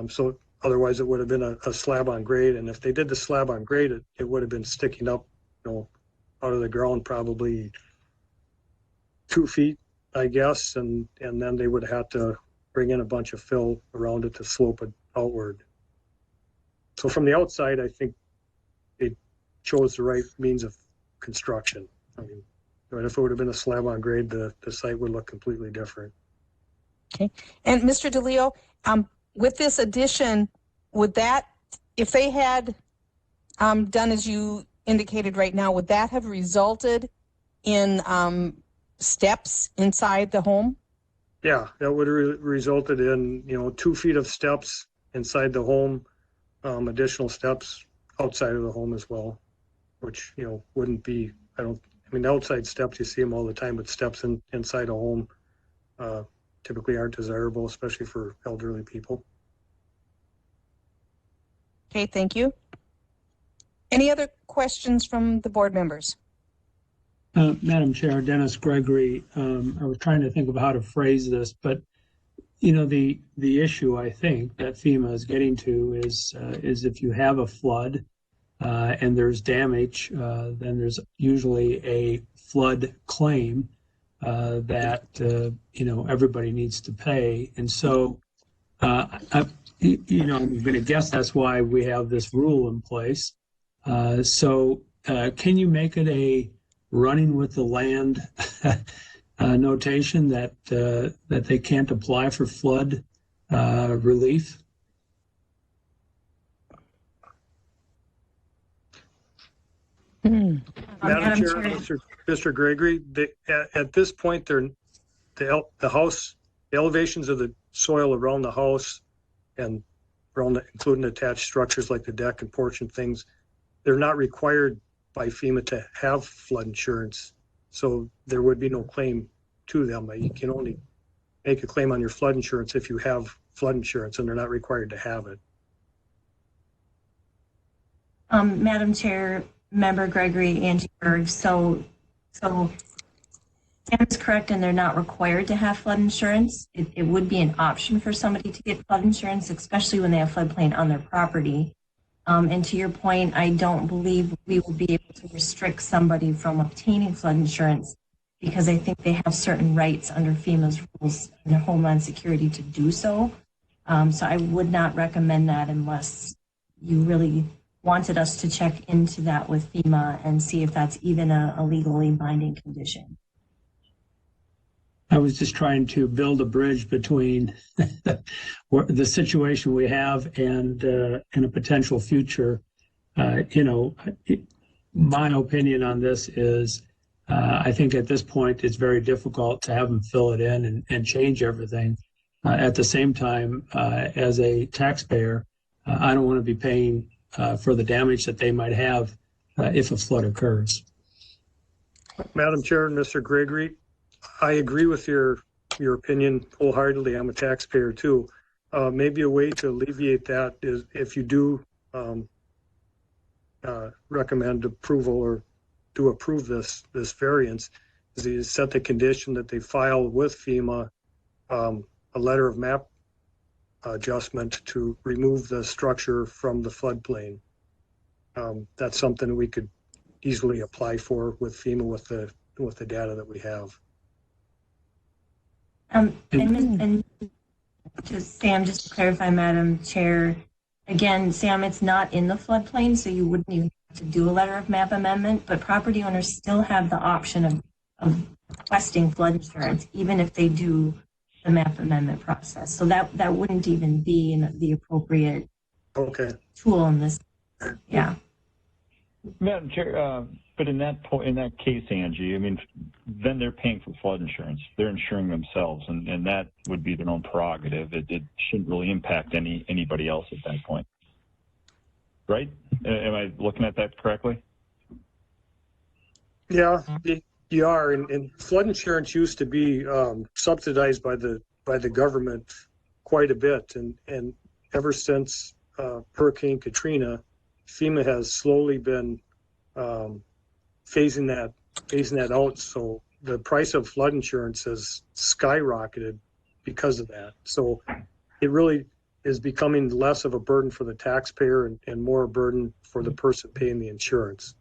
[SPEAKER 15] So Otherwise, it would have been a slab on grade. And if they did the slab on grade, it would have been sticking up, out of the ground probably 2 feet, I guess. And then they would have to bring in a bunch of fill around it to slope it outward. So from the outside, I think they chose the right means of construction. I mean, if it would have been a slab on grade, the site would look completely different.
[SPEAKER 1] Okay. And Mr. DeLeo, with this addition, would that, if they had done as you indicated right now, would that have resulted in steps inside the home?
[SPEAKER 15] Yeah, that would have resulted in, 2 feet of steps inside the home, additional steps outside of the home as well, which, wouldn't be, outside steps, you see them all the time, but steps inside a home typically aren't desirable, especially for elderly people.
[SPEAKER 1] Okay, thank you. Any other questions from the board members?
[SPEAKER 2] Madam Chair, Dennis Gregory, I was trying to think of how to phrase this, but the issue I think that FEMA is getting to is if you have a flood and there's damage, then there's usually a flood claim that everybody needs to pay, and so I'm going to guess that's why we have this rule in place. So can you make it a running with the land notation that they can't apply for flood relief?
[SPEAKER 15] Madam Chair, Mr. Gregory, at this point, the elevations of the soil around the house and including attached structures like the deck and porch and things, they're not required by FEMA to have flood insurance. So there would be no claim to them. You can only make a claim on your flood insurance if you have flood insurance, and they're not required to have it.
[SPEAKER 7] Madam Chair, Member Gregory, Angie Berg, so Sam is correct, and they're not required to have flood insurance. It would be an option for somebody to get flood insurance, especially when they have floodplain on their property. And to your point, I don't believe we will be able to restrict somebody from obtaining flood insurance because I think they have certain rights under FEMA's rules and Homeland Security to do so. So I would not recommend that unless you really wanted us to check into that with FEMA and see if that's even a legally binding condition.
[SPEAKER 2] I was just trying to build a bridge between the situation we have and a potential future. My opinion on this is I think at this point it's very difficult to have them fill it in and change everything. At the same time, as a taxpayer, I don't want to be paying for the damage that they might have if a flood occurs.
[SPEAKER 15] Madam Chair and Mr. Gregory, I agree with your opinion wholeheartedly. I'm a taxpayer too. Maybe a way to alleviate that is if you do recommend approval or do approve this variance, is you set the condition that they file with FEMA a letter of map adjustment to remove the structure from the floodplain. That's something we could easily apply for with FEMA with the data that we have.
[SPEAKER 7] And just Sam, just to clarify, Madam Chair, again, Sam, it's not in the floodplain, so you wouldn't even have to do a letter of map amendment, but property owners still have the option of requesting flood insurance, even if they do the map amendment process. So that wouldn't even be the appropriate tool in this. Yeah.
[SPEAKER 9] Madam Chair, but in that case, Angie, then they're paying for flood insurance. They're insuring themselves, and that would be their own prerogative. It shouldn't really impact anybody else at that point, right? Am I looking at that correctly?
[SPEAKER 15] Yeah, you are. And flood insurance used to be subsidized by the government quite a bit, and ever since Hurricane Katrina, FEMA has slowly been phasing that out. So the price of flood insurance has skyrocketed because of that. So it is becoming less of a burden for the taxpayer and more a burden for the person paying the insurance.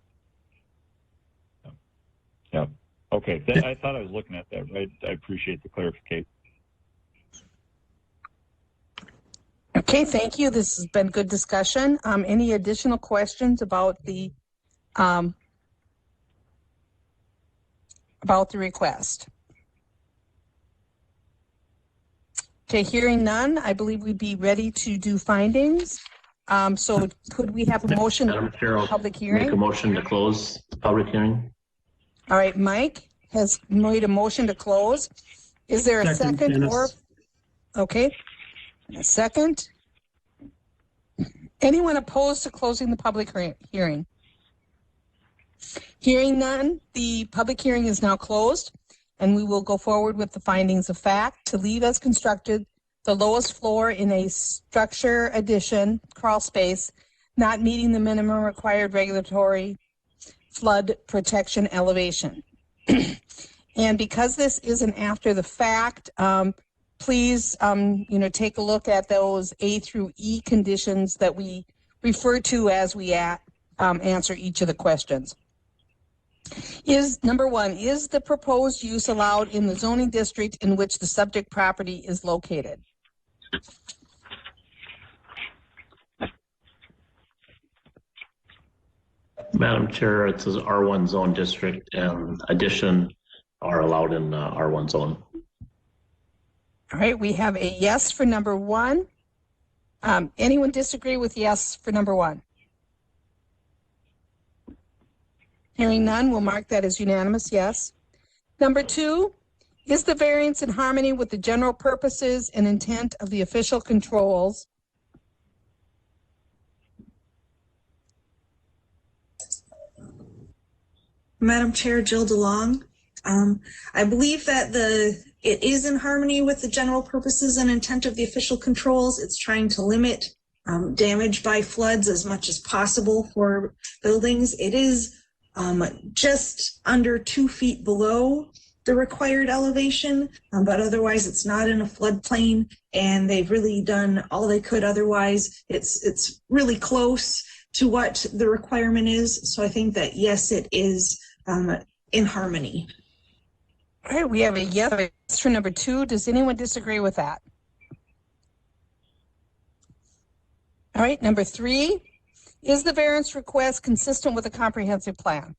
[SPEAKER 9] Yeah. Okay. I thought I was looking at that, right? I appreciate the clarification.
[SPEAKER 1] Okay, thank you. This has been good discussion. Any additional questions about the request? Okay, hearing none, I believe we'd be ready to do findings. So could we have a motion
[SPEAKER 8] Madam Chair, I'll
[SPEAKER 1] public
[SPEAKER 8] make
[SPEAKER 1] hearing?
[SPEAKER 8] a motion to close the public hearing.
[SPEAKER 1] All right, Mike has made a motion to close. Is there a second
[SPEAKER 2] Dennis.
[SPEAKER 1] or? Okay, a second. Anyone opposed to closing the public hearing? Hearing none, the public hearing is now closed, and we will go forward with the findings of fact to leave as constructed the lowest floor in a structure addition crawl space not meeting the minimum required regulatory flood protection elevation. And because this is an after the fact, please, take a look at those A through E conditions that we refer to as we answer each of the questions. Number one, is the proposed use allowed in the zoning district in which the subject property is located?
[SPEAKER 8] Madam Chair, it's an R1 zone district, and addition are allowed in R1 zone.
[SPEAKER 1] All right, we have a yes for number one. Anyone disagree with yes for number one? Hearing none, we'll mark that as unanimous, yes. Number two, is the variance in harmony with the general purposes and intent of the official controls?
[SPEAKER 6] Madam Chair, Jill DeLong. I believe that it is in harmony with the general purposes and intent of the official controls. It's trying to limit damage by floods as much as possible for buildings. It is just under 2 feet below the required elevation, but otherwise it's not in a floodplain, and they've really done all they could otherwise. It's really close to what the requirement is. So I think that yes, it is in harmony.
[SPEAKER 1] All right, we have a yes for number two. Does anyone disagree with that? All right, number three, is the variance request consistent with a comprehensive plan?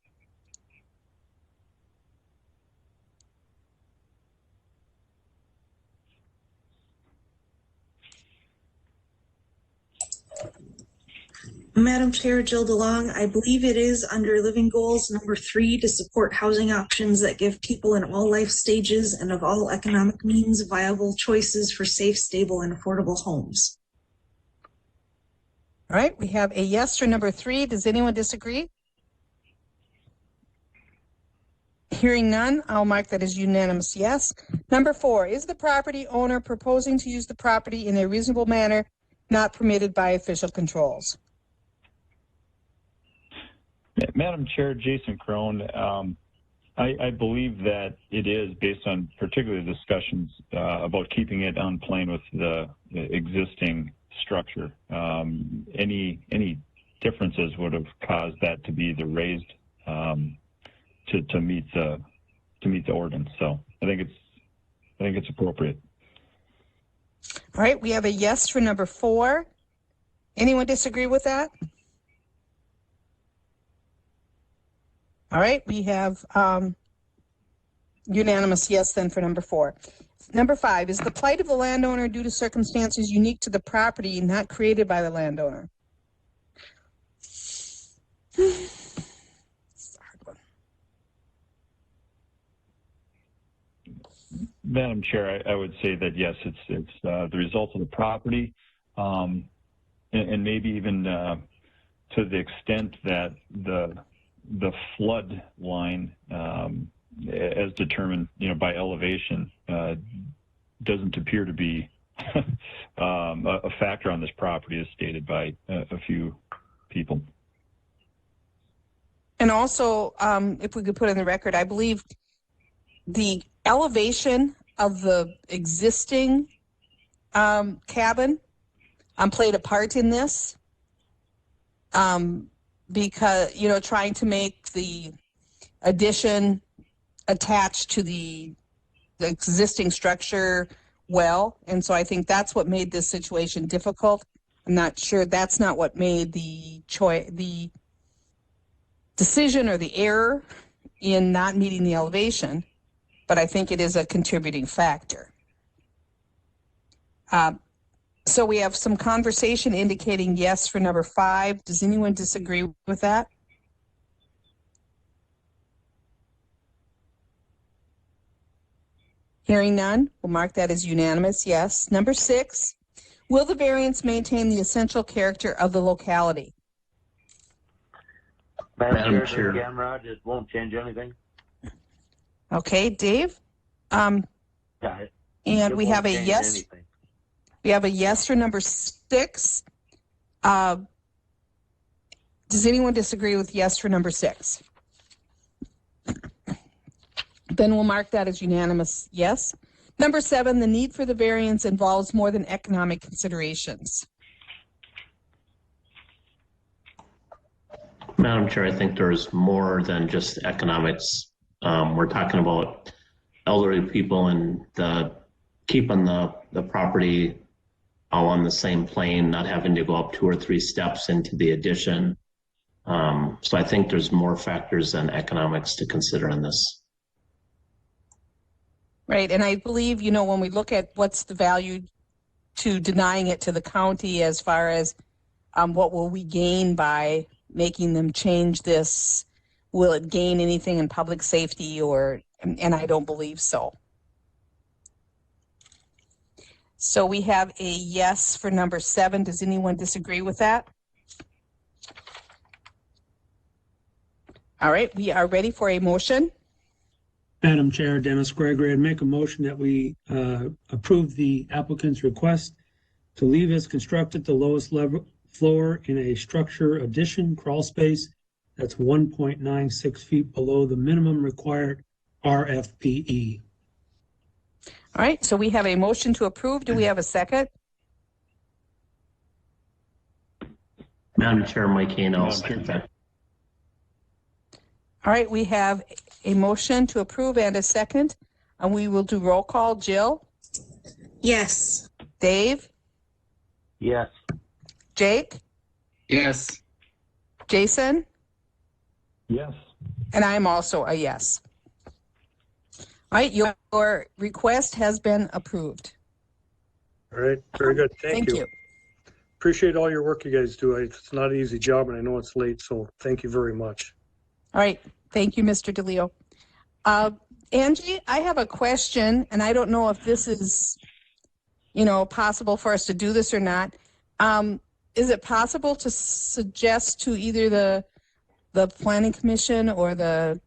[SPEAKER 6] Madam Chair, Jill DeLong, I believe it is under living goals number 3 to support housing options that give people in all life stages and of all economic means viable choices for safe, stable, and affordable homes.
[SPEAKER 1] All right, we have a yes for number 3. Does anyone disagree? Hearing none, I'll mark that as unanimous yes. Number 4, is the property owner proposing to use the property in a reasonable manner not permitted by official controls?
[SPEAKER 9] Madam Chair, Jason Crone, I believe that it is based on particular discussions about keeping it on plane with the existing structure. Any differences would have caused that to be the raised to meet the ordinance. So I think it's appropriate.
[SPEAKER 1] All right, we have a yes for number 4. Anyone disagree with that? All right, we have unanimous yes then for number 4. Number 5, is the plight of the landowner due to circumstances unique to the property not created by the landowner?
[SPEAKER 9] Madam Chair, I would say that yes, it's the result of the property, and maybe even to the extent that the flood line, as determined, by elevation, doesn't appear to be a factor on this property, as stated by a few people.
[SPEAKER 1] And also, if we could put in the record, I believe the elevation of the existing cabin played a part in this, because, you know, trying to make the addition attached to the existing structure well. And so I think that's what made this situation difficult. I'm not sure that's not what made the decision or the error in not meeting the elevation, but I think it is a contributing factor. So we have some conversation indicating yes for number 5. Does anyone disagree with that? Hearing none, we'll mark that as unanimous, yes. Number 6, will the variance maintain the essential character of the locality?
[SPEAKER 4] Madam Chair, Gamrod, it won't change anything.
[SPEAKER 1] Okay, Dave?
[SPEAKER 4] Yeah,
[SPEAKER 1] and we have a yes.
[SPEAKER 4] Anything.
[SPEAKER 1] We have a yes for number 6. Does anyone disagree with yes for number 6? Then we'll mark that as unanimous yes. Number 7, the need for the variance involves more than economic considerations.
[SPEAKER 8] Madam Chair, I think there's more than just economics. We're talking about elderly people and keeping the property all on the same plane, not having to go up 2 or 3 steps into the addition. So I think there's more factors than economics to consider in this.
[SPEAKER 1] Right, and I believe, you know, when we look at what's the value to denying it to the county as far as what will we gain by making them change this, will it gain anything in public safety or, and I don't believe so. So we have a yes for number 7. Does anyone disagree with that? All right, we are ready for a motion.
[SPEAKER 2] Madam Chair, Dennis Gregory, I'd make a motion that we approve the applicant's request to leave as constructed the lowest level floor in a structure addition crawl space that's 1.96 feet below the minimum required RFPE.
[SPEAKER 1] All right, so we have a motion to approve. Do we have a second?
[SPEAKER 8] Madam Chair, Mike Kane, I'll second that.
[SPEAKER 1] All right, we have a motion to approve and a second, and we will do roll call. Jill?
[SPEAKER 6] Yes.
[SPEAKER 1] Dave?
[SPEAKER 4] Yes.
[SPEAKER 1] Jake?
[SPEAKER 12] Yes.
[SPEAKER 1] Jason?
[SPEAKER 9] Yes.
[SPEAKER 1] And I'm also a yes. All right, your request has been approved.
[SPEAKER 15] All right, very good. Thank you.
[SPEAKER 1] You.
[SPEAKER 15] Appreciate all your work you guys do. It's not an easy job, and I know it's late, so thank you very much.
[SPEAKER 1] All right, thank you, Mr. DeLeo. Angie, I have a question, and I don't know if this is, you know, possible for us to do this or not. Is it possible to suggest to either the Planning Commission or the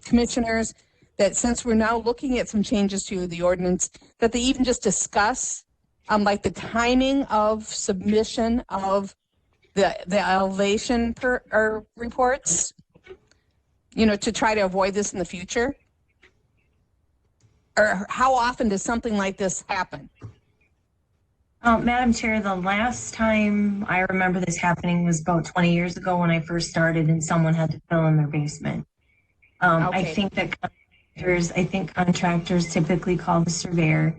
[SPEAKER 1] commissioners that since we're now looking at some changes to the ordinance, that they even just discuss like the timing of submission of the elevation reports, you know, to try to avoid this in the future? Or how often does something like this happen?
[SPEAKER 7] Madam Chair, the last time I remember this happening was about 20 years ago when I first started and someone had to fill in their basement. I think that contractors typically call the surveyor.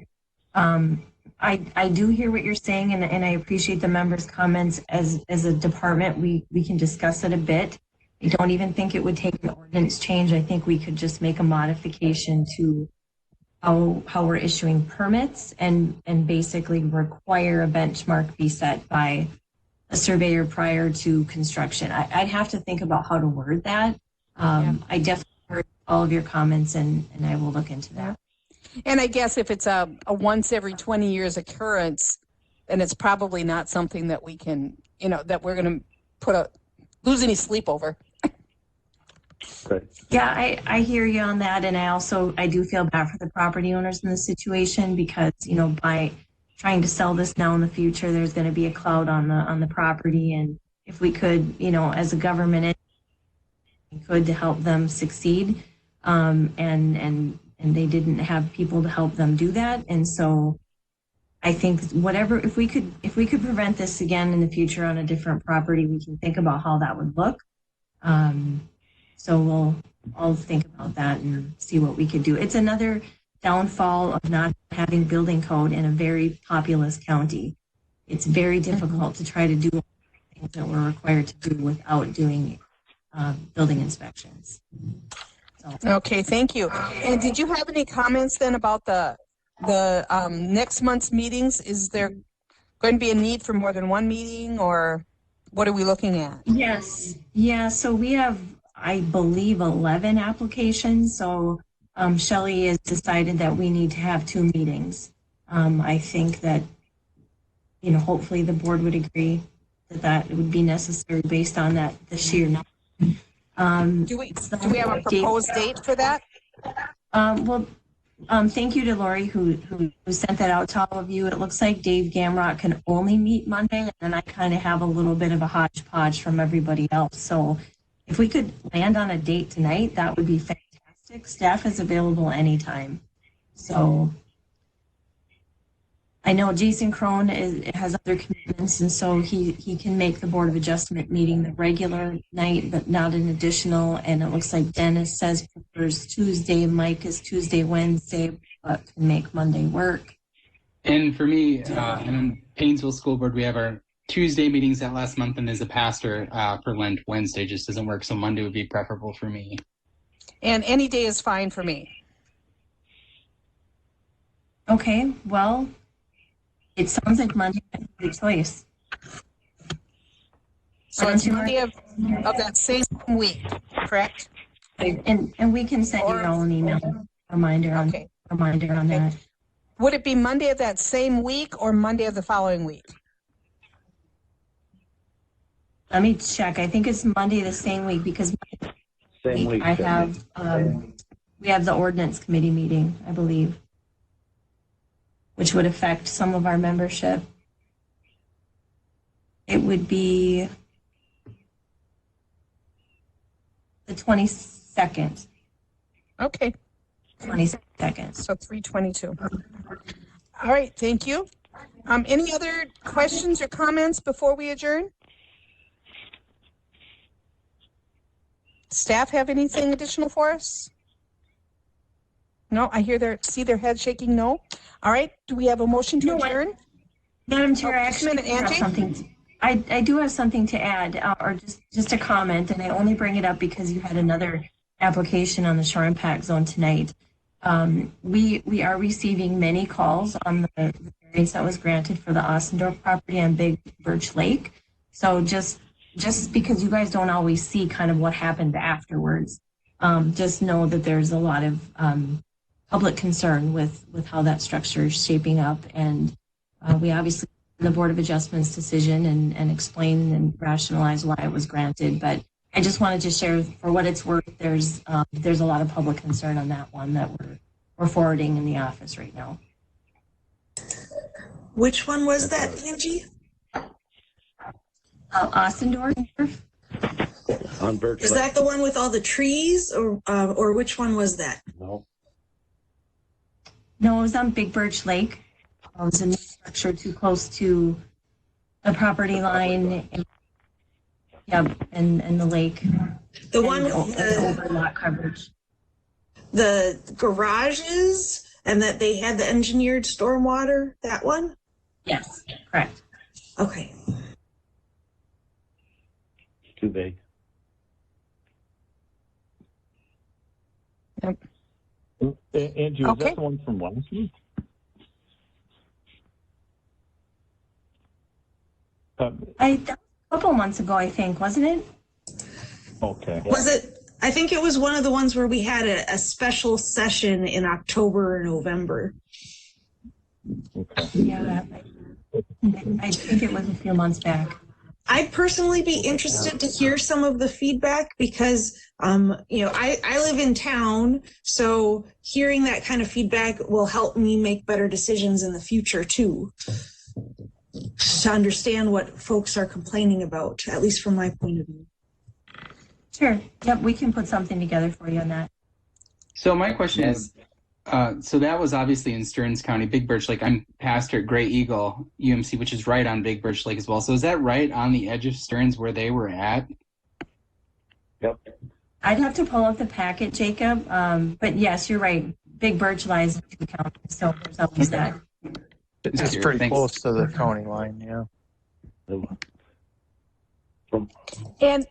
[SPEAKER 7] I do hear what you're saying, and I appreciate the members' comments. As a department, we can discuss it a bit. I don't even think it would take an ordinance change. I think we could just make a modification to how we're issuing permits and basically require a benchmark be set by a surveyor prior to construction. I'd have to think about how to word that. I definitely heard all of your comments, and I will look into that.
[SPEAKER 1] And I guess if it's a once every 20 years occurrence, then it's probably not something that we can, you know, that we're going to lose any sleep over.
[SPEAKER 4] Okay.
[SPEAKER 7] Yeah, I hear you on that, and I do feel bad for the property owners in this situation because, you know, by trying to sell this now in the future, there's going to be a cloud on the property, and if we could, you know, as a government, could to help them succeed, and they didn't have people to help them do that, and so I think whatever, if we could prevent this again in the future on a different property, we can think about how that would look. So I'll think about that and see what we could do. It's another downfall of not having building code in a very populous county. It's very difficult to try to do things that we're required to do without doing building inspections. So.
[SPEAKER 1] Okay, thank you. And did you have any comments then about the next month's meetings? Is there going to be a need for more than one meeting, or what are we looking at?
[SPEAKER 7] Yes. Yeah. So we have, I believe, 11 applications. So Shelley has decided that we need to have 2 meetings. I think that, you know, hopefully the board would agree that it would be necessary based on that, the sheer number.
[SPEAKER 1] Do we have a proposed date for that?
[SPEAKER 7] Thank you to Lori who sent that out to all of you. It looks like Dave Gamrot can only meet Monday, and I kind of have a little bit of a hodgepodge from everybody else. So if we could land on a date tonight, that would be fantastic. Staff is available anytime. So I know Jason Crone has other commitments, and so he can make the Board of Adjustment meeting the regular night, but not an additional. And it looks like Dennis says prefers Tuesday. Mike is Tuesday, Wednesday, but can make Monday work.
[SPEAKER 12] And for me, in Painesville School Board, we have our Tuesday meetings that last month, and as a pastor for Lent, Wednesday just doesn't work, so Monday would be preferable for me.
[SPEAKER 1] And any day is fine for me.
[SPEAKER 7] Okay, well, it sounds like Monday is a good choice.
[SPEAKER 1] So it's Monday of that same week, correct?
[SPEAKER 7] And we can send you all an email reminder on that.
[SPEAKER 1] Would it be Monday of that same week or Monday of the following week?
[SPEAKER 7] Let me check. I think it's Monday the same week because
[SPEAKER 4] Same week.
[SPEAKER 7] I have we have the ordinance committee meeting, I believe, which would affect some of our membership. It would be the 22nd.
[SPEAKER 1] Okay.
[SPEAKER 7] 22nd.
[SPEAKER 1] So 3/22. All right, thank you. Any other questions or comments before we adjourn? Staff have anything additional for us? No, I see their head shaking no. All right, do we have a motion to adjourn?
[SPEAKER 7] Madam Chair, I actually have something. I do have something to add, or just a comment, and I only bring it up because you had another application on the shore impact zone tonight. We are receiving many calls on the variance that was granted for the Ossendorf property on Big Birch Lake. So just because you guys don't always see kind of what happened afterwards, just know that there's a lot of public concern with how that structure is shaping up, and we obviously the Board of Adjustment's decision and explain and rationalize why it was granted. But I just wanted to share, for what it's worth, there's a lot of public concern on that one that we're forwarding in the office right now.
[SPEAKER 6] Which one was that, Angie?
[SPEAKER 7] Ossendorf.
[SPEAKER 4] On Birch
[SPEAKER 6] Is that the one with all the trees, or which one was that?
[SPEAKER 4] No.
[SPEAKER 7] No, it was on Big Birch Lake. It was a new structure too close to the property line. And the lake.
[SPEAKER 6] The one with
[SPEAKER 7] the lot coverage.
[SPEAKER 6] The garages, and that they had the engineered stormwater. That one.
[SPEAKER 7] Yes, correct.
[SPEAKER 6] Okay.
[SPEAKER 4] Too big.
[SPEAKER 1] Yep.
[SPEAKER 9] Angie, was that the one from last week?
[SPEAKER 7] A couple months ago, I think, wasn't it?
[SPEAKER 9] Okay.
[SPEAKER 6] Was it? I think it was one of the ones where we had a special session in October or November.
[SPEAKER 9] Okay.
[SPEAKER 7] Yeah, I think it was a few months back.
[SPEAKER 6] I'd personally be interested to hear some of the feedback because, I live in town, so hearing that kind of feedback will help me make better decisions in the future too, to understand what folks are complaining about, at least from my point of view.
[SPEAKER 7] Sure. Yep, we can put something together for you on that.
[SPEAKER 12] So my question is, So that was obviously in Stearns County, Big Birch Lake. I'm pastor at Gray Eagle UMC, which is right on Big Birch Lake as well. So is that right on the edge of Stearns where they were at?
[SPEAKER 4] Yep.
[SPEAKER 7] I'd have to pull up the packet, Jacob. But yes, you're right. Big Birch lies in two counties, so there's always that.
[SPEAKER 11] It's pretty close to the county line, yeah.
[SPEAKER 1] And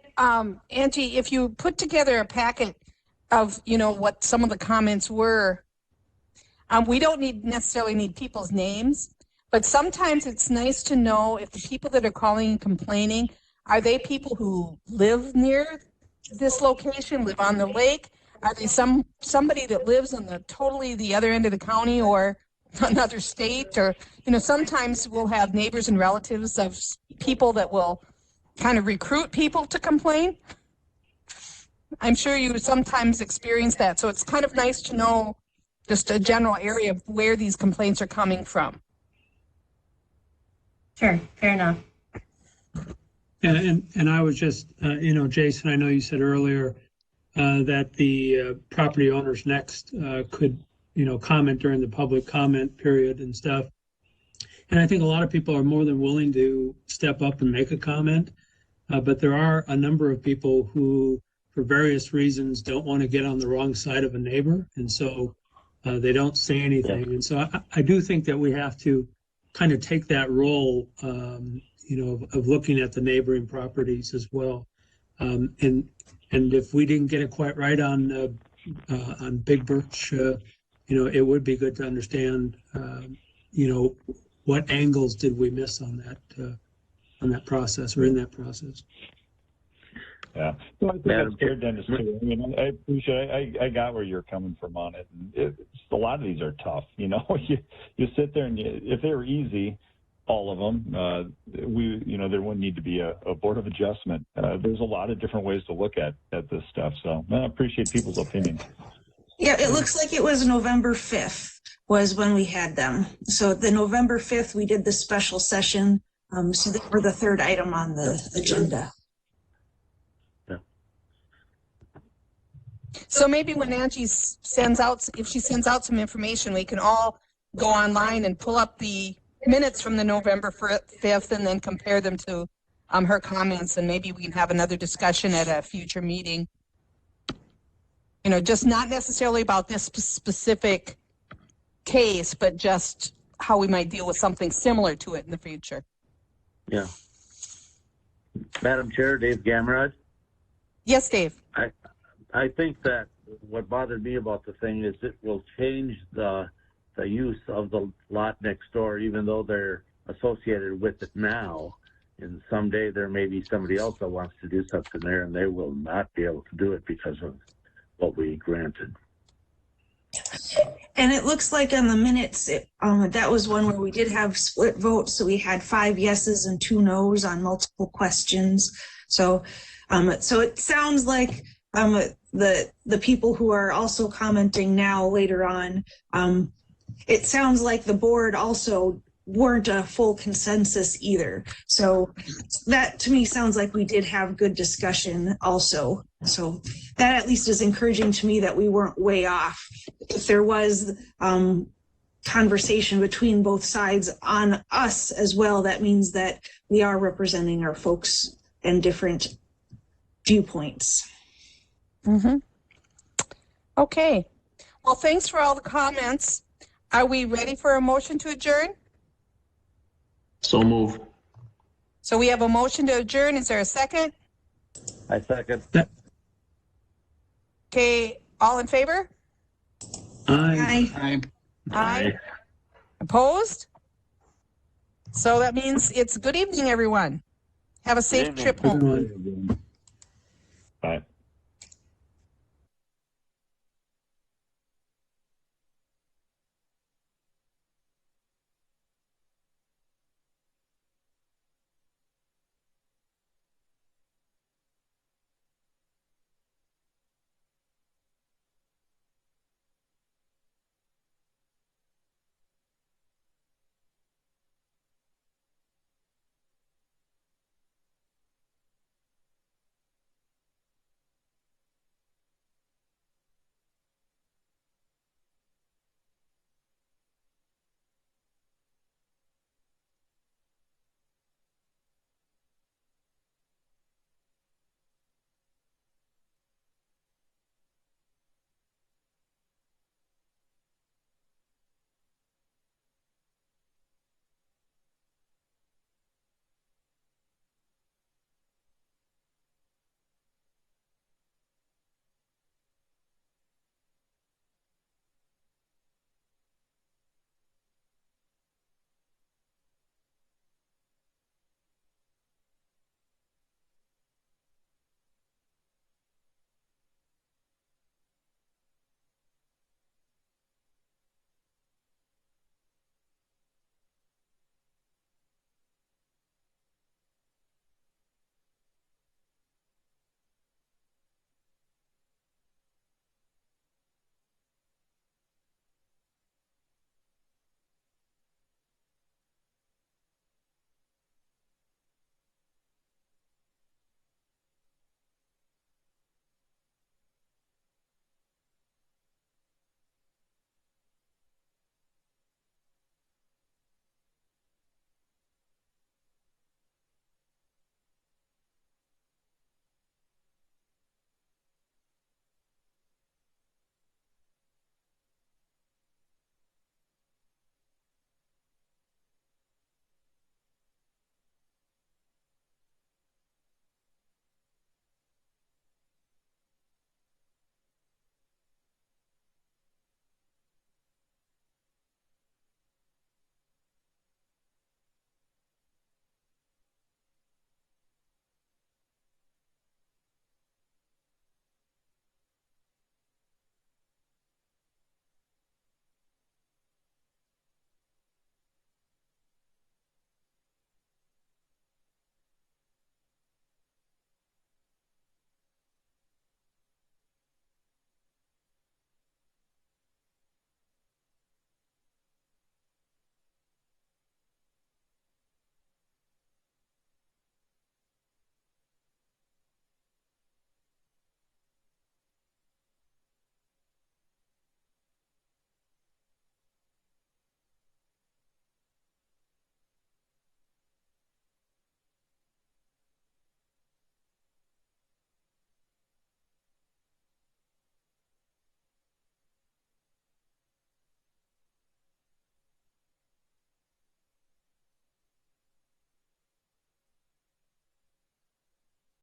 [SPEAKER 1] Angie, if you put together a packet of, what some of the comments were, we don't necessarily need people's names, but sometimes it's nice to know if the people that are calling and complaining, are they people who live near this location, live on the lake? Are they somebody that lives on the other end of the county or another state? Or, sometimes we'll have neighbors and relatives of people that will kind of recruit people to complain. I'm sure you sometimes experience that. So it's kind of nice to know just a general area of where these complaints are coming from.
[SPEAKER 7] Sure, fair enough.
[SPEAKER 2] And I was just, Jason, I know you said earlier that the property owners next could, comment during the public comment period and stuff. And I think a lot of people are more than willing to step up and make a comment. But there are a number of people who, for various reasons, don't want to get on the wrong side of a neighbor. And so they don't say anything. Yeah. And so I do think that we have to kind of take that role, of looking at the neighboring properties as well. And if we didn't get it quite right on Big Birch, it would be good to understand, what angles did we miss on that process or in that process.
[SPEAKER 9] Yeah, well, I think that's fair, Dennis, too. I mean, I appreciate I got where you're coming from on it. And a lot of these are tough, you sit there and if they were easy, all of them, there wouldn't need to be a board of adjustment. There's a lot of different ways to look at this stuff. So I appreciate people's opinions.
[SPEAKER 6] Yeah, it looks like it was November 5th was when we had them. So the November 5th, we did the special session. So they were the third item on the agenda.
[SPEAKER 1] So maybe when Angie if she sends out some information, we can all go online and pull up the minutes from the November 5th and then compare them to her comments, and maybe we can have another discussion at a future meeting. Just not necessarily about this specific case, but just how we might deal with something similar to it in the future.
[SPEAKER 4] Yeah. Madam Chair, Dave Gamrod.
[SPEAKER 1] Yes, Dave.
[SPEAKER 4] I think that what bothered me about the thing is it will change the use of the lot next door, even though they're associated with it now. And someday there may be somebody else that wants to do something there, and they will not be able to do it because of what we granted.
[SPEAKER 6] And it looks like on the minutes, that was one where we did have split votes. So we had 5 yeses and 2 nos on multiple questions. So it sounds like the people who are also commenting now later on, it sounds like the board also weren't a full consensus either. So that to me sounds like we did have good discussion also. So that at least is encouraging to me that we weren't way off. If there was conversation between both sides on us as well, that means that we are representing our folks and different viewpoints.
[SPEAKER 1] Mm-hmm. Okay. Well, thanks for all the comments. Are we ready for a motion to adjourn?
[SPEAKER 8] So move.
[SPEAKER 1] So we have a motion to adjourn. Is there a second?
[SPEAKER 4] I second.
[SPEAKER 1] Okay. All in favor?
[SPEAKER 2] Aye.
[SPEAKER 12] Aye.
[SPEAKER 1] Aye. Opposed? So that means it's good evening, everyone. Have a safe trip home.
[SPEAKER 9] Bye.